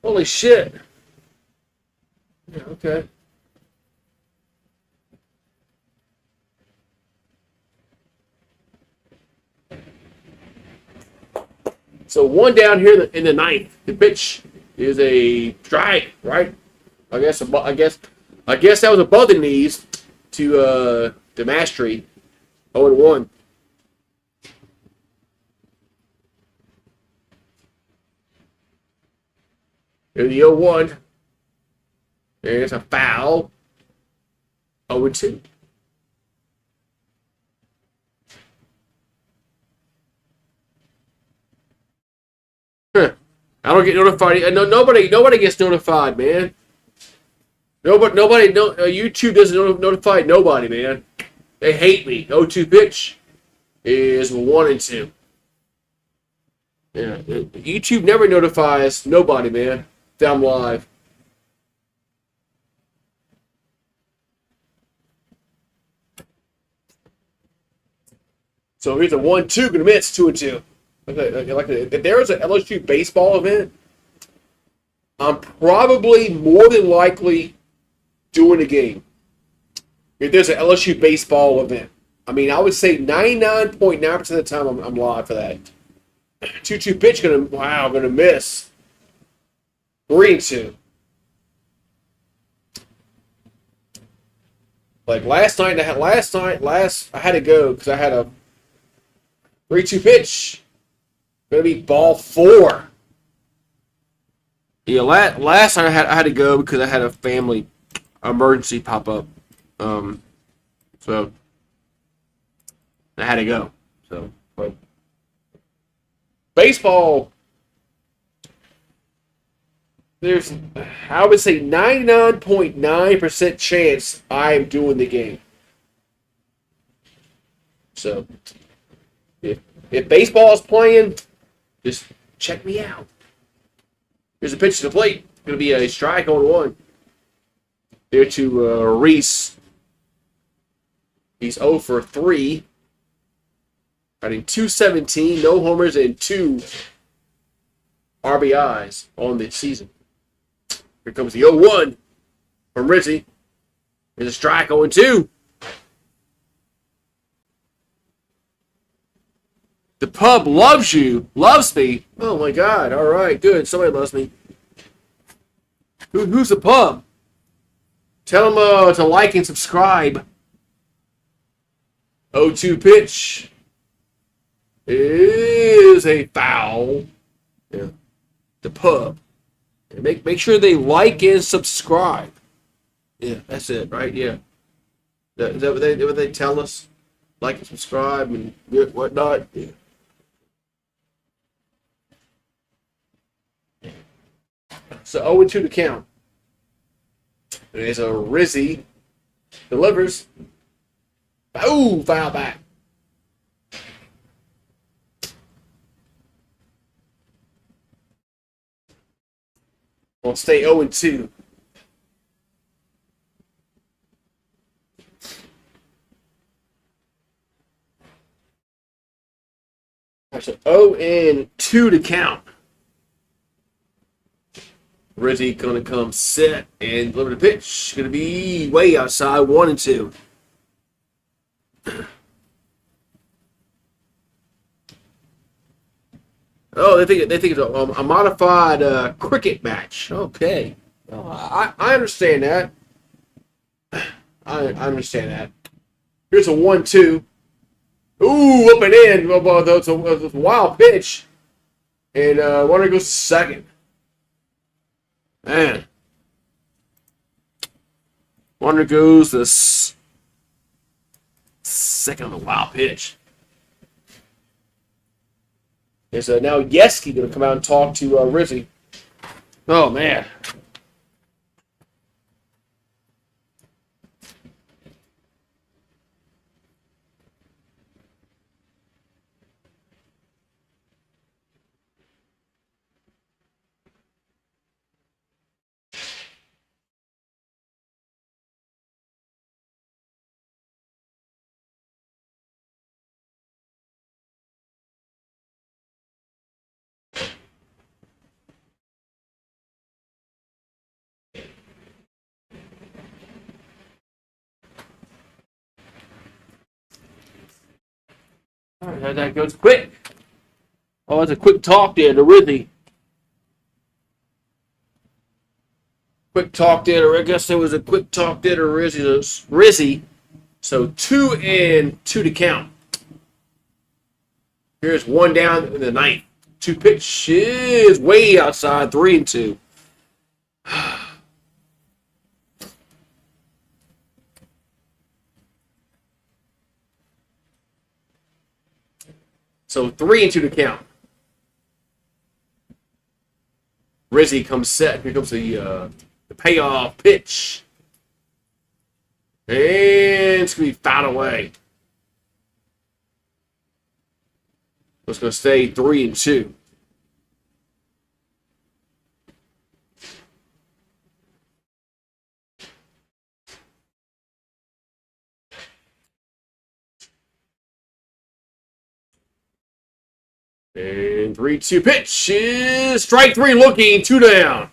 Speaker 1: Holy shit. Yeah, okay. So 1 down here in the ninth. The pitch is a strike, right? I guess that was above the knees to Mastery. 0-1. Here's the 0-1. There's a foul. 0-2. I don't get notified. Nobody gets notified, man. YouTube doesn't notify nobody, man. They hate me. 0-2 pitch is 1-2. Yeah, YouTube never notifies nobody, man. That I'm live. So here's a 1-2, gonna miss 2-2. If there was an LSU baseball event, I'm probably more than likely doing a game. If there's an LSU baseball event, I mean, I would say 99.9% of the time I'm live for that. 2-2 pitch, gonna miss. 3-2. Like last night, I had to go because I had a 3-2 pitch. Gonna be ball 4. Yeah, last night I had to go because I had a family emergency pop up. So I had to go. So, but baseball, there's, I would say 99.9% chance I am doing the game. So if baseball is playing, just check me out. Here's a pitch to the plate. Going to be a strike on 1. There to Reese. He's 0 for 3. Batting .217, no homers, and 2 RBIs on the season. Here comes the 0-1 from Rizzy. There's a strike 0-2. The pub loves you. Loves me. Oh my God. All right, good. Somebody loves me. Who's the pub? Tell them to like and subscribe. 0-2 pitch is a foul. Yeah. The pub. And make sure they like and subscribe. Yeah, that's it, right? Yeah. Is that what they tell us? Like and subscribe and whatnot. Yeah. So 0-2 to count. There's a Rizzy. Delivers. Oh, foul back. We'll stay 0-2. So 0-2 to count. Rizzy gonna come set and deliver the pitch. Gonna be way outside, 1-2. Oh, they think it's a modified cricket match. Okay, I understand that. I understand that. Here's a 1-2. Ooh, up and in. It's a wild pitch, and runner goes to second. Man, runner goes to second on the wild pitch. There's now Yeski going to come out and talk to Rizzy. Oh, man. All right, that goes quick. Oh, that's a quick talk there to Rizzy. Quick talk there. I guess there was a quick talk there to Rizzy. So 2-2 to count. Here's 1 down in the 9th. 2 pitches way outside, 3-2. So 3-2 to count. Rizzy comes set. Here comes the payoff pitch. And it's going to be fouled away. It's going to stay 3-2. And 3-2 pitch is strike 3 looking, 2 down.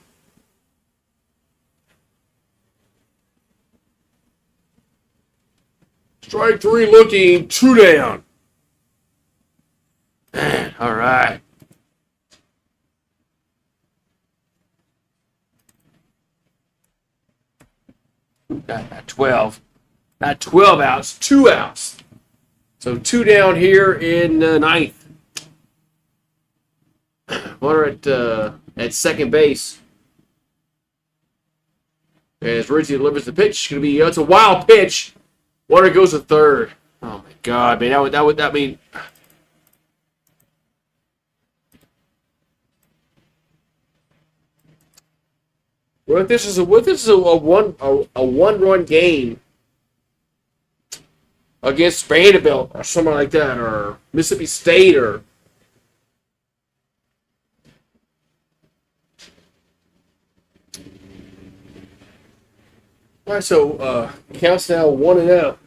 Speaker 1: Strike 3 looking, 2 down. Man, all right. Not 12. Not 12 outs. 2 outs. So 2 down here in ninth. Runner at second base. As Rizzi delivers the pitch, it's a wild pitch. Runner goes to third. Oh my God, man! That mean. What if this is a one run game against Vanderbilt or something like that, or Mississippi State, or all right? So counts now 1-0,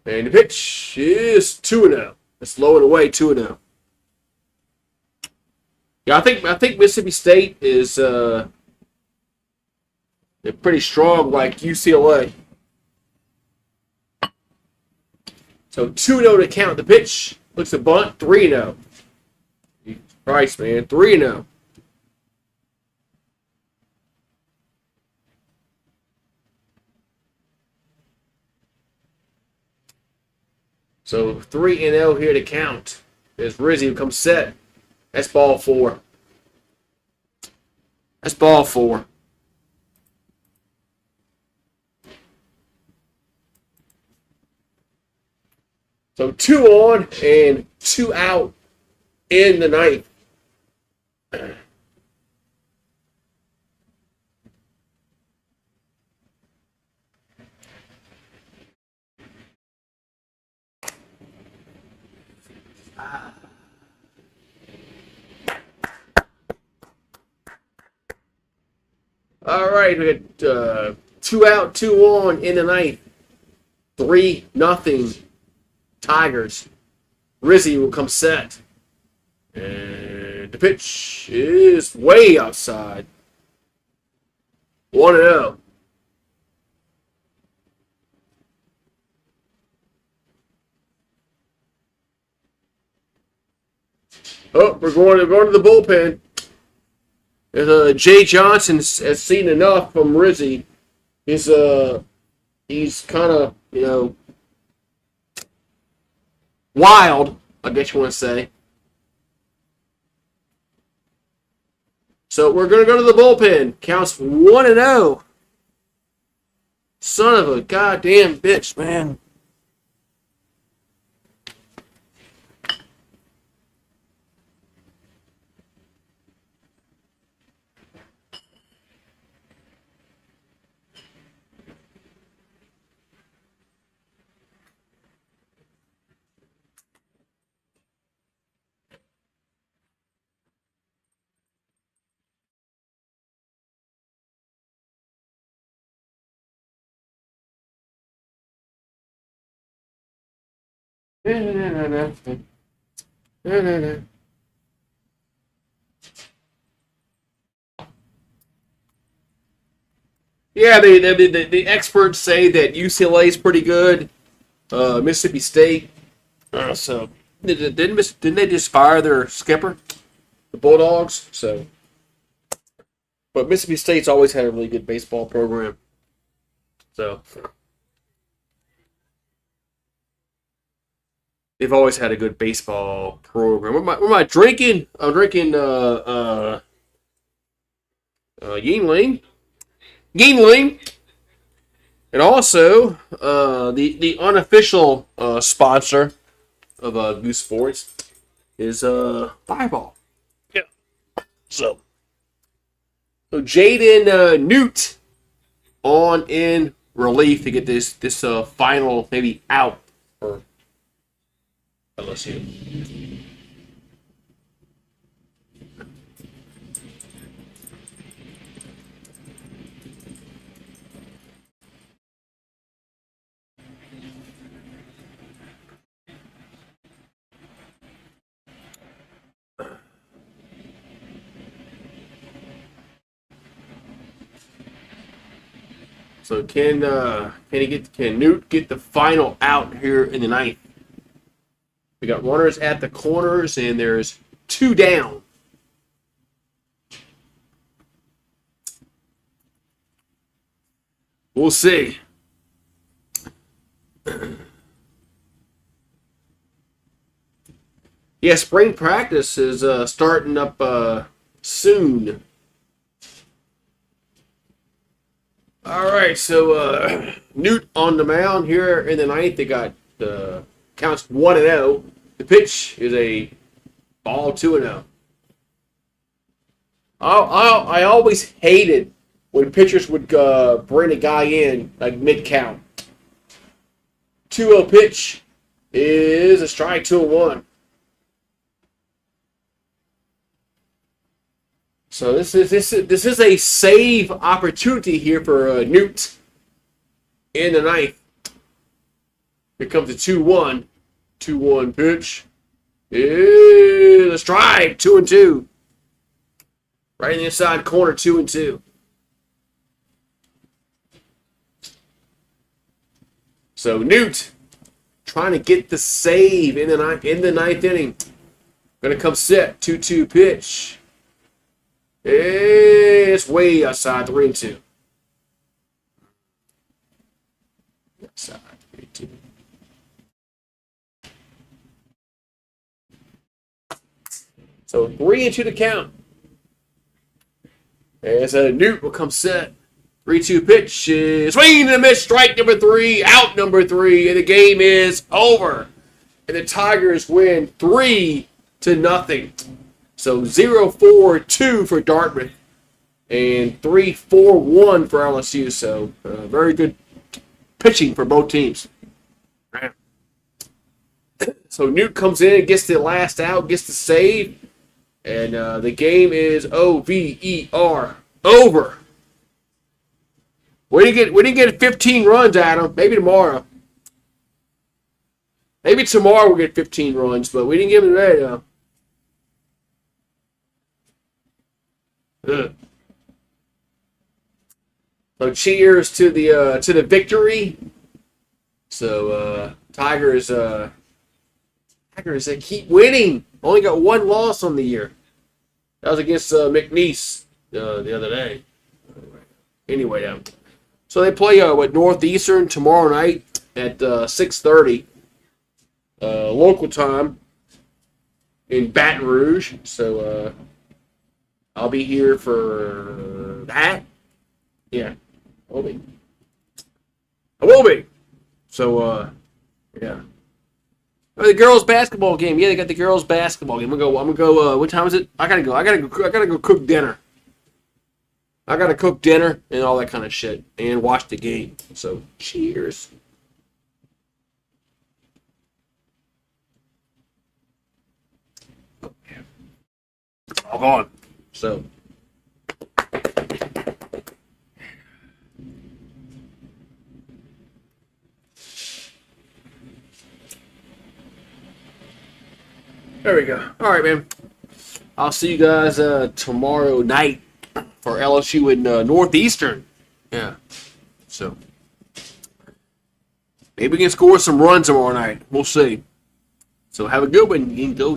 Speaker 1: and the pitch is 2-0. It's low and away, 2-0. Yeah, I think Mississippi State is they're pretty strong, like UCLA. So 2-0 to count. The pitch looks a bunt, 3-0. Christ, man, 3-0. So 3-0 here to count. As Rizzi comes set. That's ball 4. That's ball 4. So 2 on and 2 out in the ninth. All right, we got 2 out, 2 on in the ninth. 3-0 Tigers. Rizzi will come set. And the pitch is way outside. 1-0. Oh, we're going to the bullpen. Jay Johnson has seen enough from Rizzi. He's kind of, wild, I guess you want to say. So we're going to go to the bullpen. Counts 1-0. Son of a goddamn bitch, man. Yeah, the experts say that UCLA is pretty good. Mississippi State. So didn't they just fire their skipper, the Bulldogs? So, but Mississippi State's always had a really good baseball program. So they've always had a good baseball program. What am I drinking? I'm drinking Yingling. And also, the unofficial sponsor of Goose Sports is Fireball. Yeah. So Jaden Newt on in relief to get this final maybe out for LSU. So can Newt get the final out here in the ninth? We got runners at the corners, and there's 2 down. We'll see. Yeah, spring practice is starting up soon. All right, so Newt on the mound here in the ninth. They got counts 1-0. The pitch is a ball 2-0. I always hated when pitchers would bring a guy in like mid count. 2-0 pitch is a strike. 2-1. So this is a save opportunity here for Newt in the ninth. Here comes the 2-1. 2-1 pitch is a strike. 2-2. Right in the inside corner. 2-2. So Newt trying to get the save in the ninth inning. Gonna come set. 2-2 pitch. It's way outside. 3-2. Outside. 3-2. So 3-2 to count. As Newt will come set. 3-2 pitch. Swing and a miss. Strike number 3. Out number 3. And the game is over. And the Tigers win 3-0. So 0-4-2 for Dartmouth. And 3-4-1 for LSU. So very good pitching for both teams. So Newt comes in, gets the last out, gets the save. And the game is over. Over. We didn't get 15 runs, Adam. Maybe tomorrow. Maybe tomorrow we'll get 15 runs, but we didn't give it today, though. So cheers to the victory. So Tigers they keep winning. Only got one loss on the year. That was against McNeese the other day. Anyway, so they play Northeastern tomorrow night at 6:30 local time in Baton Rouge. So I'll be here for that. Yeah, I will be. So yeah. Oh, the girls' basketball game. Yeah, they got the girls' basketball game. I'm gonna go. What time is it? I gotta go cook dinner. I gotta cook dinner and all that kind of shit and watch the game. So cheers. All gone. So. There we go. All right, man. I'll see you guys tomorrow night for LSU in Northeastern. Yeah. So maybe we can score some runs tomorrow night. We'll see. So have a good one. You can go.